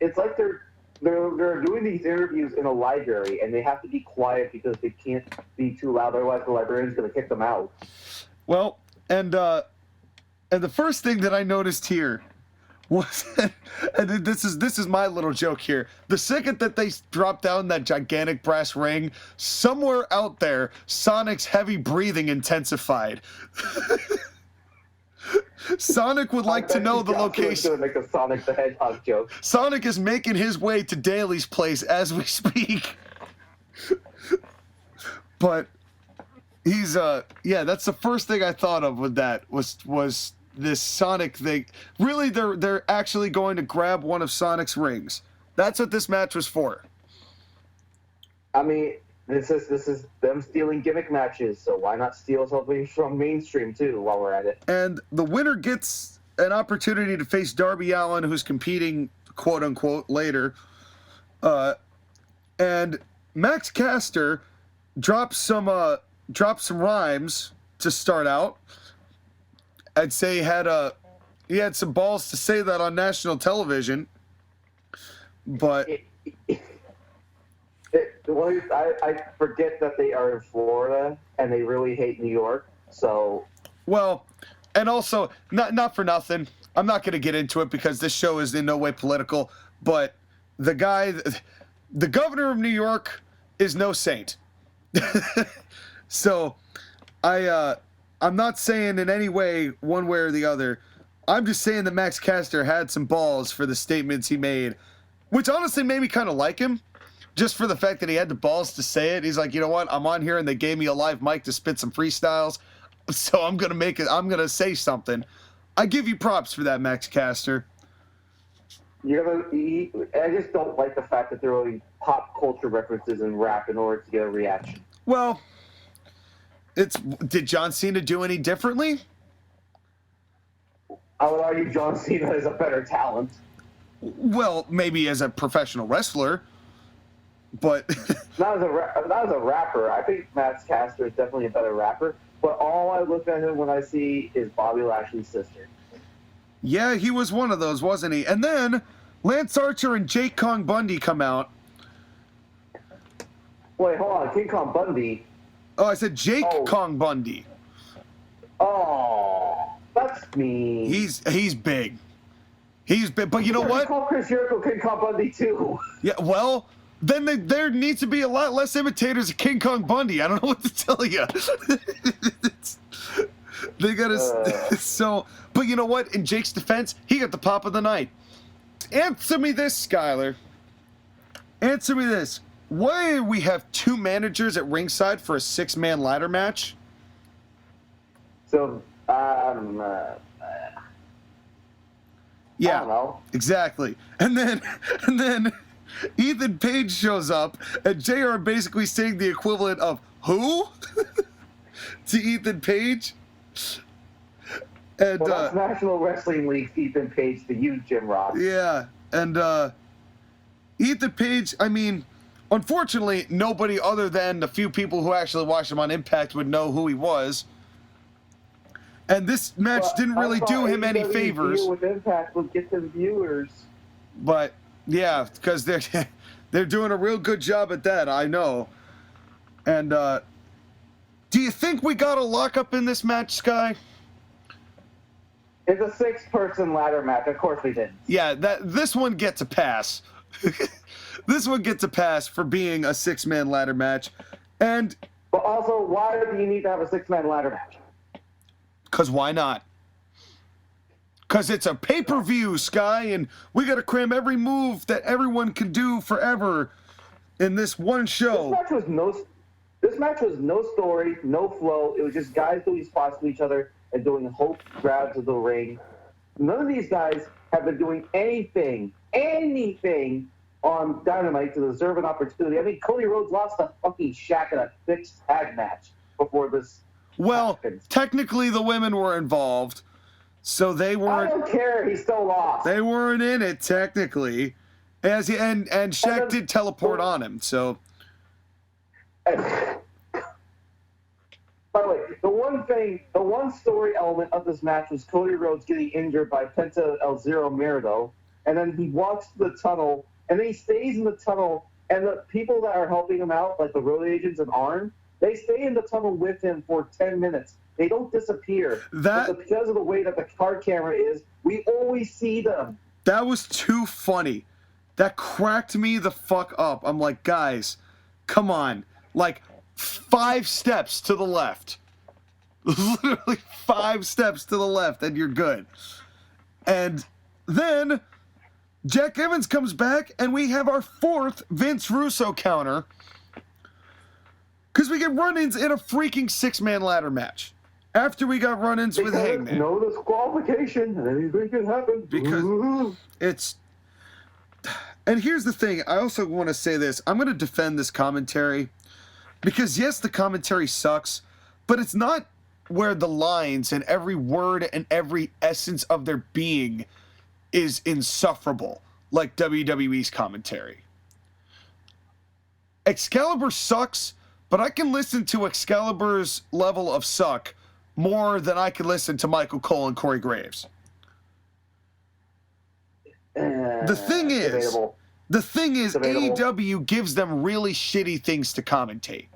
It's like they're doing these interviews in a library and they have to be quiet because they can't be too loud, otherwise the librarian's going to kick them out. Well, and the first thing that I noticed here was, and this is my little joke here. The second that they dropped down that gigantic brass ring, somewhere out there, Sonic's heavy breathing intensified. Sonic would like to know the location. Make a Sonic the Hedgehog joke. Sonic is making his way to Daly's place as we speak. But he's yeah, that's the first thing I thought of with that was this Sonic thing. Really, they're actually going to grab one of Sonic's rings. That's what this match was for. I mean, this is them stealing gimmick matches, so why not steal something from mainstream too while we're at it? And the winner gets an opportunity to face Darby Allin, who's competing, quote unquote, later. And Max Caster drops some rhymes to start out. I'd say he had some balls to say that on national television, but I forget that they are in Florida and they really hate New York. So well, and also not for nothing. I'm not going to get into it because this show is in no way political. But the governor of New York, is no saint. So I'm not saying in any way one way or the other. I'm just saying that Max Caster had some balls for the statements he made, which honestly made me kind of like him, just for the fact that he had the balls to say it. He's like, you know what? I'm on here and they gave me a live mic to spit some freestyles, so I'm gonna make it. I'm gonna say something. I give you props for that, Max Caster. I just don't like the fact that they're only pop culture references in rap in order to get a reaction. Well, did John Cena do any differently? I would argue John Cena is a better talent. Well, maybe as a professional wrestler, but not as a rapper. I think Max Caster is definitely a better rapper. But all I look at him when I see is Bobby Lashley's sister. Yeah, he was one of those, wasn't he? And then Lance Archer and Jake Kong Bundy come out. Wait, hold on, King Kong Bundy. Oh, I said Jake Kong Bundy. Oh, that's mean. He's big. He's big, but you know what? Call Chris Jericho King Kong Bundy too. Yeah, well, then there needs to be a lot less imitators of King Kong Bundy. I don't know what to tell you. They gotta so. But you know what? In Jake's defense, he got the pop of the night. Answer me this, Skyler. Answer me this. Why do we have two managers at ringside for a 6-man ladder match? So, yeah, I don't know. Exactly. And then Ethan Page shows up, and JR basically saying the equivalent of who to Ethan Page. And well, that's National Wrestling League Ethan Page to you, Jim Ross. Yeah, and Ethan Page, I mean, unfortunately, nobody other than the few people who actually watched him on Impact would know who he was. And this match didn't really do him any favors. With Impact would get them viewers. But yeah, because they're doing a real good job at that, I know. And do you think we got a lockup in this match, Sky? It's a 6-person ladder match. Of course we didn't. Yeah, this one gets a pass. This one gets a pass for being a 6-man ladder match. And But also, why do you need to have a 6-man ladder match? because why not? Because it's a pay-per-view, Sky, and we got to cram every move that everyone can do forever in this one show. This match was no story, no flow. It was just guys doing spots to each other and doing hope grabs of the ring. None of these guys have been doing anything on Dynamite to deserve an opportunity. I mean, Cody Rhodes lost a fucking Shaq in a fixed tag match before this. Well, happened. technically the women were involved, so they I weren't. don't care. He still lost. They weren't in it technically, and Shaq did teleport on him. So, by the way, the one story element of this match was Cody Rhodes getting injured by Penta El Zero Miedo, and then he walks to the tunnel, and then he stays in the tunnel, and the people that are helping him out, like the road agents and Arn, they stay in the tunnel with him for 10 minutes. They don't disappear. But because of the way that the card camera is, we always see them. that was too funny. That cracked me the fuck up. I'm like, guys, come on. Like, 5 steps to the left. Literally 5 steps to the left, and you're good. And then Jack Evans comes back, and we have our 4th Vince Russo counter. Because we get run-ins in a freaking 6-man ladder match. After we got run-ins with Hangman. No disqualification. Anything can happen. Because it's... And here's the thing. I also want to say this. I'm going to defend this commentary. Because, yes, the commentary sucks. But it's not where the lines and every word and every essence of their being is insufferable. Like WWE's commentary. Excalibur sucks, but I can listen to Excalibur's level of suck more than I can listen to Michael Cole and Corey Graves. The thing is, Debatable. AEW gives them really shitty things to commentate.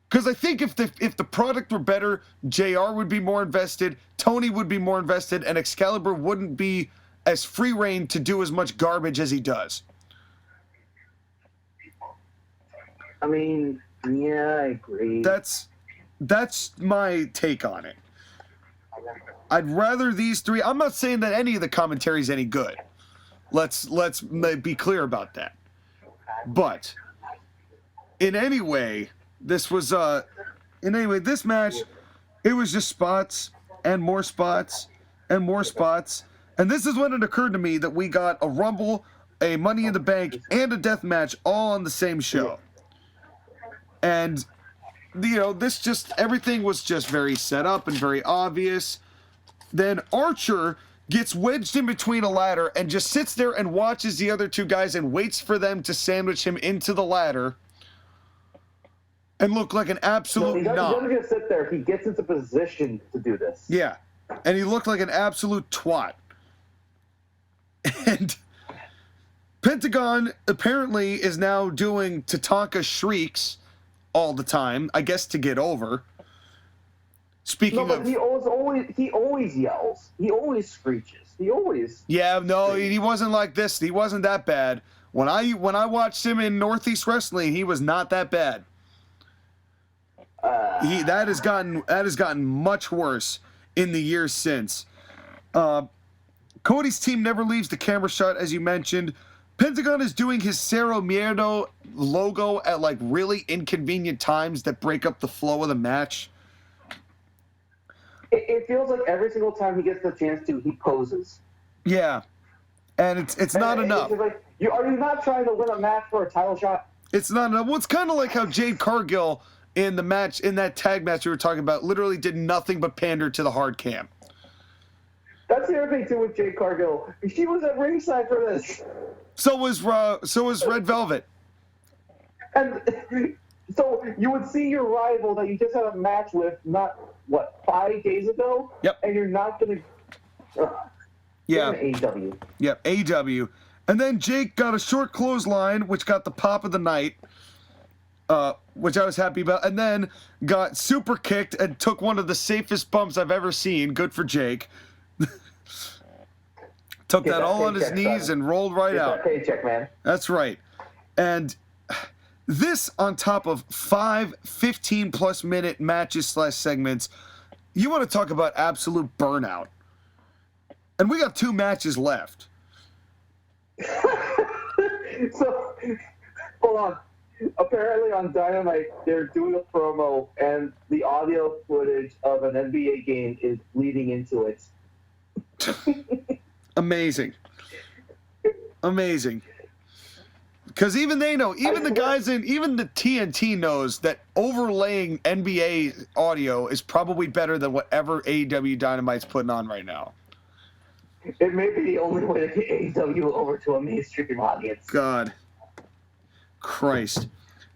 Because I think if the product were better, JR would be more invested, Tony would be more invested, and Excalibur wouldn't be as free reign to do as much garbage as he does. I mean, yeah, I agree. That's my take on it. I'd rather these 3. I'm not saying that any of the commentary is any good. Let's be clear about that. But in any way, this match, it was just spots and more spots and more spots. And this is when it occurred to me that we got a Rumble, a Money in the Bank, and a Death Match all on the same show. And, everything was just very set up and very obvious. Then Archer gets wedged in between a ladder and just sits there and watches the other 2 guys and waits for them to sandwich him into the ladder and look like an absolute knob. He doesn't just sit there. He gets into position to do this. Yeah. And he looked like an absolute twat. And Pentagon apparently is now doing Tatanka shrieks all the time, I guess to get over. Speaking of, he always yells. He always screeches. He always. Yeah, no, he wasn't like this. He wasn't that bad. When I watched him in Northeast Wrestling, he was not that bad. That has gotten much worse in the years since. Cody's team never leaves the camera shot, as you mentioned. Pentagon is doing his Cerro Miedo logo at like really inconvenient times that break up the flow of the match. It feels like every single time he gets the chance to, he poses. Yeah, and it's not enough. It's like, are you not trying to win a match for a title shot? It's not enough. Well, it's kind of like how Jade Cargill in that tag match we were talking about literally did nothing but pander to the hard cam. That's the other thing too with Jade Cargill. She was at ringside for this. So was Red Velvet. And so you would see your rival that you just had a match with, 5 days ago? Yep. And you're not going to... Yeah. AEW. Yep, AEW. And then Jake got a short clothesline, which got the pop of the night. which I was happy about, and then got super kicked and took one of the safest bumps I've ever seen. Good for Jake. Took that all on his knees and rolled right out. That paycheck, man. That's right. And this on top of 5 15-plus minute matches / segments, you want to talk about absolute burnout. And we got 2 matches left. So, hold on. Apparently on Dynamite, they're doing a promo, and the audio footage of an NBA game is bleeding into it. Amazing. Amazing. Because even they know, even the guys even the TNT knows that overlaying NBA audio is probably better than whatever AEW Dynamite's putting on right now. It may be the only way to get AEW over to a mainstream audience. God. Christ.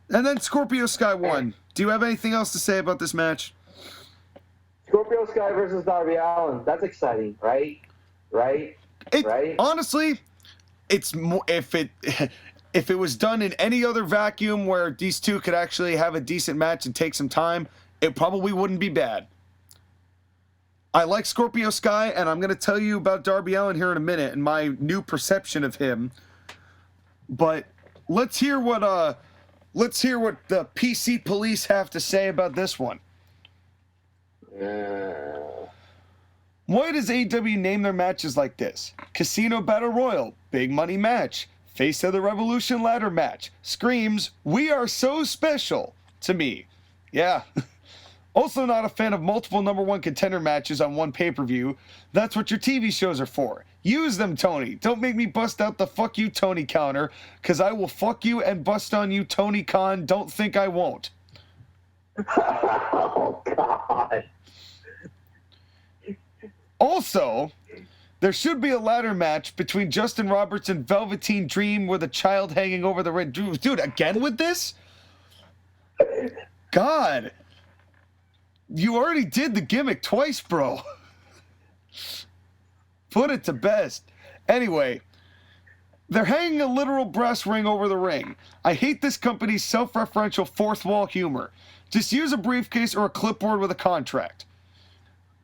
And then Scorpio Sky won. Do you have anything else to say about this match? Scorpio Sky versus Darby Allin. That's exciting, right? Right? Honestly, it's more if it was done in any other vacuum where these two could actually have a decent match and take some time, it probably wouldn't be bad. I like Scorpio Sky, and I'm going to tell you about Darby Allin here in a minute and my new perception of him. But let's hear what the PC police have to say about this one. Why does AEW name their matches like this? Casino Battle Royal, Big Money Match, Face of the Revolution Ladder Match, screams, "We are so special," to me. Yeah. Also not a fan of multiple #1 contender matches on one pay-per-view. That's what your TV shows are for. Use them, Tony. Don't make me bust out the fuck you, Tony counter, because I will fuck you and bust on you, Tony Khan. Don't think I won't. Oh, God. Also, there should be a ladder match between Justin Roberts and Velveteen Dream with a child hanging over the ring. Dude, again with this? God. You already did the gimmick twice, bro. Put it to best. Anyway, they're hanging a literal brass ring over the ring. I hate this company's self-referential fourth wall humor. Just use a briefcase or a clipboard with a contract.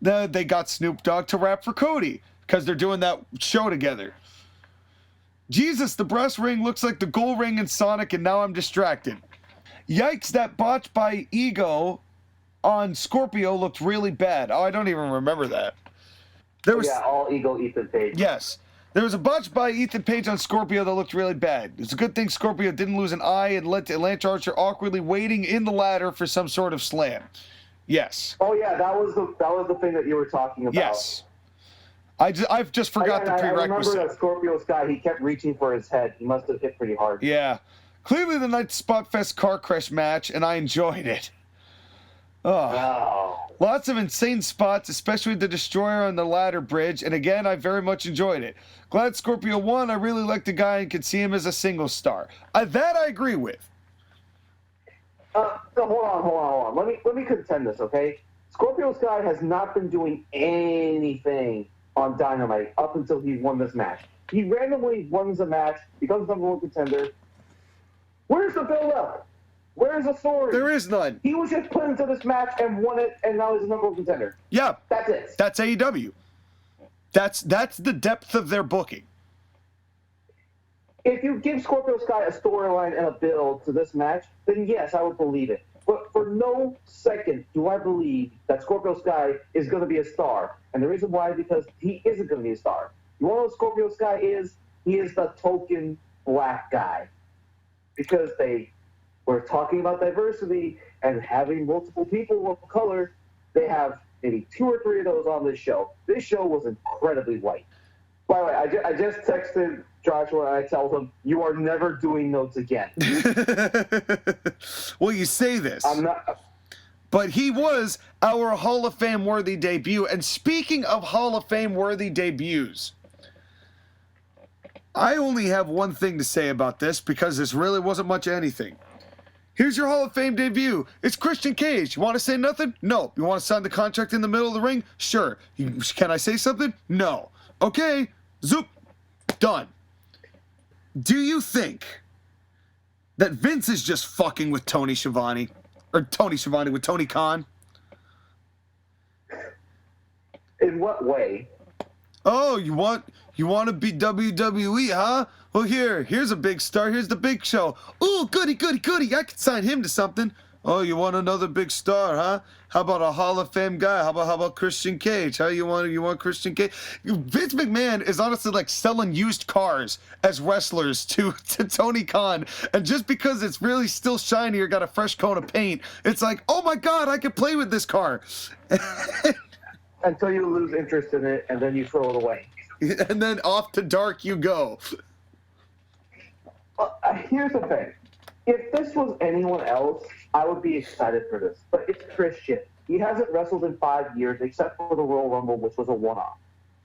They got Snoop Dogg to rap for Cody because they're doing that show together. Jesus, the brass ring looks like the gold ring in Sonic, and now I'm distracted. Yikes, that botch by Ego on Scorpio looked really bad. Oh, I don't even remember that. All Ego Ethan Page. Yes. There was a botch by Ethan Page on Scorpio that looked really bad. It's a good thing Scorpio didn't lose an eye and let Lance Archer awkwardly waiting in the ladder for some sort of slam. Yes. Oh yeah, that was the thing that you were talking about. Yes. I've just forgot the prerequisite. I remember that Scorpio Sky, he kept reaching for his head. He must have hit pretty hard. Yeah. Clearly the Night Spot Fest car crash match, and I enjoyed it. Oh. Lots of insane spots, especially the Destroyer on the ladder bridge, and again, I very much enjoyed it. Glad Scorpio won. I really like the guy and could see him as a single star. That I agree with. So hold on. Let me contend this, okay? Scorpio Sky has not been doing anything on Dynamite up until he won this match. He randomly wins a match, becomes #1 contender. Where's the build-up? Where's the story? There is none. He was just put into this match and won it, and now he's a #1 contender. Yeah. That's it. That's AEW. That's the depth of their booking. If you give Scorpio Sky a storyline and a build to this match, then yes, I would believe it. But for no second do I believe that Scorpio Sky is going to be a star. And the reason why is because he isn't going to be a star. You want to know what Scorpio Sky is? He is the token black guy. Because they were talking about diversity and having multiple people of color, they have maybe 2 or 3 of those on this show. This show was incredibly white. By the way, I just texted Joshua and I told him, you are never doing notes again. Well, you say this. I'm not. But he was our Hall of Fame worthy debut. And speaking of Hall of Fame worthy debuts, I only have one thing to say about this because this really wasn't much of anything. Here's your Hall of Fame debut. It's Christian Cage. You want to say nothing? No. You want to sign the contract in the middle of the ring? Sure. Can I say something? No. Okay. Zoop. Done. Do you think that Vince is just fucking with Tony Schiavone. Or Tony Schiavone with Tony Khan. In what way? Oh, you want to be WWE, huh? Well, here's a big star. Here's the Big Show. Ooh, goody. I could sign him to something. Oh, you want another big star, huh? How about a Hall of Fame guy? How about Christian Cage? How you want Christian Cage? Vince McMahon is honestly like selling used cars as wrestlers to Tony Khan, and just because it's really still shiny or got a fresh coat of paint, it's like, oh my God, I could play with this car. Until you lose interest in it, and then you throw it away. And then off to dark you go. Here's the thing. If this was anyone else, I would be excited for this. But it's Christian. He hasn't wrestled in 5 years, except for the Royal Rumble, which was a one-off.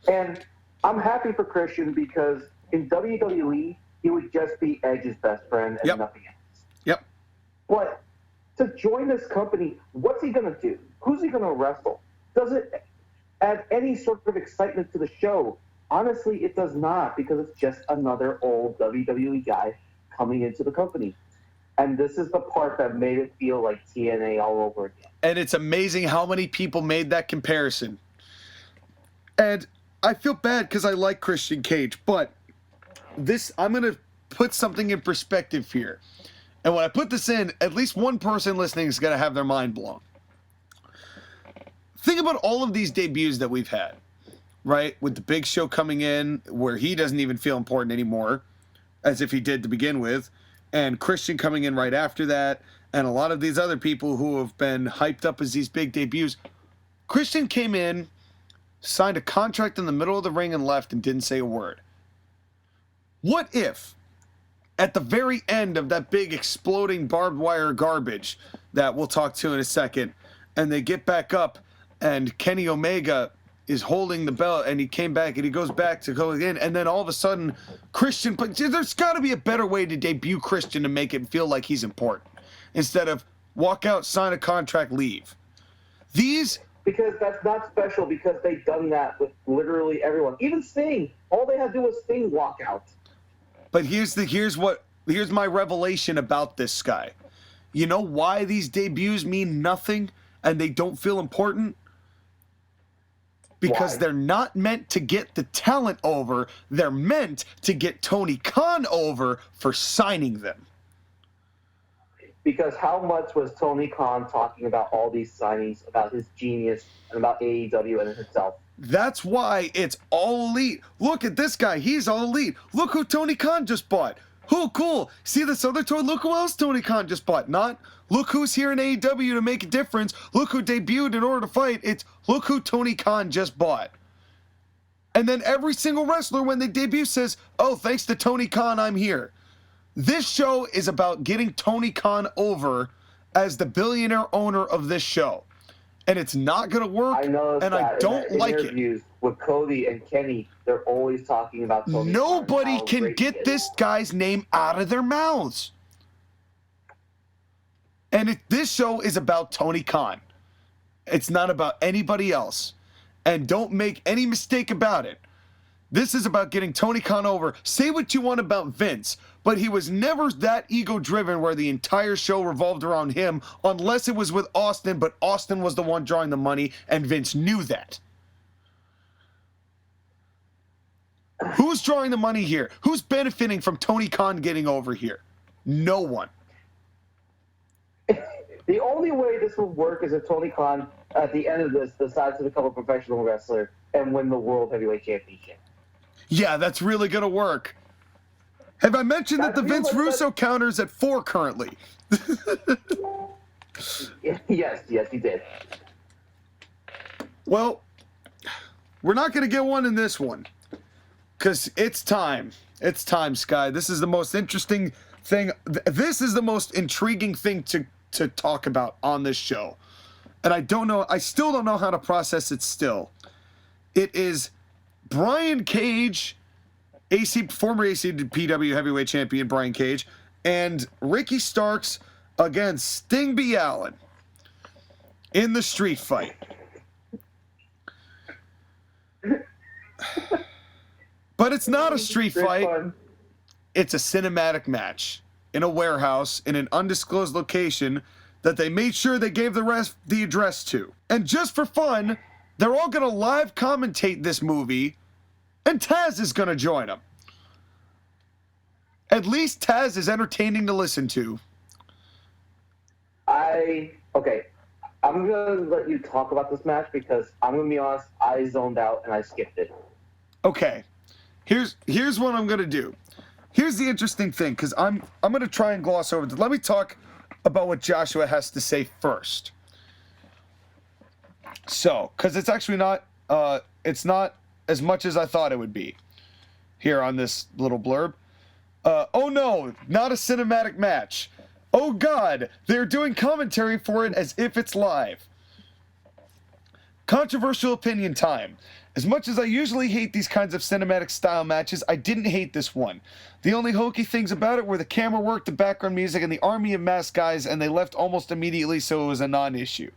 And I'm happy for Christian because in WWE, he would just be Edge's best friend and nothing else. Yep. But to join this company, what's he going to do? Who's he going to wrestle? Does it add any sort of excitement to the show? Honestly, it does not, because it's just another old WWE guy coming into the company. And this is the part that made it feel like TNA all over again. And it's amazing how many people made that comparison. And I feel bad because I like Christian Cage, but I'm going to put something in perspective here. And when I put this in, at least one person listening is going to have their mind blown. Think about all of these debuts that we've had, right? With the Big Show coming in, where he doesn't even feel important anymore, as if he did to begin with, and Christian coming in right after that, and a lot of these other people who have been hyped up as these big debuts. Christian came in, signed a contract in the middle of the ring and left and didn't say a word. What if, at the very end of that big exploding barbed wire garbage that we'll talk to in a second, and they get back up and Kenny Omega is holding the belt and he came back and he goes back to go again, and then all of a sudden Christian, but there's got to be a better way to debut Christian to make it feel like he's important instead of walk out, sign a contract, leave. Because that's not special, because they've done that with literally everyone. Even Sting, all they had to do was Sting walk out. But here's my revelation about this guy. You know why these debuts mean nothing and they don't feel important? Because they're not meant to get the talent over. They're meant to get Tony Khan over for signing them. Because how much was Tony Khan talking about all these signings, about his genius, and about AEW and himself? That's why it's all elite. Look at this guy. He's all elite. Look who Tony Khan just bought. Oh, cool. See this other toy? Look who else Tony Khan just bought. Not, look who's here in AEW to make a difference. Look who debuted in order to fight. It's, look who Tony Khan just bought. And then every single wrestler, when they debut, says, oh, thanks to Tony Khan, I'm here. This show is about getting Tony Khan over as the billionaire owner of this show. And it's not going to work, and I don't like it. With Cody and Kenny, they're always talking about Tony Nobody Khan, can get this guy's name out of their mouths. And this show is about Tony Khan. It's not about anybody else. And don't make any mistake about it. This is about getting Tony Khan over. Say what you want about Vince, but he was never that ego-driven where the entire show revolved around him, unless it was with Austin, but Austin was the one drawing the money, and Vince knew that. Who's drawing the money here? Who's benefiting from Tony Khan getting over here? No one. The only way this will work is if Tony Khan, at the end of this, decides to become a professional wrestler and win the World Heavyweight Championship. Yeah, that's really going to work. Have I mentioned that the Vince Russo counter's at 4 currently? Yes, you did. Well, we're not going to get one in this one. Because it's time. It's time, Sky. This is the most interesting thing. This is the most intriguing thing to talk about on this show. And I still don't know how to process it still. It is Brian Cage, former ACPW heavyweight champion Brian Cage, and Ricky Starks against Sting B. Allen in the street fight. But it's not a street fight. It's a cinematic match. in a warehouse in an undisclosed location that they made sure they gave the rest the address to. And just for fun, they're all going to live commentate this movie, and Taz is going to join them. At least Taz is entertaining to listen to. Okay, I'm going to let you talk about this match because I'm going to be honest, I zoned out and I skipped it. Okay, here's what I'm going to do. Here's the interesting thing, because I'm going to try and gloss over this. Let me talk about what Joshua has to say first. So, because it's actually not, it's not as much as I thought it would be here on this little blurb. Oh no, not a cinematic match. Oh God, they're doing commentary for it as if it's live. Controversial opinion time. As much as I usually hate these kinds of cinematic style matches, I didn't hate this one. The only hokey things about it were the camera work, the background music, and the army of masked guys, and they left almost immediately, so it was a non-issue.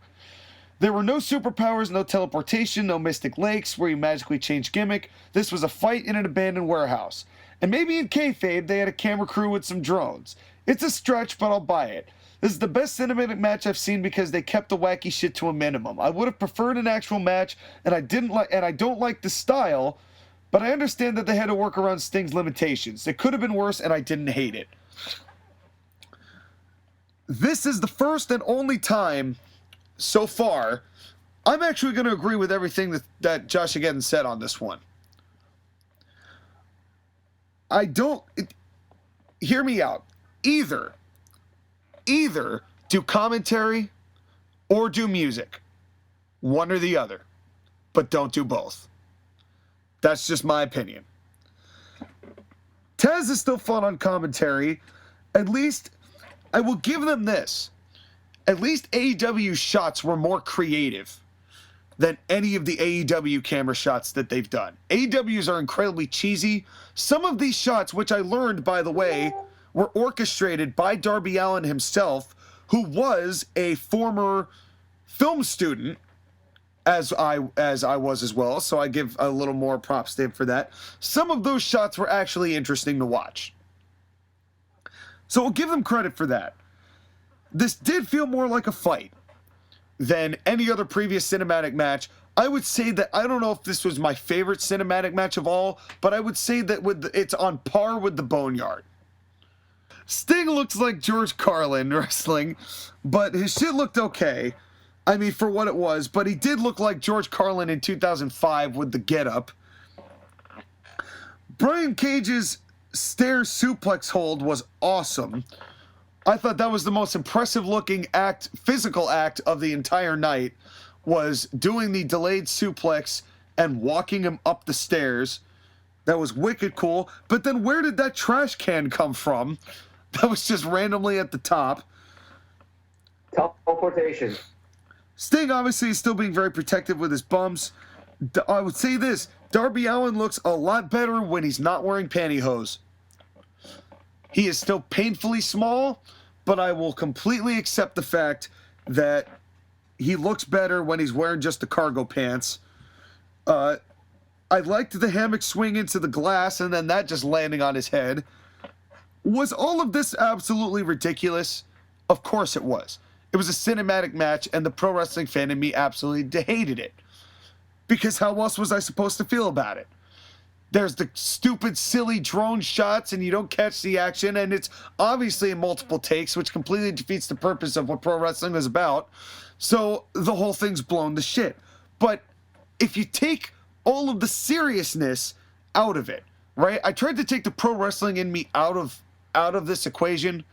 There were no superpowers, no teleportation, no mystic lakes where you magically change gimmick. This was a fight in an abandoned warehouse. And maybe in kayfabe, they had a camera crew with some drones. It's a stretch, but I'll buy it. This is the best cinematic match I've seen because they kept the wacky shit to a minimum. I would have preferred an actual match, and I don't like the style, but I understand that they had to work around Sting's limitations. It could have been worse, and I didn't hate it. This is the first and only time so far I'm actually going to agree with everything that Josh again said on this one. Hear me out. Either do commentary or do music. One or the other. But don't do both. That's just my opinion. Taz is still fun on commentary. At least, I will give them this. At least AEW shots were more creative than any of the AEW camera shots that they've done. AEWs are incredibly cheesy. Some of these shots, which I learned, by the way, were orchestrated by Darby Allin himself, who was a former film student, as I was as well, so I give a little more props to him for that. Some of those shots were actually interesting to watch. So we'll give them credit for that. This did feel more like a fight than any other previous cinematic match. I would say that, I don't know if this was my favorite cinematic match of all, but I would say that it's on par with the Boneyard. Sting looks like George Carlin wrestling, but his shit looked okay. I mean, for what it was, but he did look like George Carlin in 2005 with the getup. Brian Cage's stair suplex hold was awesome. I thought that was the most impressive looking physical act of the entire night, was doing the delayed suplex and walking him up the stairs. That was wicked cool. But then where did that trash can come from? That was just randomly at the top. Teleportation. Sting obviously is still being very protective with his bumps. I would say this, Darby Allin looks a lot better when he's not wearing pantyhose. He is still painfully small, but I will completely accept the fact that he looks better when he's wearing just the cargo pants. I liked the hammock swing into the glass and then that just landing on his head. Was all of this absolutely ridiculous? Of course it was. It was a cinematic match, and the pro wrestling fan in me absolutely hated it. Because how else was I supposed to feel about it? There's the stupid, silly drone shots, and you don't catch the action, and it's obviously in multiple takes, which completely defeats the purpose of what pro wrestling is about. So the whole thing's blown to shit. But if you take all of the seriousness out of it, right? I tried to take the pro wrestling in me out of this equation.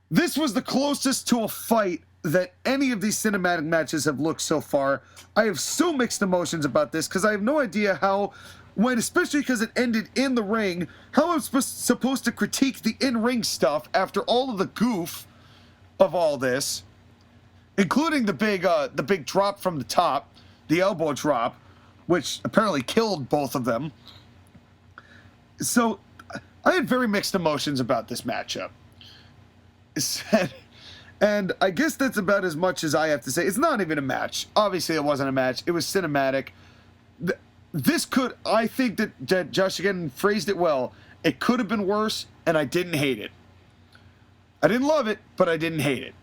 This was the closest to a fight that any of these cinematic matches have looked so far. I have so mixed emotions about this because I have no idea how, especially because it ended in the ring, how I'm supposed to critique the in-ring stuff after all of the goof of all this, including the big drop from the top, the elbow drop, which apparently killed both of them. So I had very mixed emotions about this matchup. And I guess that's about as much as I have to say. It's not even a match. Obviously, it wasn't a match. It was cinematic. I think that Josh again phrased it well. It could have been worse, and I didn't hate it. I didn't love it, but I didn't hate it.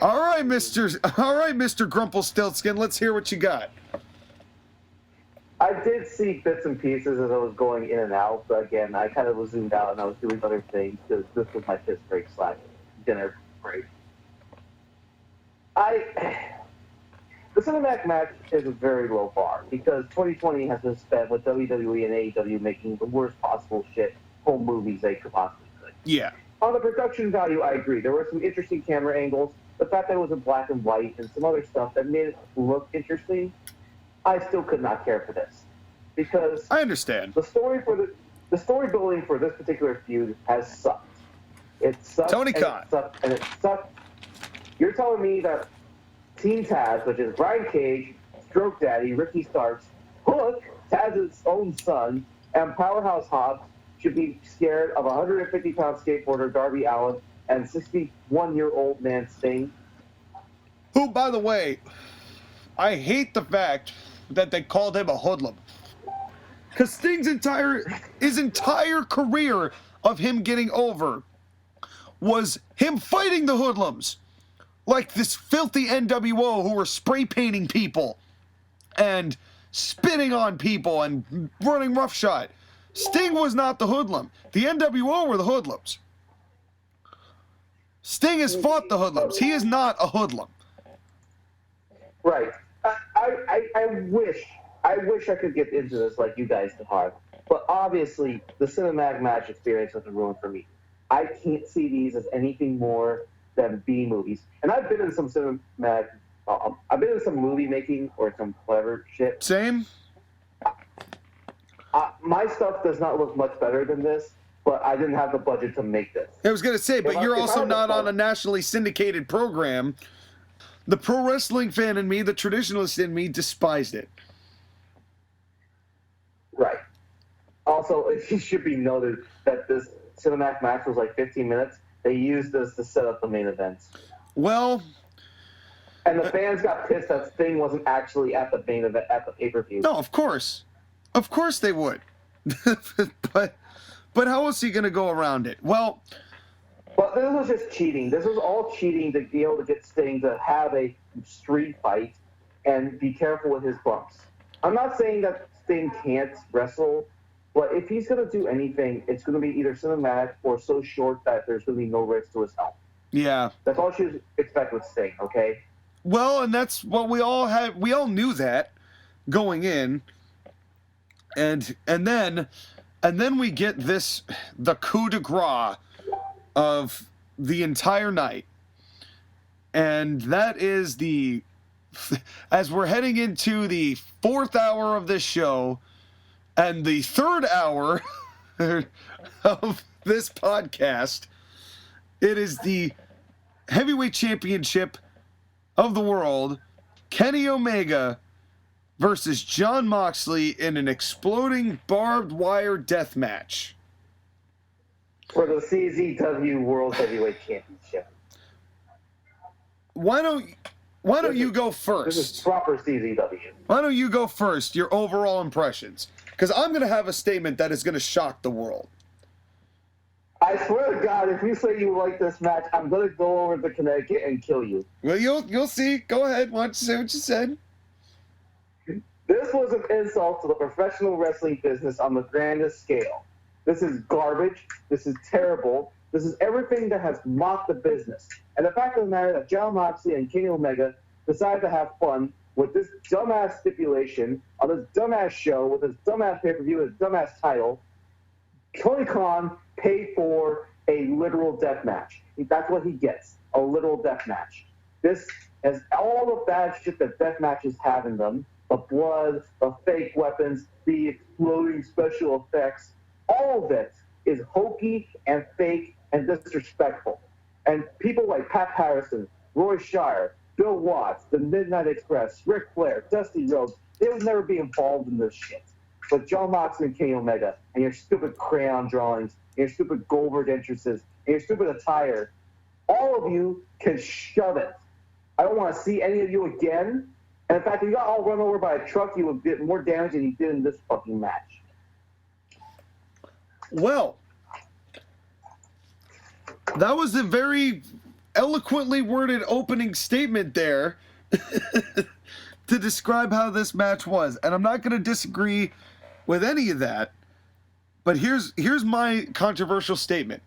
All right, Mr. Grumpelstiltskin, let's hear what you got. I did see bits and pieces as I was going in and out, but again, I kind of was zoomed out and I was doing other things because this was my piss break / dinner break. The Cinematic match is a very low bar because 2020 has been spent with WWE and AEW making the worst possible shit home movies they could possibly could. Yeah. On the production value, I agree. There were some interesting camera angles. The fact that it was in black and white and some other stuff that made it look interesting, I still could not care for this because I understand. the story building for this particular feud has sucked. It sucked. Tony Khan. It sucked. You're telling me that Team Taz, which is Brian Cage, Stroke Daddy, Ricky Starks, Hook, Taz's own son, and Powerhouse Hobbs should be scared of a 150-pound skateboarder Darby Allin and 61-year-old man Sting? Who, by the way, I hate the fact that they called him a hoodlum. Because Sting's entire career of him getting over was him fighting the hoodlums. Like this filthy NWO who were spray painting people and spitting on people and running roughshod. Sting was not the hoodlum. The NWO were the hoodlums. Sting has fought the hoodlums. He is not a hoodlum. Right. I wish I could get into this like you guys have, but obviously the cinematic match experience was ruined for me. I can't see these as anything more than B movies. And I've been in some cinematic, I've been in some movie making or some clever shit. Same. My stuff does not look much better than this, but I didn't have the budget to make this. I was going to say, but you're also not on a nationally syndicated program. The pro wrestling fan in me, the traditionalist in me, despised it. Right. Also, it should be noted that this cinematic match was like 15 minutes. They used this to set up the main events. Well... And the fans got pissed that Sting wasn't actually at the main event, at the pay-per-view. No, of course. Of course they would. but how was he going to go around it? Well... But this was just cheating. This was all cheating to be able to get Sting to have a street fight and be careful with his bumps. I'm not saying that Sting can't wrestle, but if he's going to do anything, it's going to be either cinematic or so short that there's going to be no risk to his health. Yeah. That's all you should expect with Sting, okay? Well, and that's what we all had. We all knew that going in. And then we get the coup de grace of the entire night. And that is as we're heading into the 4th hour of this show and the 3rd hour of this podcast, it is the heavyweight championship of the world, Kenny Omega versus Jon Moxley in an exploding barbed wire death match. For the CZW World Heavyweight Championship. Why don't you go first? This is proper CZW. Why don't you go first, your overall impressions? Because I'm going to have a statement that is going to shock the world. I swear to God, if you say you like this match, I'm going to go over to Connecticut and kill you. Well, you'll see. Go ahead. Why don't you say what you said? This was an insult to the professional wrestling business on the grandest scale. This is garbage. This is terrible. This is everything that has mocked the business. And the fact of the matter that Jon Moxley and Kenny Omega decided to have fun with this dumbass stipulation on this dumbass show with this dumbass pay-per-view with this dumbass title, Tony Khan paid for a literal death match. That's what he gets, a literal death match. This has all the bad shit that death matches have in them, the blood, the fake weapons, the exploding special effects. All of it is hokey and fake and disrespectful. And people like Pat Patterson, Roy Shire, Bill Watts, the Midnight Express, Ric Flair, Dusty Rhodes, they would never be involved in this shit. But Jon Moxley and Kenny Omega and your stupid crayon drawings, and your stupid Goldberg entrances, and your stupid attire, all of you can shove it. I don't want to see any of you again. And in fact, if you got all run over by a truck, you would get more damage than you did in this fucking match. Well, That was a very eloquently worded opening statement there to describe how this match was. And I'm not going to disagree with any of that. But here's my controversial statement,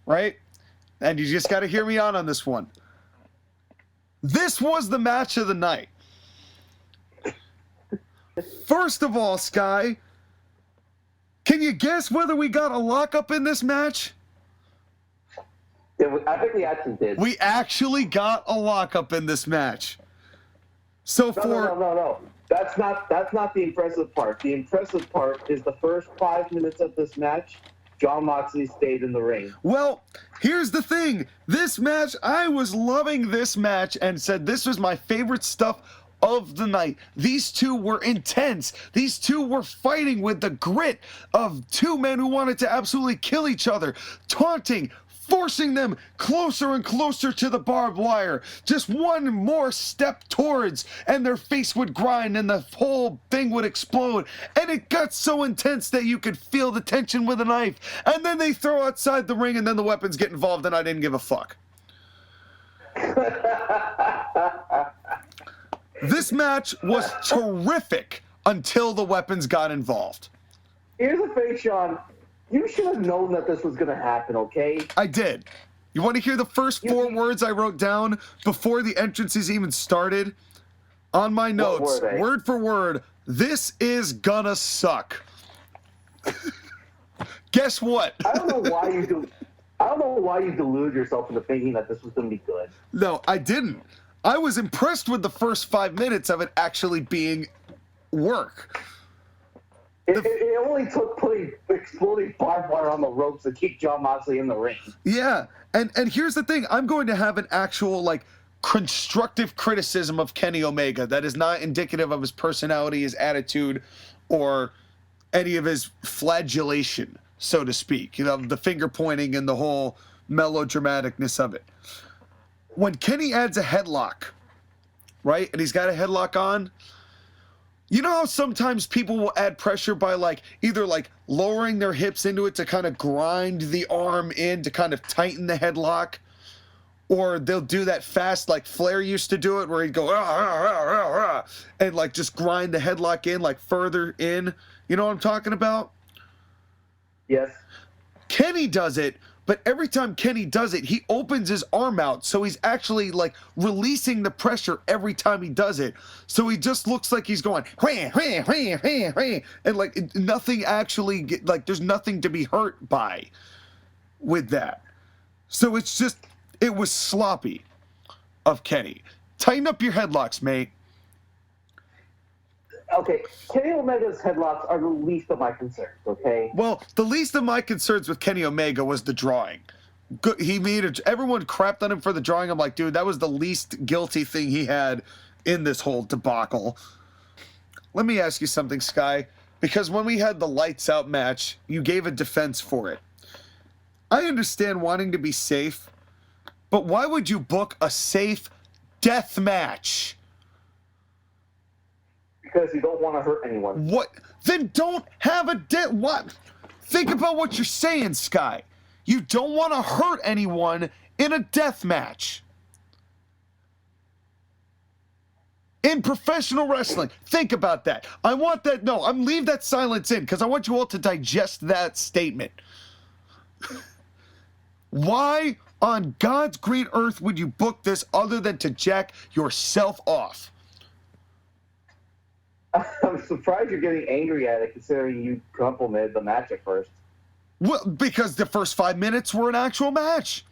right? And you just got to hear me out on this one. This was the match of the night. First of all, Sky, can you guess whether we got a lockup in this match? I think we actually did. We actually got a lockup in this match. So No. That's not the impressive part. The impressive part is the first 5 minutes of this match, Jon Moxley stayed in the ring. Well, here's the thing. This match, I was loving this match and said this was my favorite stuff of the night. These two were intense. These two were fighting with the grit of two men who wanted to absolutely kill each other, taunting, forcing them closer and closer to the barbed wire. Just one more step towards, and their face would grind, and the whole thing would explode. And it got so intense that you could feel the tension with a knife. And then they throw outside the ring, and then the weapons get involved, and I didn't give a fuck. This match was terrific until the weapons got involved. Here's the thing, Sean. You should have known that this was going to happen, okay? I did. You want to hear the first 4 words I wrote down before the entrances even started? On my notes, word for word, this is gonna suck. Guess what? I don't know why you delude yourself into thinking that this was going to be good. No, I didn't. I was impressed with the first 5 minutes of it actually being work. It only took putting exploding barbed wire on the ropes to keep Jon Moxley in the ring. Yeah, and here's the thing. I'm going to have an actual, constructive criticism of Kenny Omega that is not indicative of his personality, his attitude, or any of his flagellation, so to speak. You know, the finger pointing and the whole melodramaticness of it. When Kenny adds a headlock, right, and he's got a headlock on, you know how sometimes people will add pressure by either lowering their hips into it to kind of grind the arm in to kind of tighten the headlock, or they'll do that fast like Flair used to do it where he'd go and just grind the headlock in further in. You know what I'm talking about? Yes. Kenny does it, but every time Kenny does it, he opens his arm out, so he's actually releasing the pressure every time he does it. So he just looks like he's going wham, wham, wham, wham, wham, and nothing actually there's nothing to be hurt by with that. So it was sloppy of Kenny. Tighten up your headlocks, mate. Okay, Kenny Omega's headlocks are the least of my concerns, okay? Well, the least of my concerns with Kenny Omega was the drawing. Good, everyone crapped on him for the drawing. I'm like, dude, that was the least guilty thing he had in this whole debacle. Let me ask you something, Sky, because when we had the lights out match, you gave a defense for it. I understand wanting to be safe, but why would you book a safe death match? Because you don't want to hurt anyone. What? Then don't have a death. What? Think about what you're saying, Sky. You don't want to hurt anyone in a death match. In professional wrestling, think about that. I want that. No, leave that silence in because I want you all to digest that statement. Why on God's green earth would you book this other than to jack yourself off? I'm surprised you're getting angry at it, considering you complimented the match at first. Well, because the first 5 minutes were an actual match.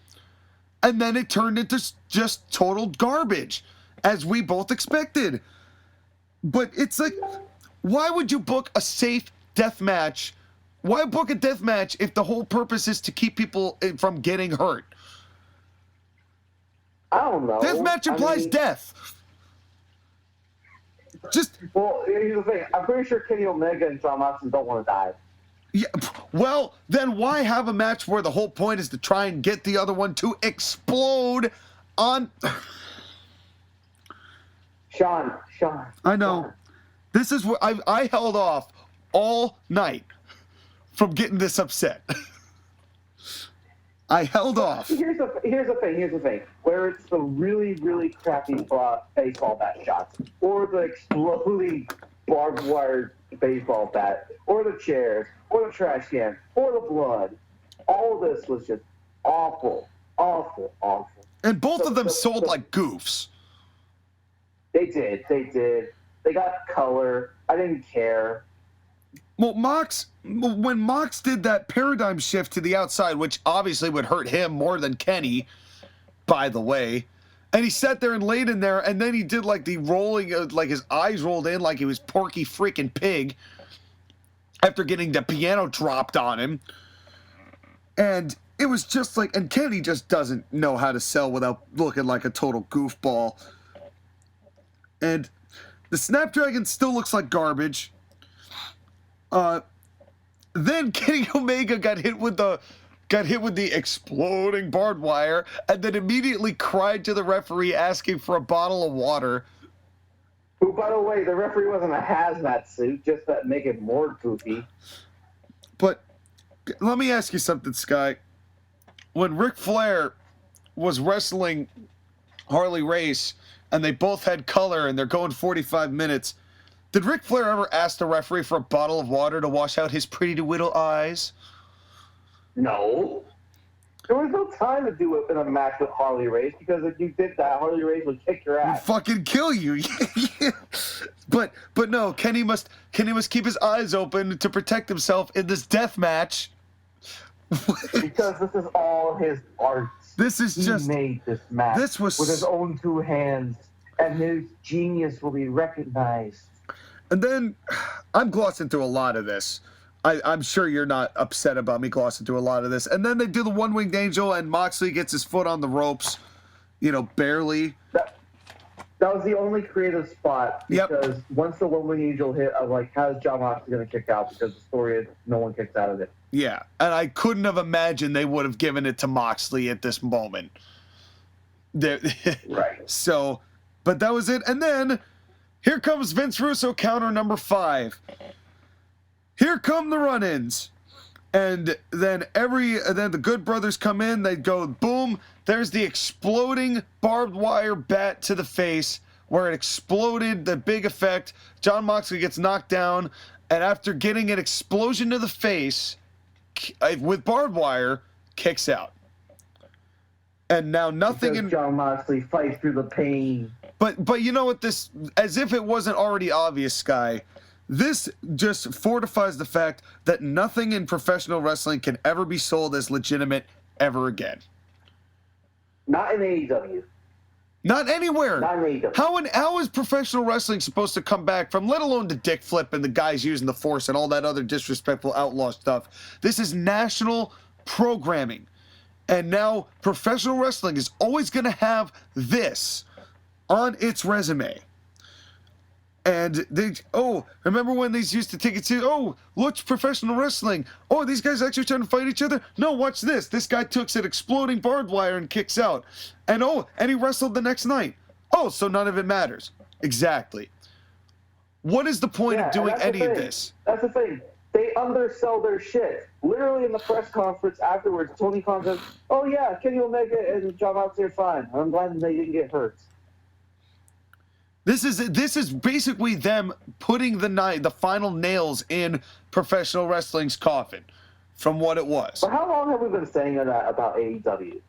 And then it turned into just total garbage, as we both expected. But it's why would you book a safe death match? Why book a death match if the whole purpose is to keep people from getting hurt? I don't know. Death match implies death. Well, here's the thing. I'm pretty sure Kenny Omega and Jon Moxley don't want to die. Yeah, well, then why have a match where the whole point is to try and get the other one to explode on... Sean. I know. Sean. This is what I held off all night from getting this upset. I held off. Here's the thing. Where it's the really, really crappy baseball bat shots, or the exploding barbed wire baseball bat, or the chairs, or the trash can, or the blood. All of this was just awful, awful, awful. And both of them sold like goofs. They did. They got color. I didn't care. Well, when Mox did that paradigm shift to the outside, which obviously would hurt him more than Kenny, by the way, and he sat there and laid in there, and then he did like the rolling, like his eyes rolled in like he was Porky freaking Pig after getting the piano dropped on him. And it was just like, and Kenny just doesn't know how to sell without looking like a total goofball. And the Snapdragon still looks like garbage. Then Kenny Omega got hit with the exploding barbed wire, and then immediately cried to the referee asking for a bottle of water. Who, by the way, the referee wasn't a hazmat suit, just that make it more goofy. But let me ask you something, Sky. When Ric Flair was wrestling Harley Race, and they both had color, and they're going 45 minutes. Did Ric Flair ever ask the referee for a bottle of water to wash out his pretty little eyes? No. There was no time to do it in a match with Harley Race, because if you did that, Harley Race would kick your ass. Fucking kill you. But no, Kenny must keep his eyes open to protect himself in this death match. Because this is all his art. He made this match with his own two hands, and his genius will be recognized. And then, I'm glossing through a lot of this. I'm sure you're not upset about me glossing through a lot of this. And then they do the one-winged angel, and Moxley gets his foot on the ropes, barely. That was the only creative spot, because once the one-winged angel hit, I'm like, how is John Moxley going to kick out? Because the story is no one kicks out of it. Yeah, and I couldn't have imagined they would have given it to Moxley at this moment. Right. So, but that was it. And then, here comes Vince Russo counter number 5. Here come the run-ins. And then then the Good Brothers come in, they go boom, there's the exploding barbed wire bat to the face where it exploded, the big effect. John Moxley gets knocked down, and after getting an explosion to the face with barbed wire, kicks out. And now nothing John Moxley fights through the pain. But you know what, this, as if it wasn't already obvious, Sky, this just fortifies the fact that nothing in professional wrestling can ever be sold as legitimate ever again. Not in AEW. Not anywhere. Not in AEW. How is professional wrestling supposed to come back from, let alone the dick flip and the guys using the force and all that other disrespectful outlaw stuff? This is national programming. And now professional wrestling is always going to have this on its resume. And remember when these used to take it to, look, professional wrestling. Oh, these guys actually trying to fight each other? No, watch this. This guy took an exploding barbed wire and kicks out. And he wrestled the next night. Oh, so none of it matters. Exactly. What is the point of doing any of this? That's the thing. They undersell their shit. Literally in the press conference afterwards, Tony Khan says, oh yeah, Kenny Omega and John Moxley are fine. I'm glad they didn't get hurt. This is basically them putting the final nails in professional wrestling's coffin from what it was. But how long have we been saying that about AEW?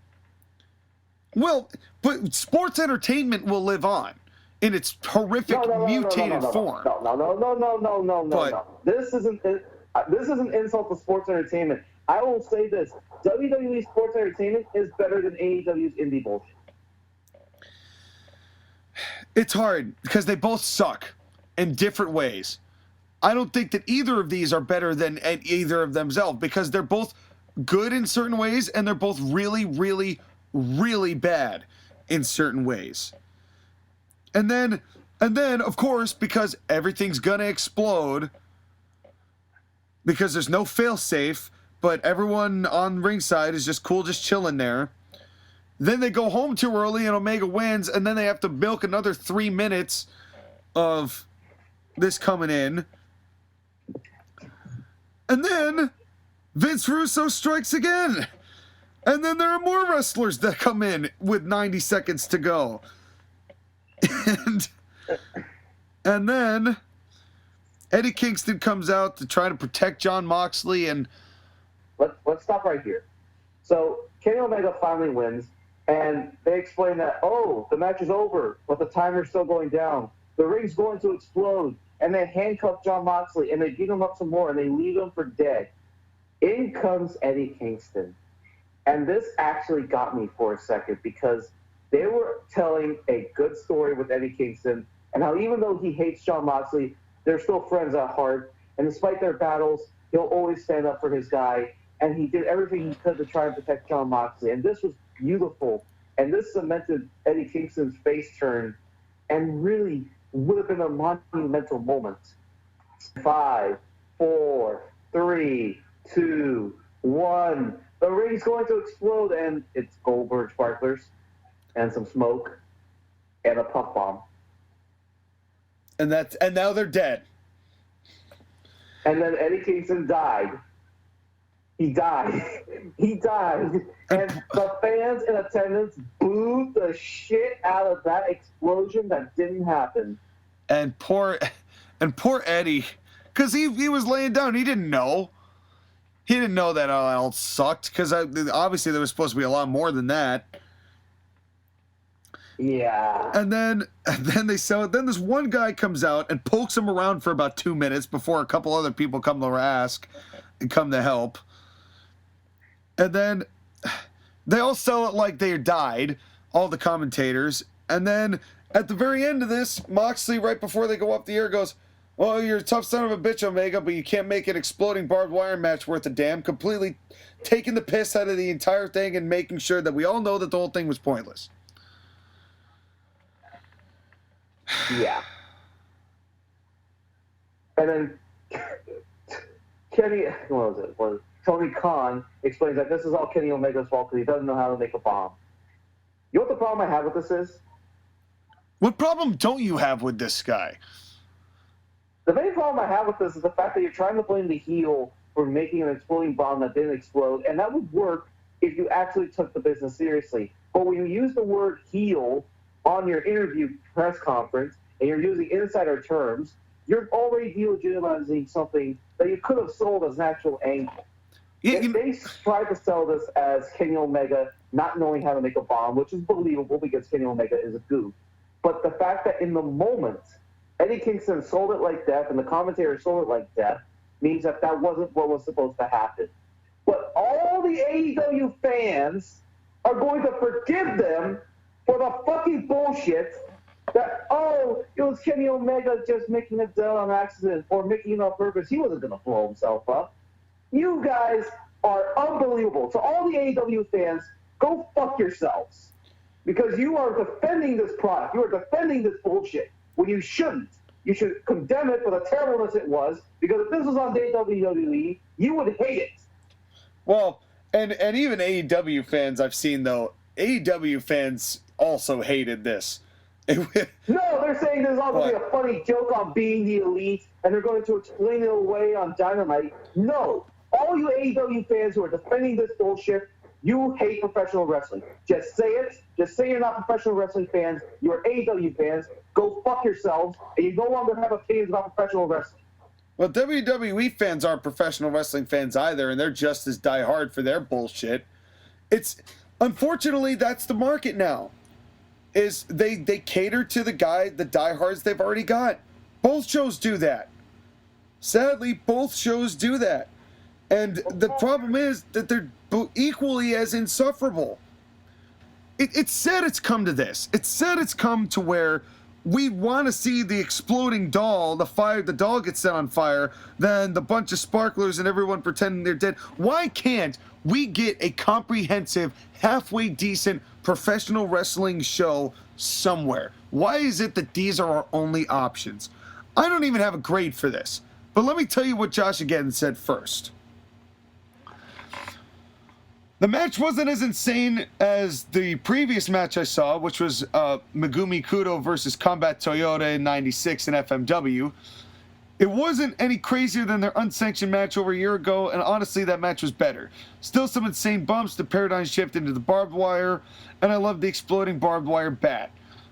Well, but sports entertainment will live on in its horrific mutated form. No. This is an insult to sports entertainment. I will say this. WWE sports entertainment is better than AEW's indie bullshit. It's hard because they both suck in different ways. I don't think that either of these are better than either of themselves because they're both good in certain ways and they're both really, really, really bad in certain ways. And then, of course, because everything's gonna explode, because there's no fail-safe, but everyone on ringside is just cool, just chilling there. Then they go home too early and Omega wins, and then they have to milk another 3 minutes of this coming in. And then Vince Russo strikes again. And then there are more wrestlers that come in with 90 seconds to go. And then Eddie Kingston comes out to try to protect Jon Moxley. And let's stop right here. So Kenny Omega finally wins, and they explain that, oh, the match is over, but the timer's still going down. The ring's going to explode. And they handcuff Jon Moxley, and they beat him up some more, and they leave him for dead. In comes Eddie Kingston. And this actually got me for a second, because they were telling a good story with Eddie Kingston, and how even though he hates Jon Moxley, they're still friends at heart. And despite their battles, he'll always stand up for his guy. And he did everything he could to try and protect Jon Moxley. And this was beautiful. And this cemented Eddie Kingston's face turn, and really would have been a monumental moment. 5, 4, 3, 2, 1. The ring's going to explode, and it's Goldberg sparklers, and some smoke, and a puff bomb. And now they're dead. And then Eddie Kingston died. He died. He died. And the fans in attendance booed the shit out of that explosion that didn't happen. And poor Eddie, because he was laying down. He didn't know. He didn't know that all sucked, because obviously there was supposed to be a lot more than that. Yeah. And then this one guy comes out and pokes him around for about 2 minutes before a couple other people come to ask and come to help. And then they all sell it like they died, all the commentators. And then at the very end of this, Moxley, right before they go up the air, goes, well, you're a tough son of a bitch, Omega, but you can't make an exploding barbed wire match worth a damn. Completely taking the piss out of the entire thing and making sure that we all know that the whole thing was pointless. Yeah. And then Tony Khan explains that this is all Kenny Omega's fault because he doesn't know how to make a bomb. You know what the problem I have with this is? What problem don't you have with this guy? The main problem I have with this is the fact that you're trying to blame the heel for making an exploding bomb that didn't explode, and that would work if you actually took the business seriously. But when you use the word heel on your interview press conference, and you're using insider terms, you're already delegitimizing something that you could have sold as an actual angle. They tried to sell this as Kenny Omega not knowing how to make a bomb, which is believable because Kenny Omega is a goof. But the fact that in the moment, Eddie Kingston sold it like death and the commentator sold it like death means that that wasn't what was supposed to happen. But all the AEW fans are going to forgive them for the fucking bullshit that, oh, it was Kenny Omega just making it down on accident or making it on purpose. He wasn't going to blow himself up. You guys are unbelievable. To all the AEW fans, go fuck yourselves. Because you are defending this product. You are defending this bullshit when you shouldn't. You should condemn it for the terribleness it was, because if this was on WWE, you would hate it. Well, and even AEW fans I've seen, though, AEW fans also hated this. No, they're saying there's all going to be a funny joke on being the elite, and they're going to explain it away on Dynamite. No. All you AEW fans who are defending this bullshit, you hate professional wrestling. Just say it. Just say you're not professional wrestling fans. You're AEW fans. Go fuck yourselves, and you no longer have opinions about professional wrestling. Well, WWE fans aren't professional wrestling fans either, and they're just as diehard for their bullshit. Unfortunately, that's the market now. Is they cater to the diehards they've already got. Both shows do that. Sadly, both shows do that. And the problem is that they're equally as insufferable. It's said it's come to this. It's said it's come to where we want to see the exploding doll, the doll gets set on fire, then the bunch of sparklers and everyone pretending they're dead. Why can't we get a comprehensive, halfway decent professional wrestling show somewhere? Why is it that these are our only options? I don't even have a grade for this, but let me tell you what Josh again said first. The match wasn't as insane as the previous match I saw, which was Megumi Kudo versus Combat Toyota in '96 in FMW. It wasn't any crazier than their unsanctioned match over a year ago, and honestly, that match was better. Still some insane bumps, the paradigm shift into the barbed wire, and I love the exploding barbed wire bat.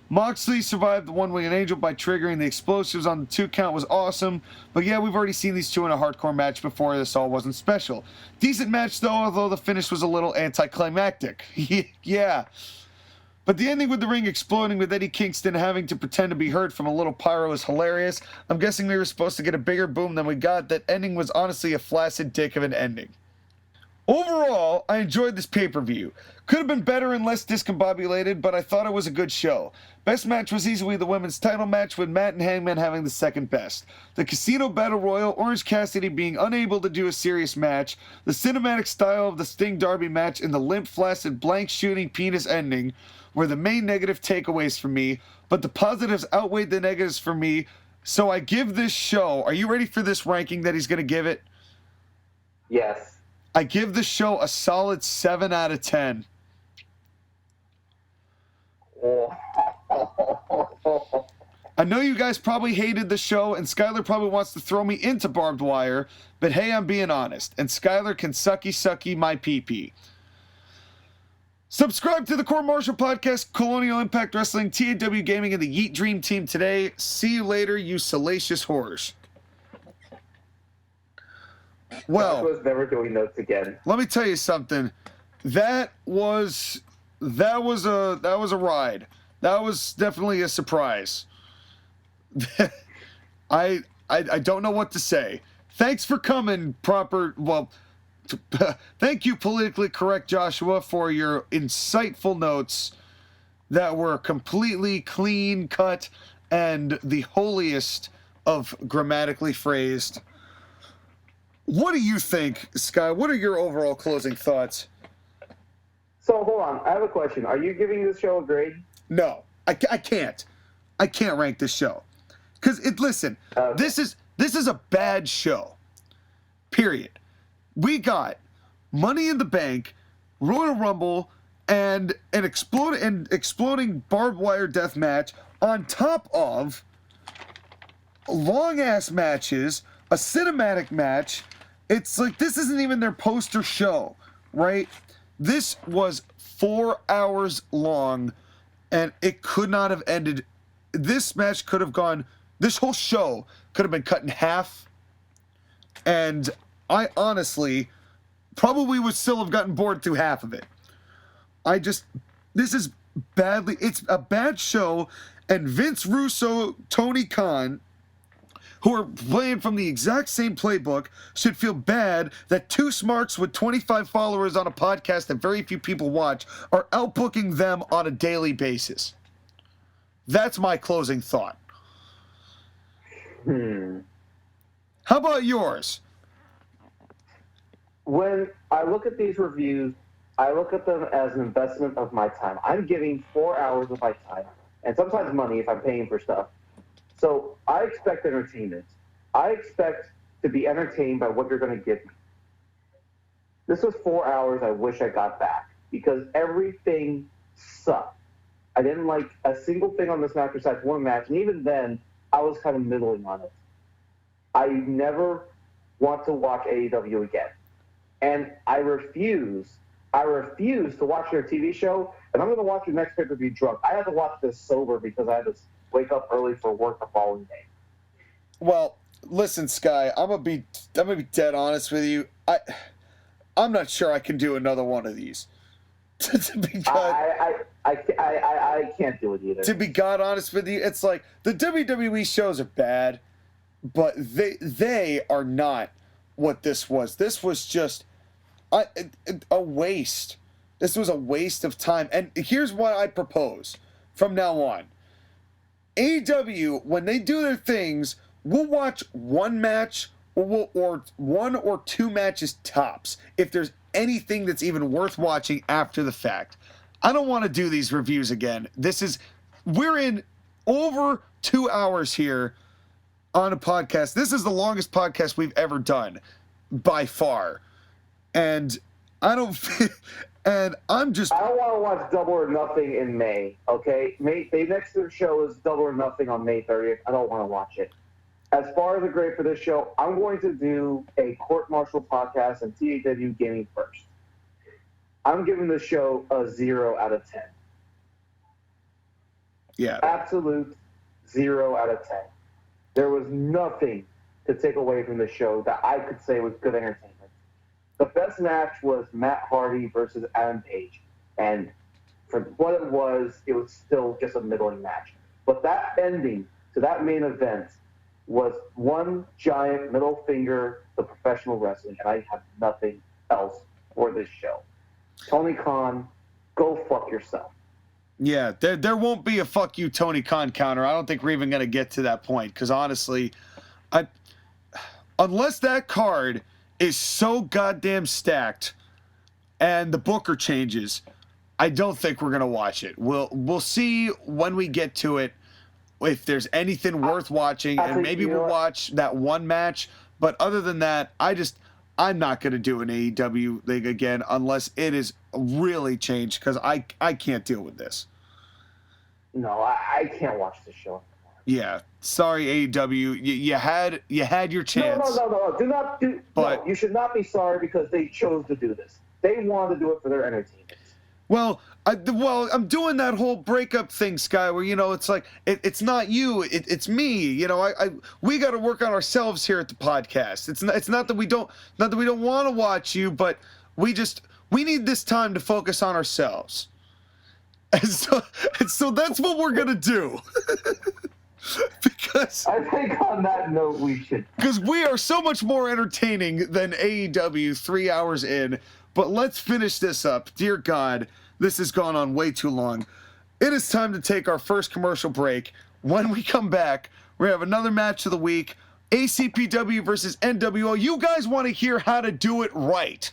Moxley survived the one-winged angel by triggering the explosives on the 2 count was awesome, but yeah, we've already seen these two in a hardcore match before. This all wasn't special. Decent match though, although the finish was a little anticlimactic. Yeah. But the ending with the ring exploding with Eddie Kingston having to pretend to be hurt from a little pyro is hilarious. I'm guessing we were supposed to get a bigger boom than we got. That ending was honestly a flaccid dick of an ending. Overall, I enjoyed this pay-per-view. Could have been better and less discombobulated, but I thought it was a good show. Best match was easily the women's title match, with Matt and Hangman having the second best. The Casino Battle Royal, Orange Cassidy being unable to do a serious match, the cinematic style of the Sting Darby match, and the limp, flaccid, blank shooting penis ending were the main negative takeaways for me, but the positives outweighed the negatives for me, so I give this show, are you ready for this ranking that he's going to give it? Yes. I give the show a solid 7 out of 10. I know you guys probably hated the show, and Skylar probably wants to throw me into barbed wire, but hey, I'm being honest, and Skylar can sucky my pee-pee. Subscribe to the Court-Martail podcast, Colonial Impact Wrestling, TAW Gaming, and the Yeet Dream Team today. See you later, you salacious whores. Well, I was never doing notes again. let me tell you something. That was a ride. That was definitely a surprise. I don't know what to say. Thanks for coming, thank you, politically correct Joshua, for your insightful notes that were completely clean cut and the holiest of grammatically phrased. What do you think, Sky? What are your overall closing thoughts? So hold on, I have a question. Are you giving this show a grade? No, I can't. I can't rank this show. Because, listen, this is a bad show. Period. We got Money in the Bank, Royal Rumble, and an exploding barbed wire death match on top of long-ass matches, a cinematic match. It's like this isn't even their poster show, right? This was 4 hours long, and it could not have ended. This match could have gone, this whole show could have been cut in half, and I honestly probably would still have gotten bored through half of it. This is badly, it's a bad show, and Vince Russo, Tony Khan, who are playing from the exact same playbook, should feel bad that two smarks with 25 followers on a podcast that very few people watch are outbooking them on a daily basis. That's my closing thought. How about yours? When I look at these reviews, I look at them as an investment of my time. I'm giving 4 hours of my time, and sometimes money if I'm paying for stuff. So I expect entertainment. I expect to be entertained by what you're going to give me. This was 4 hours I wish I got back because everything sucked. I didn't like a single thing on this match besides one match, and even then, I was kind of middling on it. I never want to watch AEW again. And I refuse to watch their TV show, and I'm going to watch the next pay-per-view drunk. I had to watch this sober because I had to wake up early for work the following day. Well, listen, Sky, I'm gonna be dead honest with you. I'm not sure I can do another one of these. I can't do it either. To be God honest with you, it's like the WWE shows are bad, but they are not what this was. This was just a waste. This was a waste of time. And here's what I propose from now on. AEW, when they do their things, we'll watch one match or one or two matches tops if there's anything that's even worth watching after the fact. I don't want to do these reviews again. We're in over 2 hours here on a podcast. This is the longest podcast we've ever done by far. And I don't want to watch Double or Nothing in May, okay? The next show is Double or Nothing on May 30th. I don't want to watch it. as far as a grade for this show, I'm going to do a Court-Martail podcast and TAW Gaming first. I'm giving the show a 0 out of 10. Yeah. Absolute 0 out of 10. There was nothing to take away from the show that I could say was good entertainment. The best match was Matt Hardy versus Adam Page. And for what it was still just a middling match. But that ending to that main event was one giant middle finger to professional wrestling, and I have nothing else for this show. Tony Khan, go fuck yourself. Yeah, there won't be a fuck you Tony Khan counter. I don't think we're even going to get to that point, because honestly, unless that card is so goddamn stacked and the booker changes, I don't think we're going to watch it. We'll see when we get to it if there's anything worth watching, and maybe we'll watch that one match. But other than that, I'm not going to do an AEW thing again unless it is really changed, because I can't deal with this. No, I can't watch this show. Yeah, sorry AEW, you had your chance. No, you should not be sorry, because they chose to do this. They wanted to do it for their entertainment. Well, I'm doing that whole breakup thing, Sky, where, you know, it's like it's not you, it's me. You know, we got to work on ourselves here at the podcast. It's not that we don't want to watch you, but we need this time to focus on ourselves. And so that's what we're gonna do. Because I think on that note we should. Because we are so much more entertaining than AEW 3 hours in. But let's finish this up. Dear God, this has gone on way too long. It is time to take our first commercial break. When we come back, we're going to have another match of the week. ACPW versus NWO. You guys want to hear how to do it right.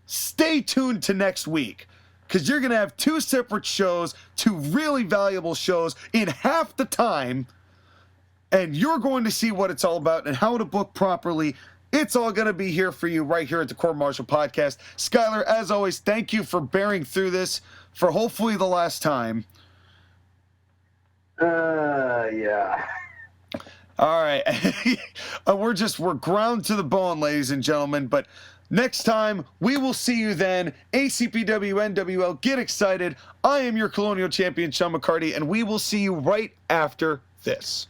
Stay tuned to next week, because you're going to have two separate shows, two really valuable shows in half the time, and you're going to see what it's all about and how to book properly. It's all going to be here for you right here at the Court-Martail podcast. Skylar, as always, thank you for bearing through this for hopefully the last time. Yeah. All right. We're ground to the bone, ladies and gentlemen, but next time, we will see you then. ACPW, NWL, get excited. I am your Colonial Champion, Sean McCarty, and we will see you right after this.